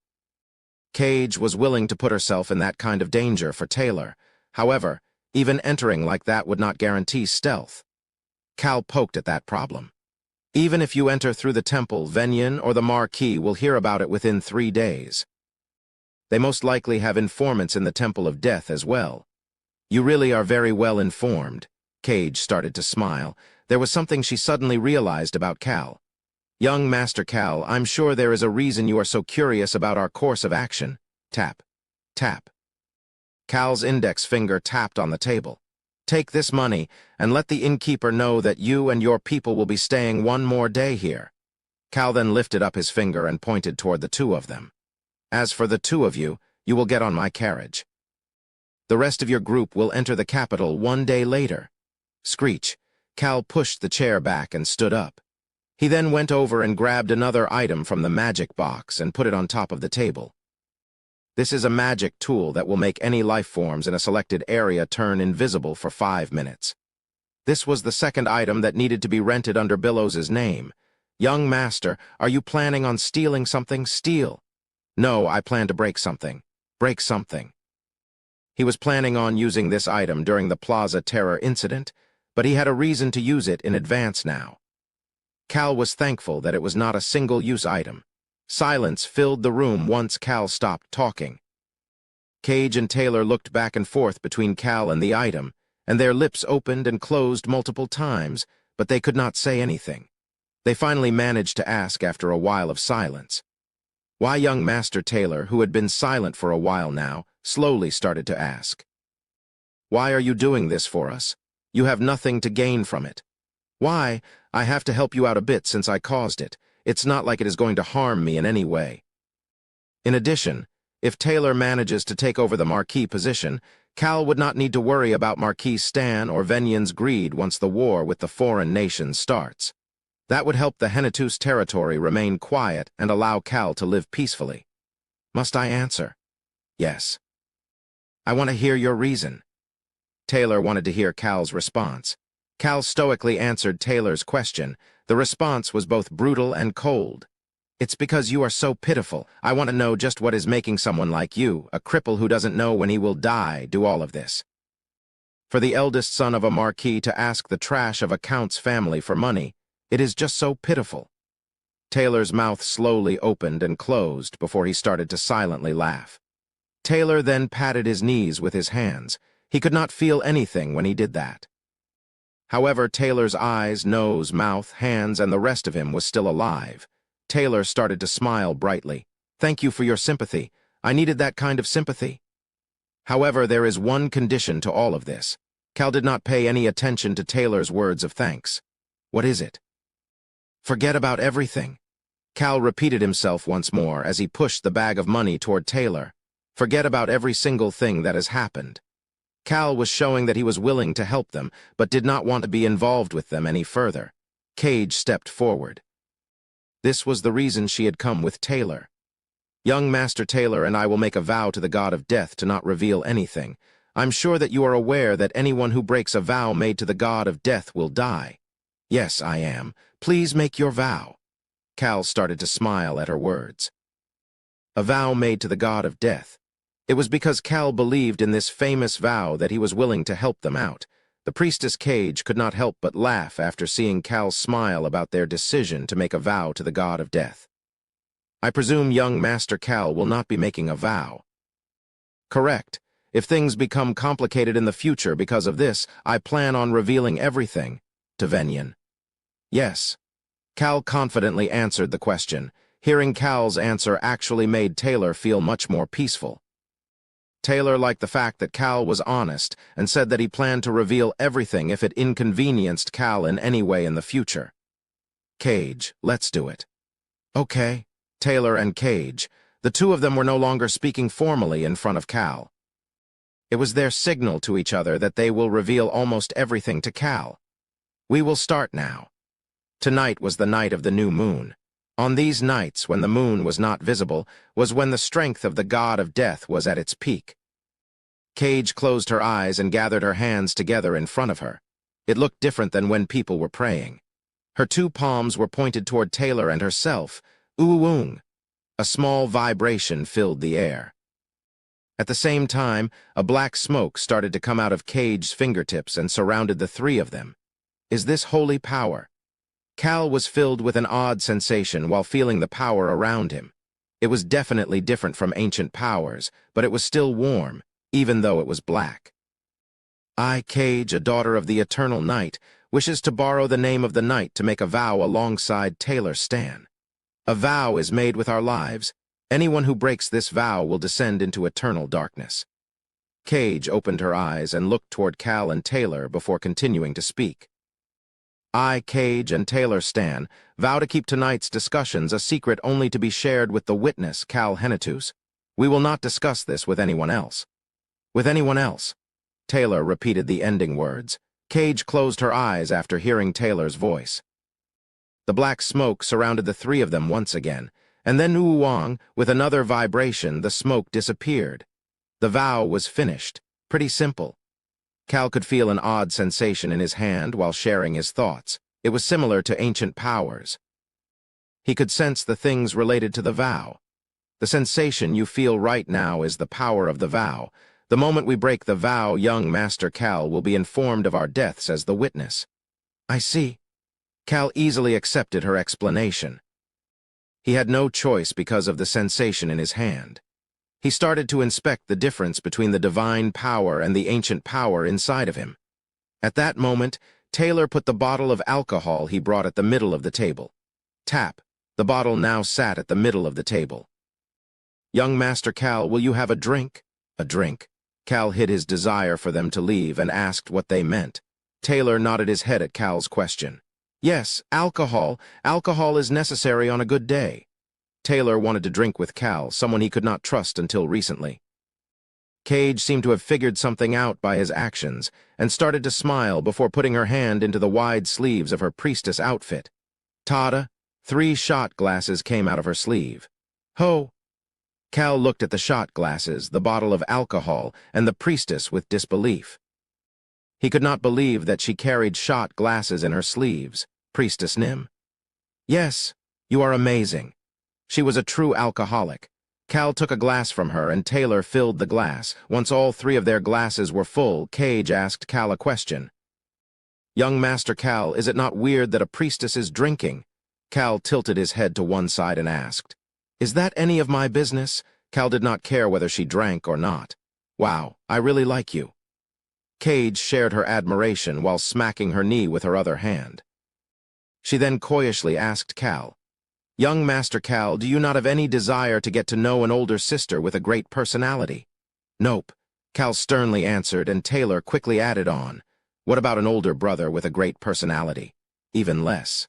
Cage was willing to put herself in that kind of danger for Taylor. However, even entering like that would not guarantee stealth. Cal poked at that problem. "Even if you enter through the temple, Venyan or the Marquis will hear about it within 3 days." They most likely have informants in the Temple of Death as well. You really are very well informed. Cage started to smile. There was something she suddenly realized about Cal. Young Master Cal, I'm sure there is a reason you are so curious about our course of action. Tap. Tap. Cal's index finger tapped on the table. Take this money, and let the innkeeper know that you and your people will be staying one more day here. Cal then lifted up his finger and pointed toward the two of them. As for the two of you, you will get on my carriage. The rest of your group will enter the capital one day later. Screech. Cal pushed the chair back and stood up. He then went over and grabbed another item from the magic box and put it on top of the table. This is a magic tool that will make any life forms in a selected area turn invisible for 5 minutes. This was the second item that needed to be rented under Billows's name. Young Master, are you planning on stealing something? Steal. No, I plan to break something. Break something. He was planning on using this item during the Plaza Terror incident, but he had a reason to use it in advance now. Cal was thankful that it was not a single-use item. Silence filled the room once Cal stopped talking. Cage and Taylor looked back and forth between Cal and the item, and their lips opened and closed multiple times, but they could not say anything. They finally managed to ask after a while of silence. Why young Master Taylor, who had been silent for a while now, slowly started to ask. Why are you doing this for us? You have nothing to gain from it. Why? I have to help you out a bit since I caused it. It's not like it is going to harm me in any way. In addition, if Taylor manages to take over the Marquis position, Cal would not need to worry about Marquis Stan or Venyan's greed once the war with the foreign nations starts. That would help the Henatus territory remain quiet and allow Cal to live peacefully. Must I answer? Yes. I want to hear your reason. Taylor wanted to hear Cal's response. Cal stoically answered Taylor's question. The response was both brutal and cold. It's because you are so pitiful. I want to know just what is making someone like you, a cripple who doesn't know when he will die, do all of this. For the eldest son of a marquis to ask the trash of a count's family for money, it is just so pitiful. Taylor's mouth slowly opened and closed before he started to silently laugh. Taylor then patted his knees with his hands. He could not feel anything when he did that. However, Taylor's eyes, nose, mouth, hands, and the rest of him was still alive. Taylor started to smile brightly. Thank you for your sympathy. I needed that kind of sympathy. However, there is one condition to all of this. Cal did not pay any attention to Taylor's words of thanks. What is it? Forget about everything. Cal repeated himself once more as he pushed the bag of money toward Taylor. Forget about every single thing that has happened. Cal was showing that he was willing to help them, but did not want to be involved with them any further. Cage stepped forward. This was the reason she had come with Taylor. Young Master Taylor and I will make a vow to the god of death to not reveal anything. I'm sure that you are aware that anyone who breaks a vow made to the god of death will die. Yes, I am. Please make your vow. Cal started to smile at her words. A vow made to the god of death. It was because Cal believed in this famous vow that he was willing to help them out. The priestess Cage could not help but laugh after seeing Cal smile about their decision to make a vow to the god of death. I presume young Master Cal will not be making a vow. Correct. If things become complicated in the future because of this, I plan on revealing everything to Venyan. Yes. Cal confidently answered the question. Hearing Cal's answer actually made Taylor feel much more peaceful. Taylor liked the fact that Cal was honest and said that he planned to reveal everything if it inconvenienced Cal in any way in the future. Cage, let's do it. Okay. Taylor and Cage, the two of them were no longer speaking formally in front of Cal. It was their signal to each other that they will reveal almost everything to Cal. We will start now. Tonight was the night of the new moon. On these nights, when the moon was not visible, was when the strength of the god of death was at its peak. Cage closed her eyes and gathered her hands together in front of her. It looked different than when people were praying. Her two palms were pointed toward Taylor and herself. Ooong. A small vibration filled the air. At the same time, a black smoke started to come out of Cage's fingertips and surrounded the three of them. Is this holy power? Cal was filled with an odd sensation while feeling the power around him. It was definitely different from ancient powers, but it was still warm, even though it was black. I, Cage, a daughter of the eternal night, wishes to borrow the name of the night to make a vow alongside Taylor Stan. A vow is made with our lives. Anyone who breaks this vow will descend into eternal darkness. Cage opened her eyes and looked toward Cal and Taylor before continuing to speak. I, Cage, and Taylor Stan, vow to keep tonight's discussions a secret only to be shared with the witness, Cal Henitus. We will not discuss this with anyone else. With anyone else. Taylor repeated the ending words. Cage closed her eyes after hearing Taylor's voice. The black smoke surrounded the three of them once again, and then Wang, with another vibration, the smoke disappeared. The vow was finished. Pretty simple. Cal could feel an odd sensation in his hand while sharing his thoughts. It was similar to ancient powers. He could sense the things related to the vow. The sensation you feel right now is the power of the vow. The moment we break the vow, young Master Cal will be informed of our deaths as the witness. I see. Cal easily accepted her explanation. He had no choice because of the sensation in his hand. He started to inspect the difference between the divine power and the ancient power inside of him. At that moment, Taylor put the bottle of alcohol he brought at the middle of the table. Tap. The bottle now sat at the middle of the table. Young Master Cal, will you have a drink? A drink. Cal hid his desire for them to leave and asked what they meant. Taylor nodded his head at Cal's question. Yes, alcohol. Alcohol is necessary on a good day. Taylor wanted to drink with Cal, someone he could not trust until recently. Cage seemed to have figured something out by his actions and started to smile before putting her hand into the wide sleeves of her priestess outfit. Tada! 3 shot glasses came out of her sleeve. Ho! Cal looked at the shot glasses, the bottle of alcohol, and the priestess with disbelief. He could not believe that she carried shot glasses in her sleeves. Priestess Nim. Yes, you are amazing. She was a true alcoholic. Cal took a glass from her and Taylor filled the glass. Once all 3 of their glasses were full, Cage asked Cal a question. Young Master Cal, is it not weird that a priestess is drinking? Cal tilted his head to one side and asked. Is that any of my business? Cal did not care whether she drank or not. Wow, I really like you. Cage shared her admiration while smacking her knee with her other hand. She then coyishly asked Cal, Young Master Cal, do you not have any desire to get to know an older sister with a great personality? Nope, Cal sternly answered, and Taylor quickly added on. What about an older brother with a great personality? Even less.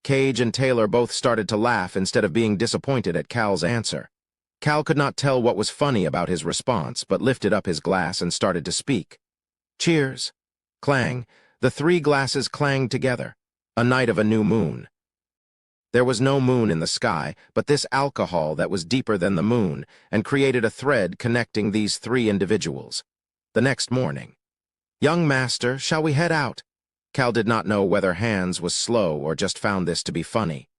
Cage and Taylor both started to laugh instead of being disappointed at Cal's answer. Cal could not tell what was funny about his response, but lifted up his glass and started to speak. Cheers. Clang. The 3 glasses clanged together. A night of a new moon. There was no moon in the sky, but this alcohol that was deeper than the moon and created a thread connecting these 3 individuals. The next morning. Young Master, shall we head out? Cal did not know whether Hands was slow or just found this to be funny.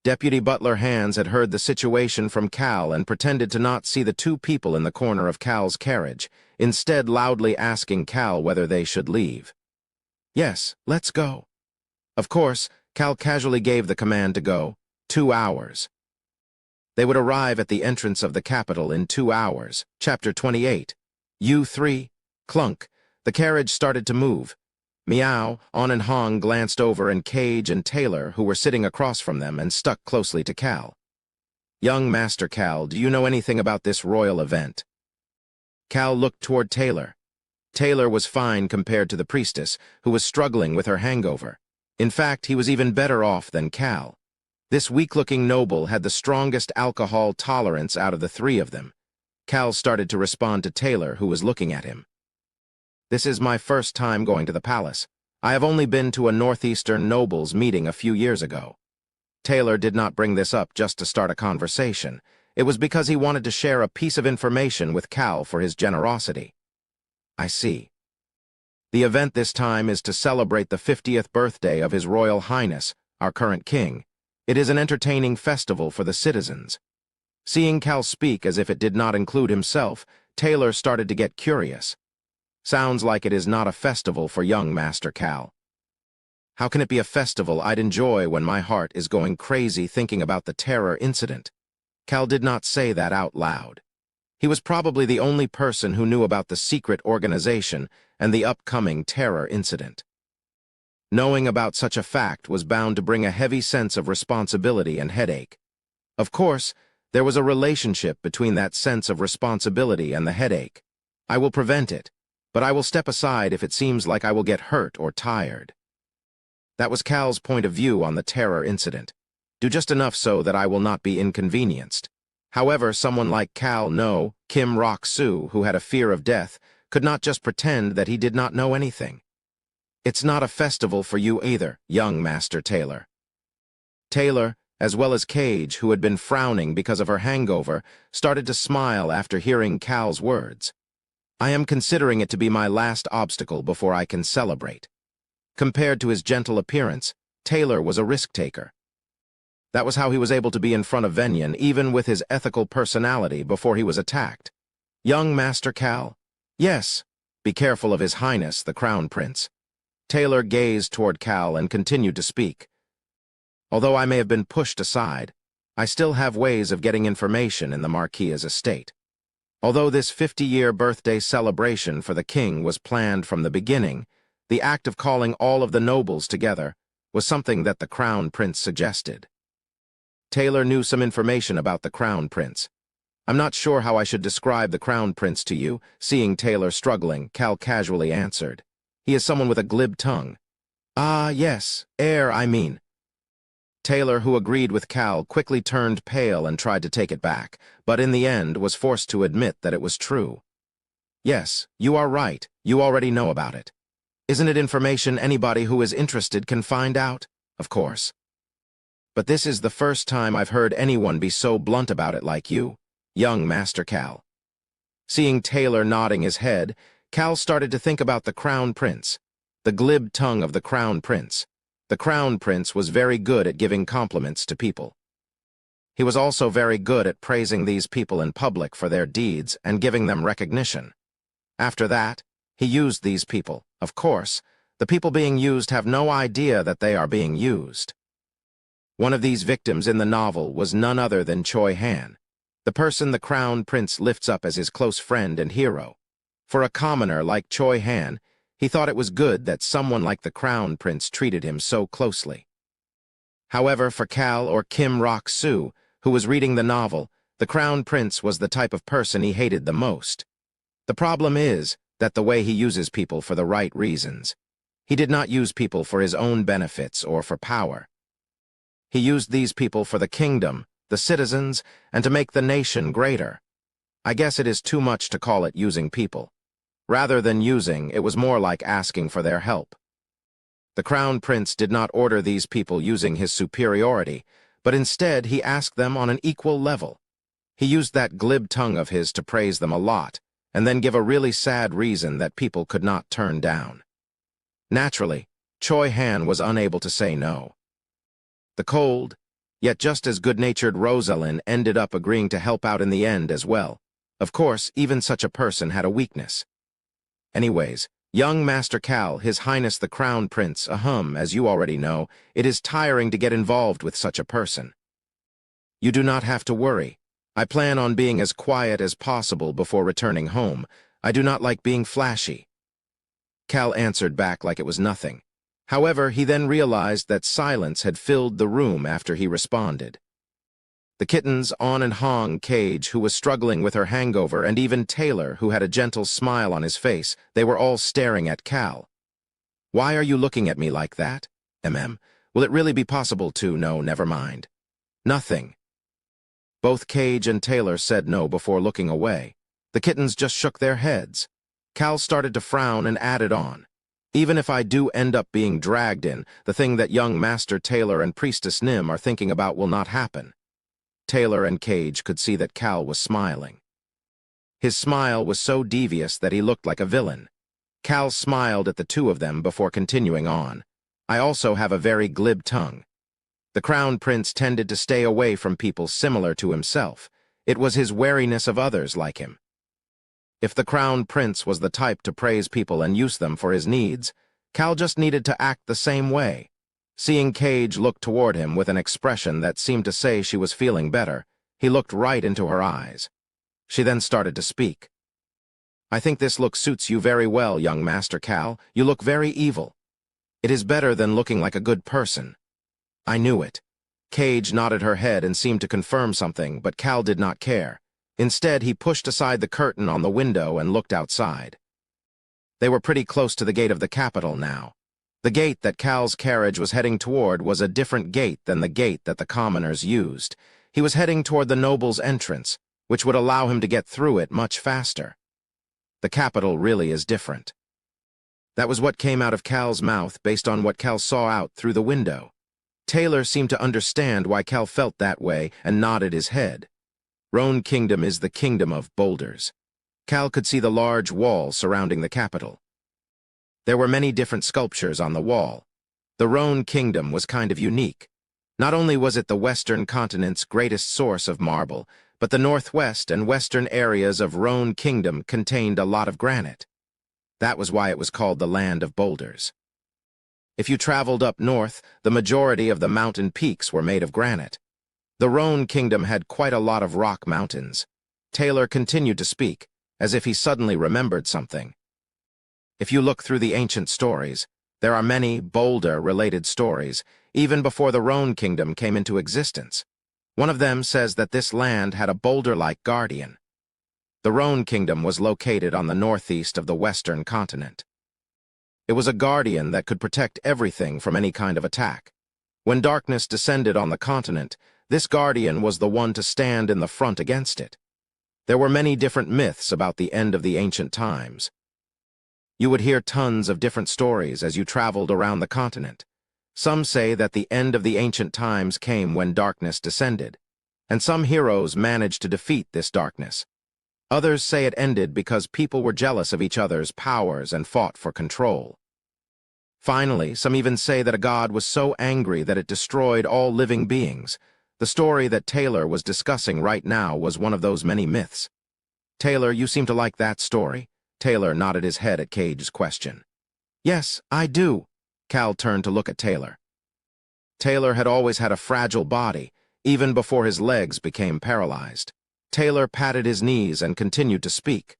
Deputy Butler Hands had heard the situation from Cal and pretended to not see the 2 people in the corner of Cal's carriage, instead loudly asking Cal whether they should leave. Yes, let's go. Of course, Cal casually gave the command to go. 2 hours. They would arrive at the entrance of the capital in 2 hours. Chapter 28. U3. Clunk. The carriage started to move. Meow, On and Hong glanced over and Cage and Taylor, who were sitting across from them and stuck closely to Cal. Young Master Cal, do you know anything about this royal event? Cal looked toward Taylor. Taylor was fine compared to the priestess, who was struggling with her hangover. In fact, he was even better off than Cal. This weak-looking noble had the strongest alcohol tolerance out of the 3 of them. Cal started to respond to Taylor, who was looking at him. This is my first time going to the palace. I have only been to a northeastern nobles meeting a few years ago. Taylor did not bring this up just to start a conversation. It was because he wanted to share a piece of information with Cal for his generosity. I see. The event this time is to celebrate the 50th birthday of His Royal Highness, our current king. It is an entertaining festival for the citizens. Seeing Cal speak as if it did not include himself, Taylor started to get curious. Sounds like it is not a festival for young Master Cal. How can it be a festival I'd enjoy when my heart is going crazy thinking about the terror incident? Cal did not say that out loud. He was probably the only person who knew about the secret organization and the upcoming terror incident. Knowing about such a fact was bound to bring a heavy sense of responsibility and headache. Of course, there was a relationship between that sense of responsibility and the headache. I will prevent it, but I will step aside if it seems like I will get hurt or tired. That was Cal's point of view on the terror incident. Do just enough so that I will not be inconvenienced. However, someone like Cal, no, Kim Rock-soo, who had a fear of death, could not just pretend that he did not know anything. It's not a festival for you either, young Master Taylor. Taylor, as well as Cage, who had been frowning because of her hangover, started to smile after hearing Cal's words. I am considering it to be my last obstacle before I can celebrate. Compared to his gentle appearance, Taylor was a risk-taker. That was how he was able to be in front of Venyan, even with his ethical personality, before he was attacked. Young Master Cal? Yes. Be careful of His Highness, the Crown Prince. Taylor gazed toward Cal and continued to speak. Although I may have been pushed aside, I still have ways of getting information in the Marquis's estate. Although this 50-year birthday celebration for the king was planned from the beginning, the act of calling all of the nobles together was something that the Crown Prince suggested. Taylor knew some information about the Crown Prince. I'm not sure how I should describe the Crown Prince to you. Seeing Taylor struggling, Cal casually answered. He is someone with a glib tongue. Ah, yes, heir, I mean. Taylor, who agreed with Cal, quickly turned pale and tried to take it back, but in the end was forced to admit that it was true. Yes, you are right. You already know about it. Isn't it information anybody who is interested can find out? Of course. But this is the first time I've heard anyone be so blunt about it like you, young Master Cal. Seeing Taylor nodding his head, Cal started to think about the Crown Prince, the glib tongue of the Crown Prince. The Crown Prince was very good at giving compliments to people. He was also very good at praising these people in public for their deeds and giving them recognition. After that, he used these people. Of course, the people being used have no idea that they are being used. One of these victims in the novel was none other than Choi Han, the person the Crown Prince lifts up as his close friend and hero. For a commoner like Choi Han, he thought it was good that someone like the Crown Prince treated him so closely. However, for Cal or Kim Rock-soo, who was reading the novel, the Crown Prince was the type of person he hated the most. The problem is that the way he uses people for the right reasons. He did not use people for his own benefits or for power. He used these people for the kingdom, the citizens, and to make the nation greater. I guess it is too much to call it using people. Rather than using, it was more like asking for their help. The Crown Prince did not order these people using his superiority, but instead he asked them on an equal level. He used that glib tongue of his to praise them a lot, and then give a really sad reason that people could not turn down. Naturally, Choi Han was unable to say no. The cold, yet just as good-natured Rosalind ended up agreeing to help out in the end as well. Of course, even such a person had a weakness. Anyways, young Master Cal, His Highness the Crown Prince, as you already know, it is tiring to get involved with such a person. You do not have to worry. I plan on being as quiet as possible before returning home. I do not like being flashy. Cal answered back like it was nothing. However, he then realized that silence had filled the room after he responded. The kittens, On and Hong, Cage, who was struggling with her hangover, and even Taylor, who had a gentle smile on his face, they were all staring at Cal. Why are you looking at me like that? Will it really be possible to? No, never mind. Nothing. Both Cage and Taylor said no before looking away. The kittens just shook their heads. Cal started to frown and added on. Even if I do end up being dragged in, the thing that young Master Taylor and Priestess Nim are thinking about will not happen. Taylor and Cage could see that Cal was smiling. His smile was so devious that he looked like a villain. Cal smiled at the two of them before continuing on. I also have a very glib tongue. The Crown Prince tended to stay away from people similar to himself. It was his wariness of others like him. If the Crown Prince was the type to praise people and use them for his needs, Cal just needed to act the same way. Seeing Cage look toward him with an expression that seemed to say she was feeling better, He looked right into her eyes. She then started to speak. "I think this look suits you very well, young Master Cal. You look very evil. It is better than looking like a good person." "I knew it." Cage nodded her head and seemed to confirm something, but Cal did not care. Instead, he pushed aside the curtain on the window and looked outside. They were pretty close to the gate of the capital now. The gate that Cal's carriage was heading toward was a different gate than the gate that the commoners used. He was heading toward the noble's entrance, which would allow him to get through it much faster. The capital really is different. That was what came out of Cal's mouth based on what Cal saw out through the window. Taylor seemed to understand why Cal felt that way and nodded his head. Roan Kingdom is the kingdom of boulders. Cal could see the large wall surrounding the capital. There were many different sculptures on the wall. The Roan Kingdom was kind of unique. Not only was it the western continent's greatest source of marble, but the northwest and western areas of Roan Kingdom contained a lot of granite. That was why it was called the Land of Boulders. If you traveled up north, the majority of the mountain peaks were made of granite. The Roan Kingdom had quite a lot of rock mountains. Taylor continued to speak, as if he suddenly remembered something. If you look through the ancient stories, there are many boulder-related stories, even before the Roan Kingdom came into existence. One of them says that this land had a boulder-like guardian. The Roan Kingdom was located on the northeast of the western continent. It was a guardian that could protect everything from any kind of attack. When darkness descended on the continent, this guardian was the one to stand in the front against it. There were many different myths about the end of the ancient times. You would hear tons of different stories as you traveled around the continent. Some say that the end of the ancient times came when darkness descended, and some heroes managed to defeat this darkness. Others say it ended because people were jealous of each other's powers and fought for control. Finally, some even say that a god was so angry that it destroyed all living beings. The story that Taylor was discussing right now was one of those many myths. "Taylor, you seem to like that story?" Taylor nodded his head at Cage's question. "Yes, I do." Cal turned to look at Taylor. Taylor had always had a fragile body, even before his legs became paralyzed. Taylor patted his knees and continued to speak.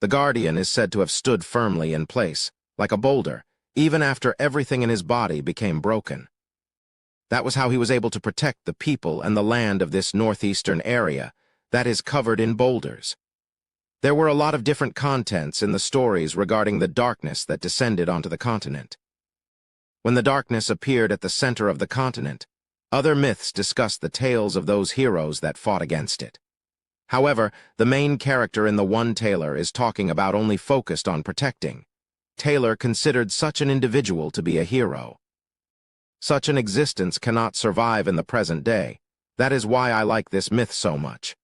The guardian is said to have stood firmly in place, like a boulder, even after everything in his body became broken. That was how he was able to protect the people and the land of this northeastern area that is covered in boulders. There were a lot of different contents in the stories regarding the darkness that descended onto the continent. When the darkness appeared at the center of the continent, other myths discussed the tales of those heroes that fought against it. However, the main character in the one Taylor is talking about only focused on protecting. Taylor considered such an individual to be a hero. Such an existence cannot survive in the present day. That is why I like this myth so much.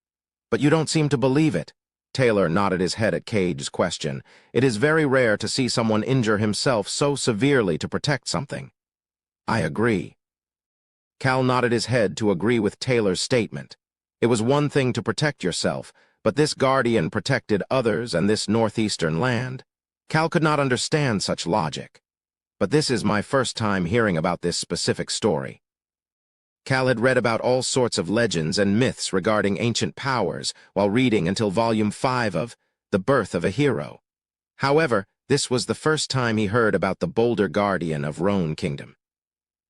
But you don't seem to believe it. Taylor nodded his head at Cage's question. "It is very rare to see someone injure himself so severely to protect something." "I agree." Cal nodded his head to agree with Taylor's statement. It was one thing to protect yourself, but this guardian protected others and this northeastern land. Cal could not understand such logic. But this is my first time hearing about this specific story. Cal had read about all sorts of legends and myths regarding ancient powers while reading until Volume 5 of The Birth of a Hero. However, this was the first time he heard about the Boulder Guardian of Roan Kingdom.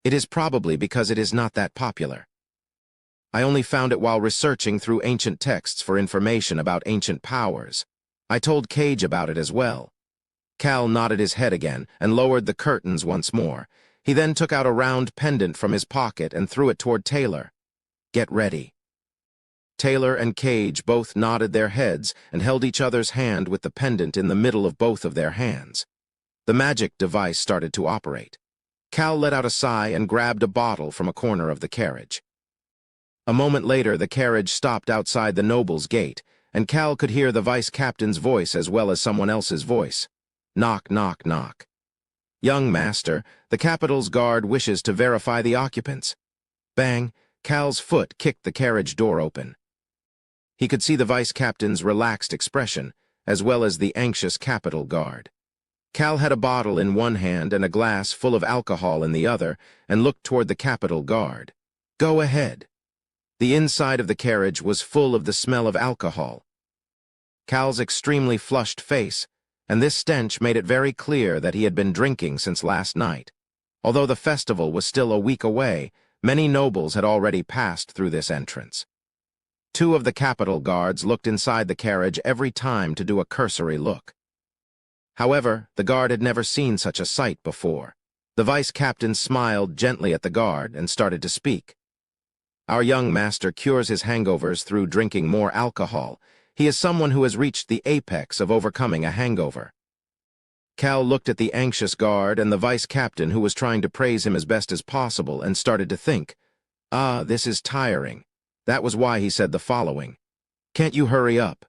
It is probably because it is not that popular. I only found it while researching through ancient texts for information about ancient powers. I told Cage about it as well. Cal nodded his head again and lowered the curtains once more. He then took out a round pendant from his pocket and threw it toward Taylor. "Get ready." Taylor and Cage both nodded their heads and held each other's hand with the pendant in the middle of both of their hands. The magic device started to operate. Cal let out a sigh and grabbed a bottle from a corner of the carriage. A moment later, the carriage stopped outside the noble's gate, and Cal could hear the vice captain's voice as well as someone else's voice. "Knock, knock, knock." "Young master, the capital's guard wishes to verify the occupants." Bang! Cal's foot kicked the carriage door open. He could see the vice captain's relaxed expression, as well as the anxious capital guard. Cal had a bottle in one hand and a glass full of alcohol in the other, and looked toward the capital guard. "Go ahead." The inside of the carriage was full of the smell of alcohol. Cal's extremely flushed face, and this stench made it very clear that he had been drinking since last night. Although the festival was still a week away, many nobles had already passed through this entrance. 2 of the capital guards looked inside the carriage every time to do a cursory look. However, the guard had never seen such a sight before. The vice-captain smiled gently at the guard and started to speak. "Our young master cures his hangovers through drinking more alcohol. He is someone who has reached the apex of overcoming a hangover." Cal looked at the anxious guard and the vice-captain who was trying to praise him as best as possible and started to think, this is tiring. That was why he said the following, "Can't you hurry up?"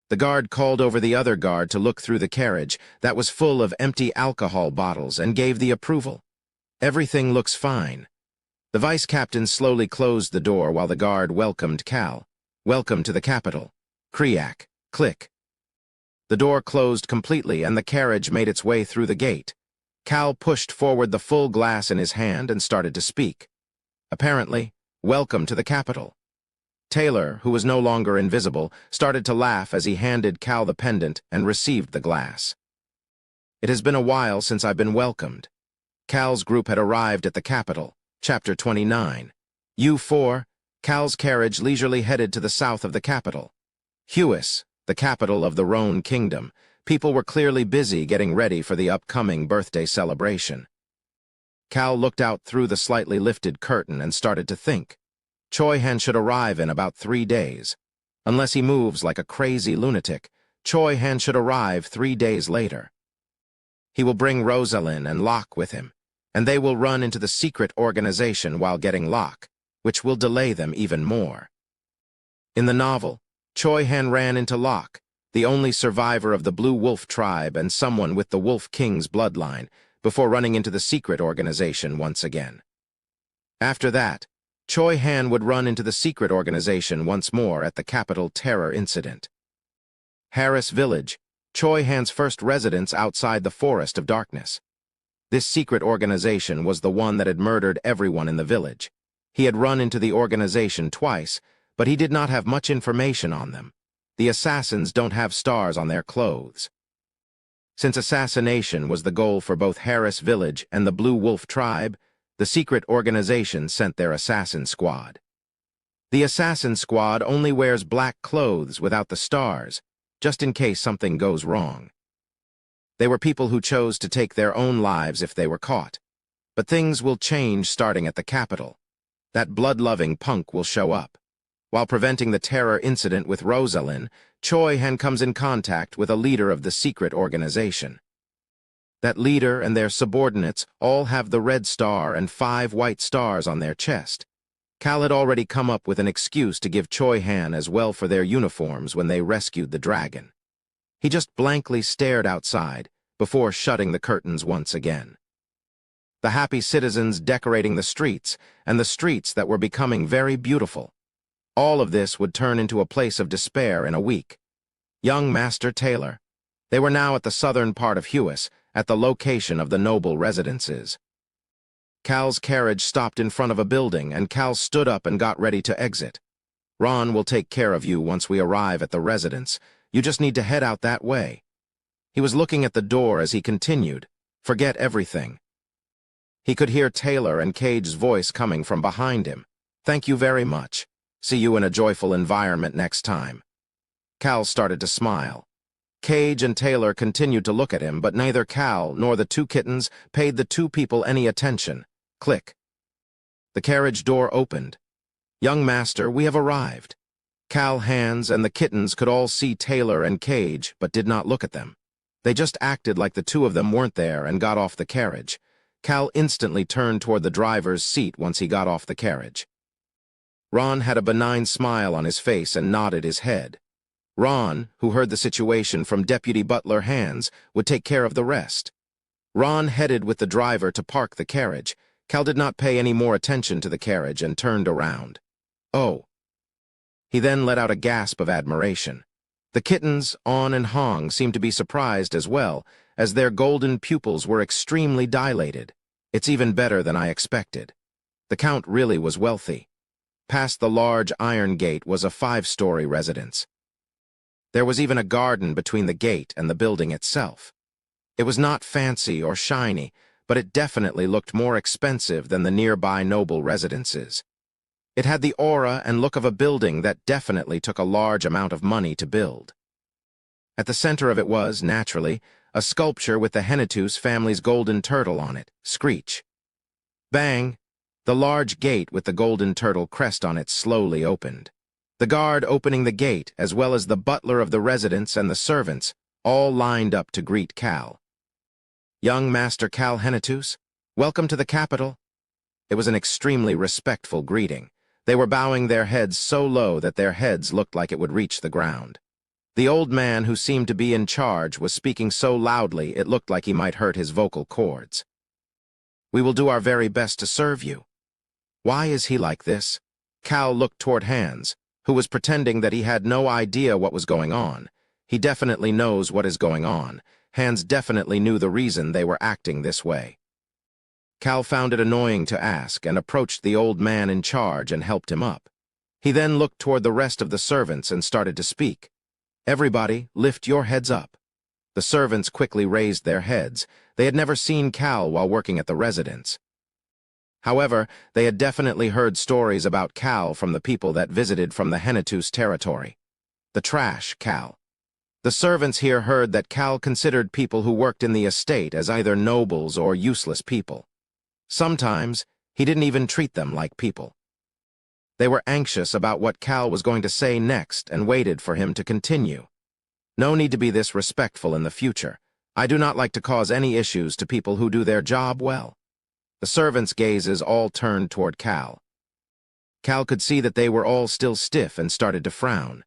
The guard called over the other guard to look through the carriage that was full of empty alcohol bottles and gave the approval. "Everything looks fine." The vice-captain slowly closed the door while the guard welcomed Cal. "Welcome to the capital." Kriak. Click. The door closed completely and the carriage made its way through the gate. Cal pushed forward the full glass in his hand and started to speak. Apparently, "Welcome to the capital." Taylor, who was no longer invisible, started to laugh as he handed Cal the pendant and received the glass. "It has been a while since I've been welcomed." Cal's group had arrived at the capital. Chapter 29. U4, Cal's carriage leisurely headed to the south of the capital. Huis, the capital of the Rhone Kingdom. People were clearly busy getting ready for the upcoming birthday celebration. Cal looked out through the slightly lifted curtain and started to think. Choi Han should arrive in about 3 days. Unless he moves like a crazy lunatic, Choi Han should arrive 3 days later. He will bring Rosalind and Locke with him, and they will run into the secret organization while getting Locke, which will delay them even more. In the novel, Choi Han ran into Locke, the only survivor of the Blue Wolf tribe and someone with the Wolf King's bloodline, before running into the secret organization once again. After that, Choi Han would run into the secret organization once more at the capital terror incident. Harris Village, Choi Han's first residence outside the Forest of Darkness. This secret organization was the one that had murdered everyone in the village. He had run into the organization twice, but he did not have much information on them. The assassins don't have stars on their clothes. Since assassination was the goal for both Harris Village and the Blue Wolf tribe, the secret organization sent their assassin squad. The assassin squad only wears black clothes without the stars, just in case something goes wrong. They were people who chose to take their own lives if they were caught. But things will change starting at the capital. That blood-loving punk will show up. While preventing the terror incident with Rosalind, Choi Han comes in contact with a leader of the secret organization. That leader and their subordinates all have the red star and 5 white stars on their chest. Cal had already come up with an excuse to give Choi Han as well for their uniforms when they rescued the dragon. He just blankly stared outside before shutting the curtains once again. The happy citizens decorating the streets, and the streets that were becoming very beautiful. All of this would turn into a place of despair in a week. Young Master Taylor. They were now at the southern part of Huis, at the location of the noble residences. Cal's carriage stopped in front of a building, and Cal stood up and got ready to exit. "Ron will take care of you once we arrive at the residence. You just need to head out that way." He was looking at the door as he continued, "Forget everything." He could hear Taylor and Cage's voice coming from behind him. "Thank you very much. See you in a joyful environment next time." Cal started to smile. Cage and Taylor continued to look at him, but neither Cal nor the 2 kittens paid the 2 people any attention. Click. The carriage door opened. "Young Master, we have arrived." Cal, Hands, and the kittens could all see Taylor and Cage, but did not look at them. They just acted like the 2 of them weren't there and got off the carriage. Cal instantly turned toward the driver's seat once he got off the carriage. Ron had a benign smile on his face and nodded his head. Ron, who heard the situation from Deputy Butler Hands, would take care of the rest. Ron headed with the driver to park the carriage. Cal did not pay any more attention to the carriage and turned around. "Oh." He then let out a gasp of admiration. The kittens, On and Hong, seemed to be surprised as well, as their golden pupils were extremely dilated. "It's even better than I expected. The Count really was wealthy." Past the large iron gate was a 5-story residence. There was even a garden between the gate and the building itself. It was not fancy or shiny, but it definitely looked more expensive than the nearby noble residences. It had the aura and look of a building that definitely took a large amount of money to build. At the center of it was, naturally, a sculpture with the Hennetus family's golden turtle on it, Screech. Bang! The large gate with the golden turtle crest on it slowly opened. The guard opening the gate, as well as the butler of the residence and the servants, all lined up to greet Cal. "Young Master Cal Hennetus, welcome to the capital." It was an extremely respectful greeting. They were bowing their heads so low that their heads looked like it would reach the ground. The old man who seemed to be in charge was speaking so loudly it looked like he might hurt his vocal cords. "We will do our very best to serve you." Why is he like this? Cal looked toward Ainz, who was pretending that he had no idea what was going on. He definitely knows what is going on. Ainz definitely knew the reason they were acting this way. Cal found it annoying to ask and approached the old man in charge and helped him up. He then looked toward the rest of the servants and started to speak. "Everybody, lift your heads up." The servants quickly raised their heads. They had never seen Cal while working at the residence. However, they had definitely heard stories about Cal from the people that visited from the Hennetus territory. The trash Cal. The servants here heard that Cal considered people who worked in the estate as either nobles or useless people. Sometimes, he didn't even treat them like people. They were anxious about what Cal was going to say next and waited for him to continue. "No need to be this respectful in the future. I do not like to cause any issues to people who do their job well." The servants' gazes all turned toward Cal. Cal could see that they were all still stiff and started to frown.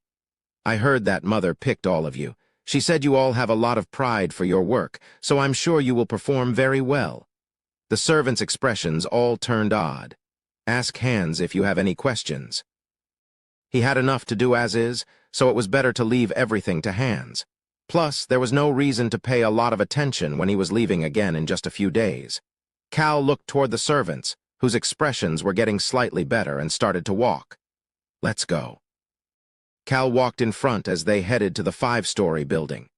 "I heard that mother picked all of you. She said you all have a lot of pride for your work, so I'm sure you will perform very well." The servants' expressions all turned odd. "Ask Ainz if you have any questions." He had enough to do as is, so it was better to leave everything to Ainz. Plus, there was no reason to pay a lot of attention when he was leaving again in just a few days. Cal looked toward the servants, whose expressions were getting slightly better, and started to walk. "Let's go." Cal walked in front as they headed to the 5-story building.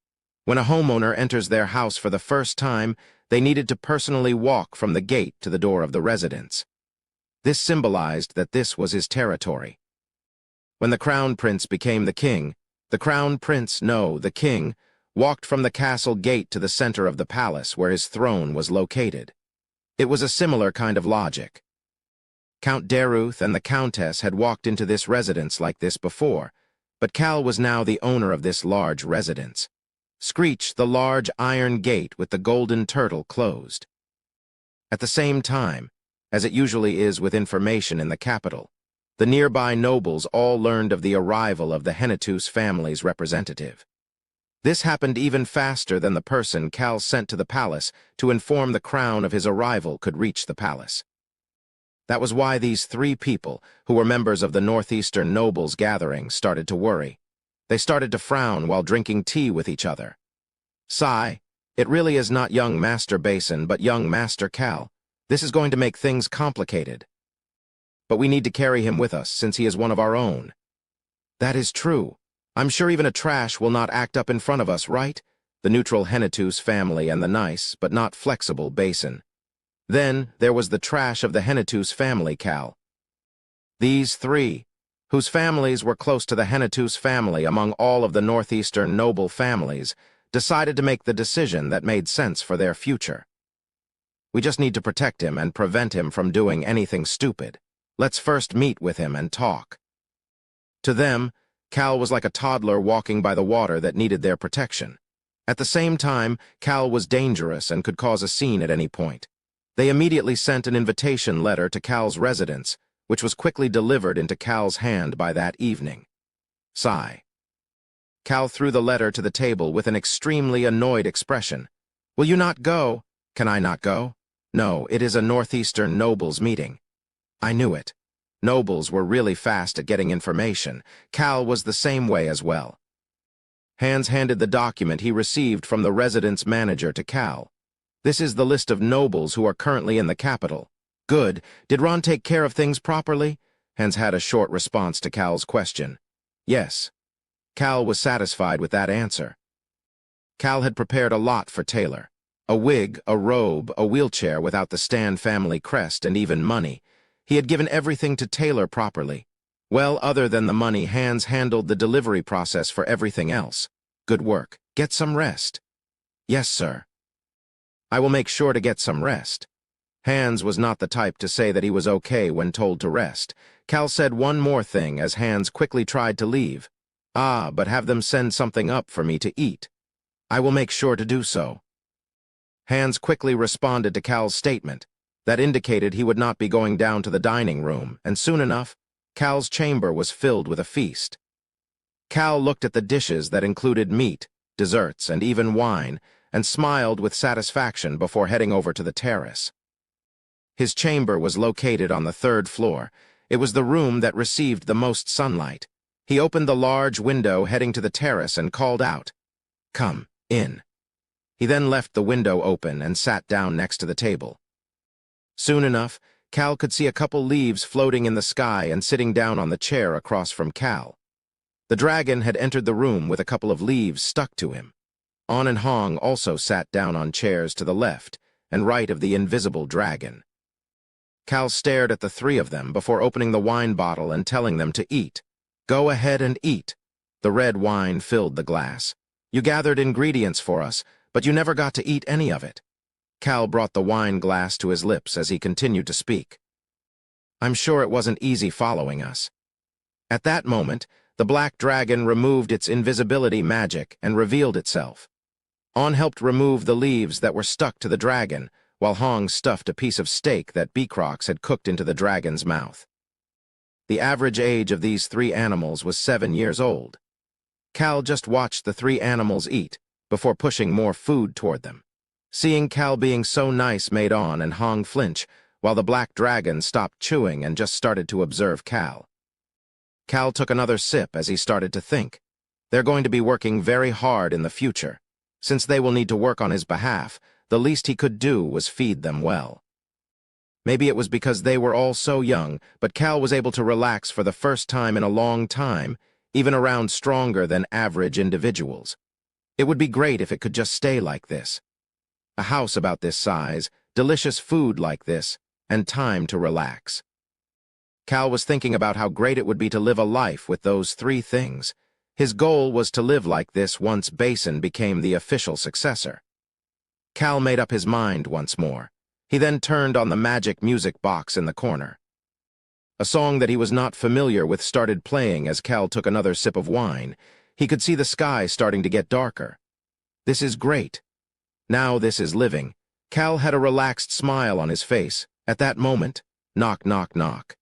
When a homeowner enters their house for the first time, they needed to personally walk from the gate to the door of the residence. This symbolized that this was his territory. When the Crown Prince became the king, the Crown Prince, no, the king, walked from the castle gate to the center of the palace where his throne was located. It was a similar kind of logic. Count Daruth and the Countess had walked into this residence like this before, but Cal was now the owner of this large residence. Screech, the large iron gate with the golden turtle, closed. At the same time, as it usually is with information in the capital, the nearby nobles all learned of the arrival of the Hennetus family's representative. This happened even faster than the person Cal sent to the palace to inform the crown of his arrival could reach the palace. That was why these 3 people, who were members of the Northeastern nobles gathering, started to worry. They started to frown while drinking tea with each other. "Sigh, it really is not young Master Basin, but young Master Cal. This is going to make things complicated. But we need to carry him with us, since he is one of our own." "That is true. I'm sure even a trash will not act up in front of us, right?" The neutral Hennetus family and the nice, but not flexible Basin. Then there was the trash of the Hennetus family, Cal. These 3, whose families were close to the Hennetus family among all of the Northeastern noble families, decided to make the decision that made sense for their future. "We just need to protect him and prevent him from doing anything stupid. Let's first meet with him and talk." To them, Cal was like a toddler walking by the water that needed their protection. At the same time, Cal was dangerous and could cause a scene at any point. They immediately sent an invitation letter to Cal's residence, which was quickly delivered into Cal's hand by that evening. Sigh. Cal threw the letter to the table with an extremely annoyed expression. "Will you not go?" "Can I not go?" "No, it is a Northeastern nobles meeting." I knew it. Nobles were really fast at getting information. Cal was the same way as well. Ainz handed the document he received from the residence manager to Cal. "This is the list of nobles who are currently in the capital." "Good. Did Ron take care of things properly?" Ainz had a short response to Cal's question. Yes. Cal was satisfied with that answer. Cal had prepared a lot for Taylor. A wig, a robe, a wheelchair without the Stan family crest, and even money. He had given everything to Taylor properly. Well, other than the money, Ainz handled the delivery process for everything else. Good work. Get some rest. Yes, sir. I will make sure to get some rest. Ainz was not the type to say that he was okay when told to rest. Cal said one more thing as Ainz quickly tried to leave. But have them send something up for me to eat. I will make sure to do so. Ainz quickly responded to Cal's statement. That indicated he would not be going down to the dining room, and soon enough, Cal's chamber was filled with a feast. Cal looked at the dishes that included meat, desserts, and even wine, and smiled with satisfaction before heading over to the terrace. His chamber was located on the 3rd floor. It was the room that received the most sunlight. He opened the large window heading to the terrace and called out, "Come in." He then left the window open and sat down next to the table. Soon enough, Cal could see a couple leaves floating in the sky and sitting down on the chair across from Cal. The dragon had entered the room with a couple of leaves stuck to him. An and Hong also sat down on chairs to the left and right of the invisible dragon. Cal stared at the three of them before opening the wine bottle and telling them to eat. Go ahead and eat. The red wine filled the glass. You gathered ingredients for us, but you never got to eat any of it. Cal brought the wine glass to his lips as he continued to speak. I'm sure it wasn't easy following us. At that moment, the black dragon removed its invisibility magic and revealed itself. An helped remove the leaves that were stuck to the dragon, while Hong stuffed a piece of steak that Beacrox had cooked into the dragon's mouth. The average age of these 3 animals was 7 years old. Cal just watched the 3 animals eat, before pushing more food toward them. Seeing Cal being so nice made An and Hong flinch, while the black dragon stopped chewing and just started to observe Cal. Cal took another sip as he started to think. They're going to be working very hard in the future. Since they will need to work on his behalf, the least he could do was feed them well. Maybe it was because they were all so young, but Cal was able to relax for the first time in a long time, even around stronger than average individuals. It would be great if it could just stay like this. A house about this size, delicious food like this, and time to relax. Cal was thinking about how great it would be to live a life with those 3 things. His goal was to live like this once Basin became the official successor. Cal made up his mind once more. He then turned on the magic music box in the corner. A song that he was not familiar with started playing as Cal took another sip of wine. He could see the sky starting to get darker. This is great. Now this is living. Cal had a relaxed smile on his face. At that moment, knock, knock, knock.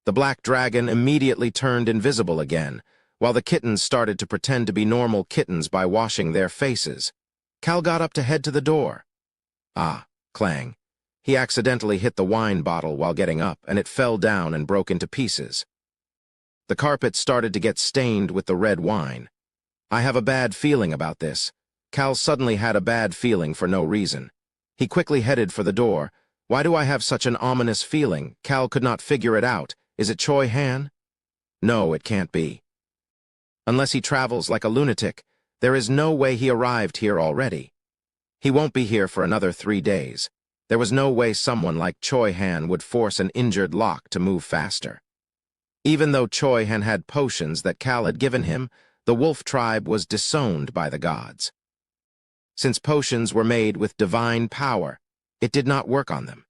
The black dragon immediately turned invisible again, while the kittens started to pretend to be normal kittens by washing their faces. Cal got up to head to the door. Clang. He accidentally hit the wine bottle while getting up, and it fell down and broke into pieces. The carpet started to get stained with the red wine. I have a bad feeling about this. Cal suddenly had a bad feeling for no reason. He quickly headed for the door. Why do I have such an ominous feeling? Cal could not figure it out. Is it Choi Han? No, it can't be. Unless he travels like a lunatic, there is no way he arrived here already. He won't be here for another 3 days. There was no way someone like Choi Han would force an injured lock to move faster. Even though Choi Han had potions that Cal had given him, the wolf tribe was disowned by the gods. Since potions were made with divine power, it did not work on them.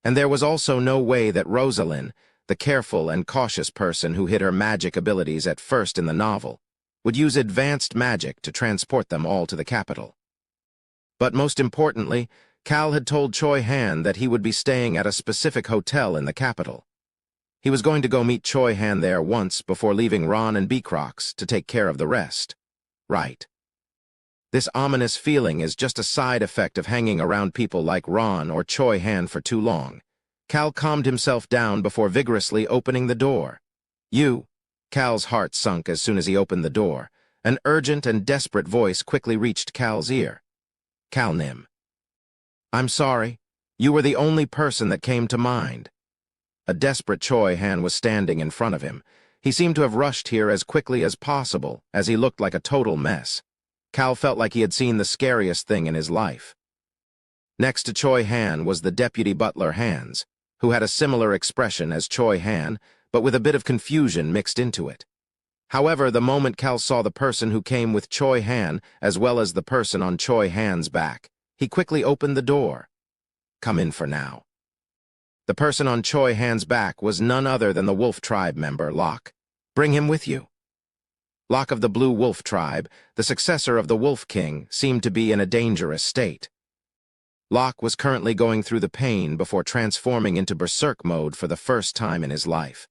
And there was also no way that Rosalind, the careful and cautious person who hid her magic abilities at first in the novel, would use advanced magic to transport them all to the capital. But most importantly, Cal had told Choi Han that he would be staying at a specific hotel in the capital. He was going to go meet Choi Han there once before leaving Ron and Beacrox to take care of the rest. Right. This ominous feeling is just a side effect of hanging around people like Ron or Choi Han for too long. Cal calmed himself down before vigorously opening the door. Cal's heart sunk as soon as he opened the door. An urgent and desperate voice quickly reached Cal's ear. Cal Nim. I'm sorry. You were the only person that came to mind. A desperate Choi Han was standing in front of him. He seemed to have rushed here as quickly as possible, as he looked like a total mess. Cal felt like he had seen the scariest thing in his life. Next to Choi Han was the deputy butler Ainz, who had a similar expression as Choi Han, but with a bit of confusion mixed into it. However, the moment Cal saw the person who came with Choi Han, as well as the person on Choi Han's back, he quickly opened the door. "Come in for now." The person on Choi Han's back was none other than the Wolf Tribe member, Locke. "Bring him with you." Locke of the Blue Wolf Tribe, the successor of the Wolf King, seemed to be in a dangerous state. Locke was currently going through the pain before transforming into berserk mode for the first time in his life.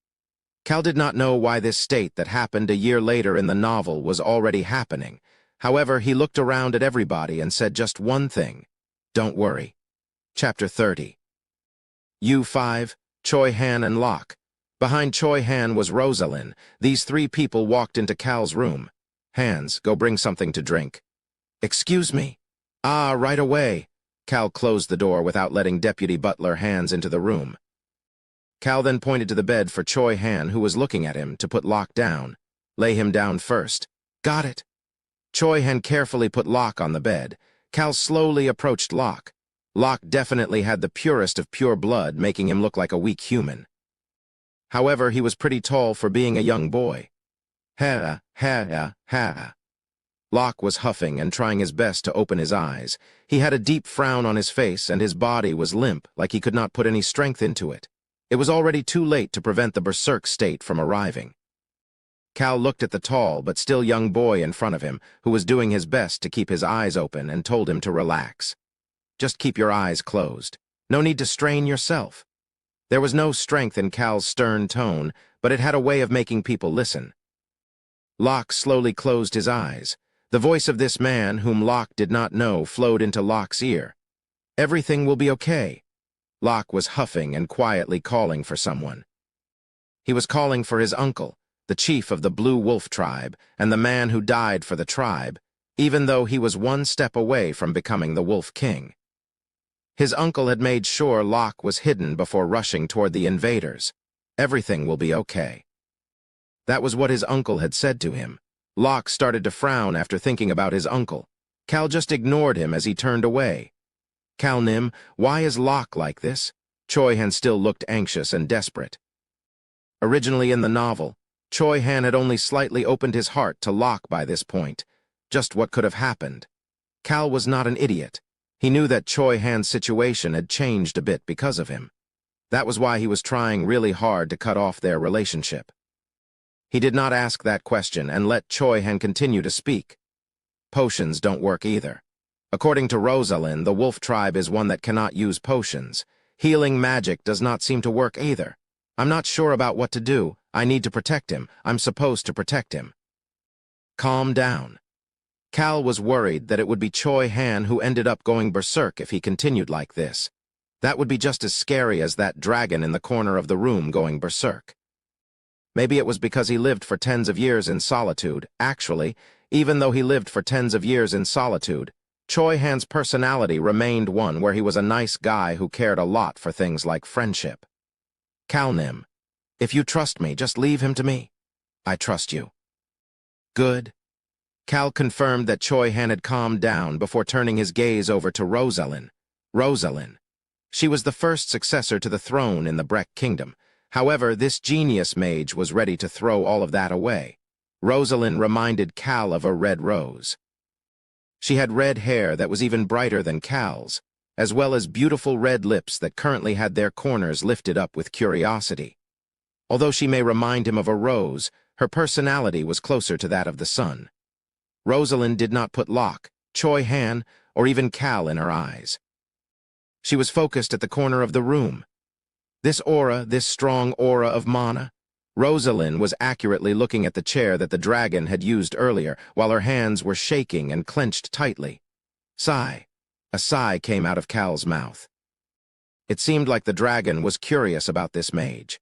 Cal did not know why this state that happened a year later in the novel was already happening. However, he looked around at everybody and said just one thing: "Don't worry." Chapter 30. U5, Choi Han and Locke. Behind Choi Han was Rosalind. These three people walked into Cal's room. "Hands, go bring something to drink." "Excuse me." "Ah, right away." Cal closed the door without letting Deputy Butler Hands into the room. Cal then pointed to the bed for Choi Han, who was looking at him, to put Locke down. "Lay him down first." "Got it." Choi Han carefully put Locke on the bed. Cal slowly approached Locke. Locke definitely had the purest of pure blood, making him look like a weak human. However, he was pretty tall for being a young boy. Ha, ha, ha. Locke was huffing and trying his best to open his eyes. He had a deep frown on his face, and his body was limp, like he could not put any strength into it. It was already too late to prevent the berserk state from arriving. Cal looked at the tall but still young boy in front of him, who was doing his best to keep his eyes open, and told him to relax. "Just keep your eyes closed. No need to strain yourself." There was no strength in Cal's stern tone, but it had a way of making people listen. Locke slowly closed his eyes. The voice of this man, whom Locke did not know, flowed into Locke's ear. "Everything will be okay." Locke was huffing and quietly calling for someone. He was calling for his uncle, the chief of the Blue Wolf Tribe, and the man who died for the tribe, even though he was one step away from becoming the Wolf King. His uncle had made sure Locke was hidden before rushing toward the invaders. "Everything will be okay." That was what his uncle had said to him. Locke started to frown after thinking about his uncle. Cal just ignored him as he turned away. "Cal Nim, why is Locke like this?" Choi Han still looked anxious and desperate. Originally in the novel, Choi Han had only slightly opened his heart to Locke by this point. Just what could have happened? Cal was not an idiot. He knew that Choi Han's situation had changed a bit because of him. That was why he was trying really hard to cut off their relationship. He did not ask that question and let Choi Han continue to speak. "Potions don't work either. According to Rosalind, the Wolf Tribe is one that cannot use potions. Healing magic does not seem to work either. I'm not sure about what to do. I need to protect him. I'm supposed to protect him." Calm down. Cal was worried that it would be Choi Han who ended up going berserk if he continued like this. That would be just as scary as that dragon in the corner of the room going berserk. Maybe it was because he lived for tens of years in solitude. Actually, even though he lived for tens of years in solitude, Choi Han's personality remained one where he was a nice guy who cared a lot for things like friendship. "Cal Nim, if you trust me, just leave him to me." "I trust you." "Good." Cal confirmed that Choi Han had calmed down before turning his gaze over to Rosalind. Rosalind. She was the first successor to the throne in the Breck Kingdom. However, this genius mage was ready to throw all of that away. Rosalind reminded Cal of a red rose. She had red hair that was even brighter than Cal's, as well as beautiful red lips that currently had their corners lifted up with curiosity. Although she may remind him of a rose, her personality was closer to that of the sun. Rosalind did not put Locke, Choi Han, or even Cal in her eyes. She was focused at the corner of the room. This aura, this strong aura of mana. Rosalind was accurately looking at the chair that the dragon had used earlier, while her hands were shaking and clenched tightly. Sigh. A sigh came out of Cal's mouth. It seemed like the dragon was curious about this mage.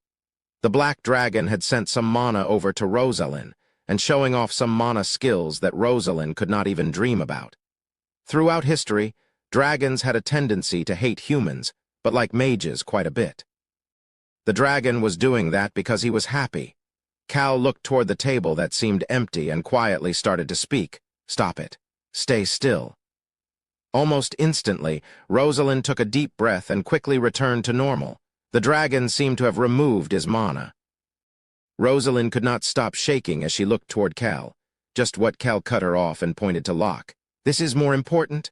The black dragon had sent some mana over to Rosalind, and showing off some mana skills that Rosalind could not even dream about. Throughout history, dragons had a tendency to hate humans, but like mages quite a bit. The dragon was doing that because he was happy. Cal looked toward the table that seemed empty and quietly started to speak. "Stop it. Stay still." Almost instantly, Rosalind took a deep breath and quickly returned to normal. The dragon seemed to have removed his mana. Rosalind could not stop shaking as she looked toward Cal. Just what Cal cut her off and pointed to Locke. "This is more important?"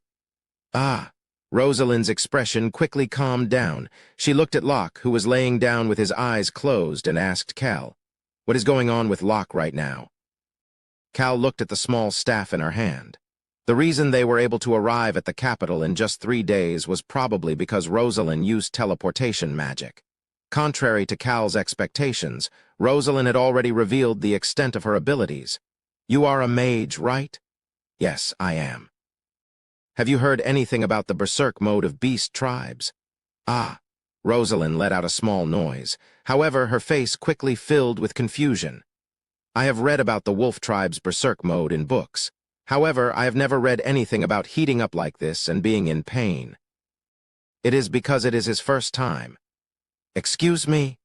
"Ah." Rosalind's expression quickly calmed down. She looked at Locke, who was laying down with his eyes closed, and asked Cal, "What is going on with Locke right now?" Cal looked at the small staff in her hand. The reason they were able to arrive at the capital in just 3 days was probably because Rosalind used teleportation magic. Contrary to Cal's expectations, Rosalind had already revealed the extent of her abilities. "You are a mage, right?" "Yes, I am." "Have you heard anything about the berserk mode of beast tribes?" "Ah." Rosalind let out a small noise. However, her face quickly filled with confusion. "I have read about the wolf tribe's berserk mode in books. However, I have never read anything about heating up like this and being in pain." "It is because it is his first time." "Excuse me?"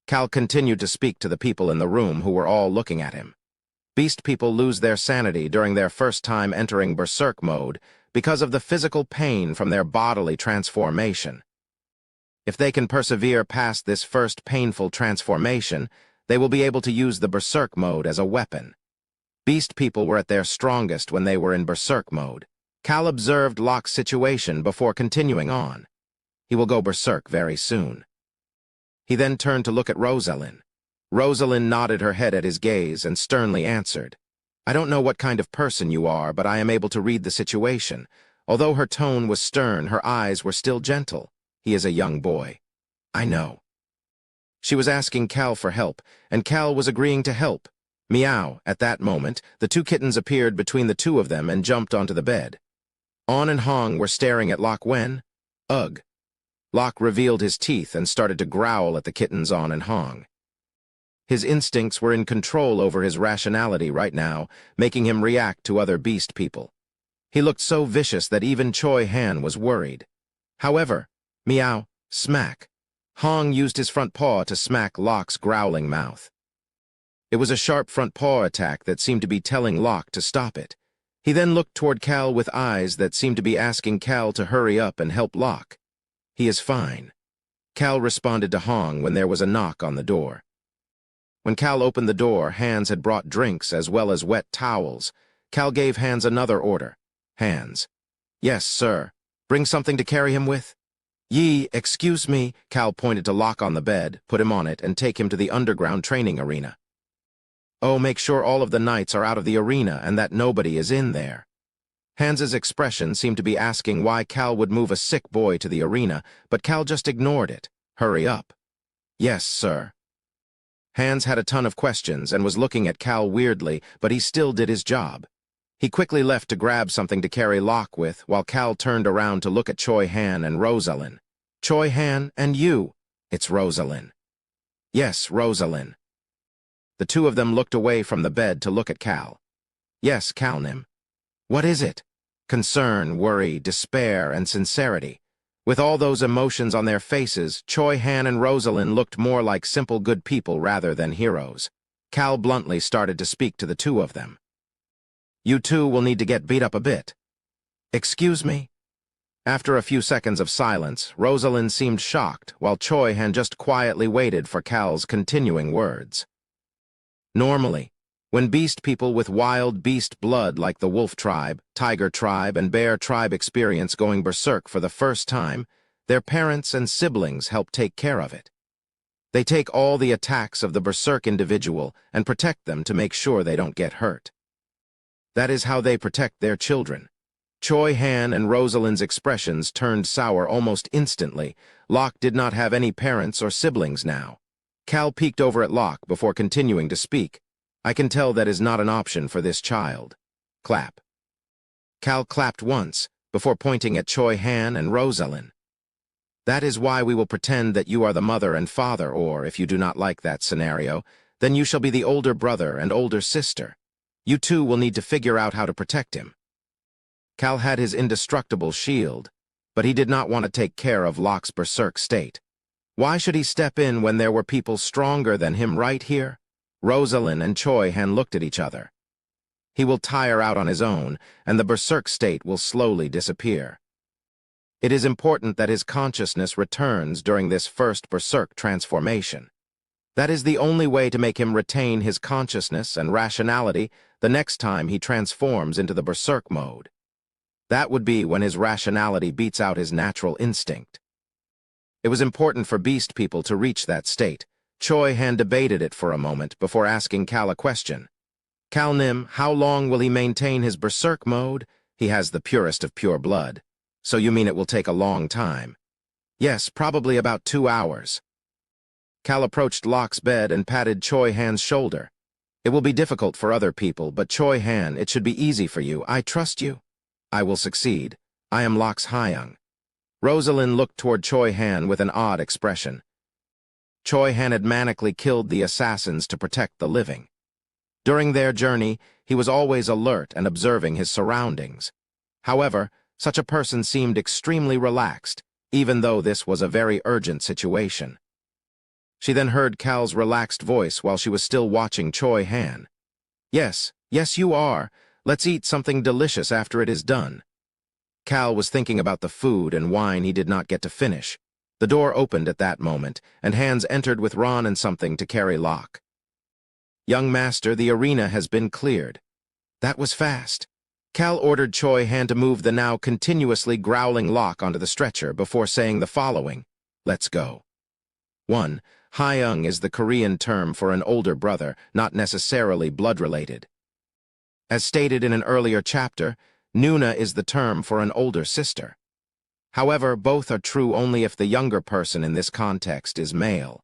Cal continued to speak to the people in the room who were all looking at him. "Beast people lose their sanity during their first time entering berserk mode because of the physical pain from their bodily transformation. If they can persevere past this first painful transformation, they will be able to use the berserk mode as a weapon. Beast people were at their strongest when they were in berserk mode." Cal observed Locke's situation before continuing on. "He will go berserk very soon." He then turned to look at Rosalind. Rosalind nodded her head at his gaze and sternly answered, "I don't know what kind of person you are, but I am able to read the situation." Although her tone was stern, her eyes were still gentle. "He is a young boy." "I know." She was asking Cal for help, and Cal was agreeing to help. Meow. At that moment, the 2 kittens appeared between the 2 of them and jumped onto the bed. On and Hong were staring at Locke when, "Ugh." Locke revealed his teeth and started to growl at the kittens On and Hong. His instincts were in control over his rationality right now, making him react to other beast people. He looked so vicious that even Choi Han was worried. However, meow, smack. Hong used his front paw to smack Locke's growling mouth. It was a sharp front paw attack that seemed to be telling Locke to stop it. He then looked toward Cal with eyes that seemed to be asking Cal to hurry up and help Locke. "He is fine." Cal responded to Hong when there was a knock on the door. When Cal opened the door, Hands had brought drinks as well as wet towels. Cal gave Hands another order. "Hands." "Yes, sir. Bring something to carry him with?" Excuse me." Cal pointed to Locke on the bed, put him on it, and take him to the underground training arena. "Oh, make sure all of the knights are out of the arena and that nobody is in there." Hans's expression seemed to be asking why Cal would move a sick boy to the arena, but Cal just ignored it. "Hurry up." "Yes, sir." Hands had a ton of questions and was looking at Cal weirdly, but he still did his job. He quickly left to grab something to carry Locke with, while Cal turned around to look at Choi Han and Rosalind. "Choi Han, and you." "It's Rosalind." "Yes, Rosalind." The 2 of them looked away from the bed to look at Cal. "Yes, Calnim." "What is it?" Concern, worry, despair, and sincerity. With all those emotions on their faces, Choi Han and Rosalind looked more like simple good people rather than heroes. Cal bluntly started to speak to the 2 of them. "You 2 will need to get beat up a bit." "Excuse me?" After a few seconds of silence, Rosalind seemed shocked, while Choi Han just quietly waited for Cal's continuing words. "Normally, when beast people with wild beast blood like the wolf tribe, tiger tribe, and bear tribe experience going berserk for the first time, their parents and siblings help take care of it. They take all the attacks of the berserk individual and protect them to make sure they don't get hurt. That is how they protect their children." Choi Han and Rosalind's expressions turned sour almost instantly. Locke did not have any parents or siblings now. Cal peeked over at Locke before continuing to speak. "I can tell that is not an option for this child." Clap. Cal clapped once, before pointing at Choi Han and Rosalind. "That is why we will pretend that you are the mother and father, or, if you do not like that scenario, then you shall be the older brother and older sister. You 2 will need to figure out how to protect him." Cal had his indestructible shield, but he did not want to take care of Locke's berserk state. Why should he step in when there were people stronger than him right here? Rosalind and Choi Han looked at each other. He will tire out on his own, and the berserk state will slowly disappear. It is important that his consciousness returns during this first berserk transformation. That is the only way to make him retain his consciousness and rationality the next time he transforms into the berserk mode. That would be when his rationality beats out his natural instinct. It was important for beast people to reach that state. Choi Han debated it for a moment before asking Cal a question. Cal Nim, how long will he maintain his berserk mode? He has the purest of pure blood. So you mean it will take a long time? Yes, probably about 2 hours. Cal approached Locke's bed and patted Choi Han's shoulder. It will be difficult for other people, but Choi Han, it should be easy for you. I trust you. I will succeed. I am Locke's Hyung. Rosalind looked toward Choi Han with an odd expression. Choi Han had manically killed the assassins to protect the living. During their journey, he was always alert and observing his surroundings. However, such a person seemed extremely relaxed, even though this was a very urgent situation. She then heard Cal's relaxed voice while she was still watching Choi Han. Yes, you are. Let's eat something delicious after it is done. Cal was thinking about the food and wine he did not get to finish. The door opened at that moment, and Hans entered with Ron and something to carry Locke. Young master, the arena has been cleared. That was fast. Cal ordered Choi Han to move the now continuously growling Locke onto the stretcher before saying the following. Let's go. 1. Hyung is the Korean term for an older brother, not necessarily blood-related. As stated in an earlier chapter, Nuna is the term for an older sister. However, both are true only if the younger person in this context is male.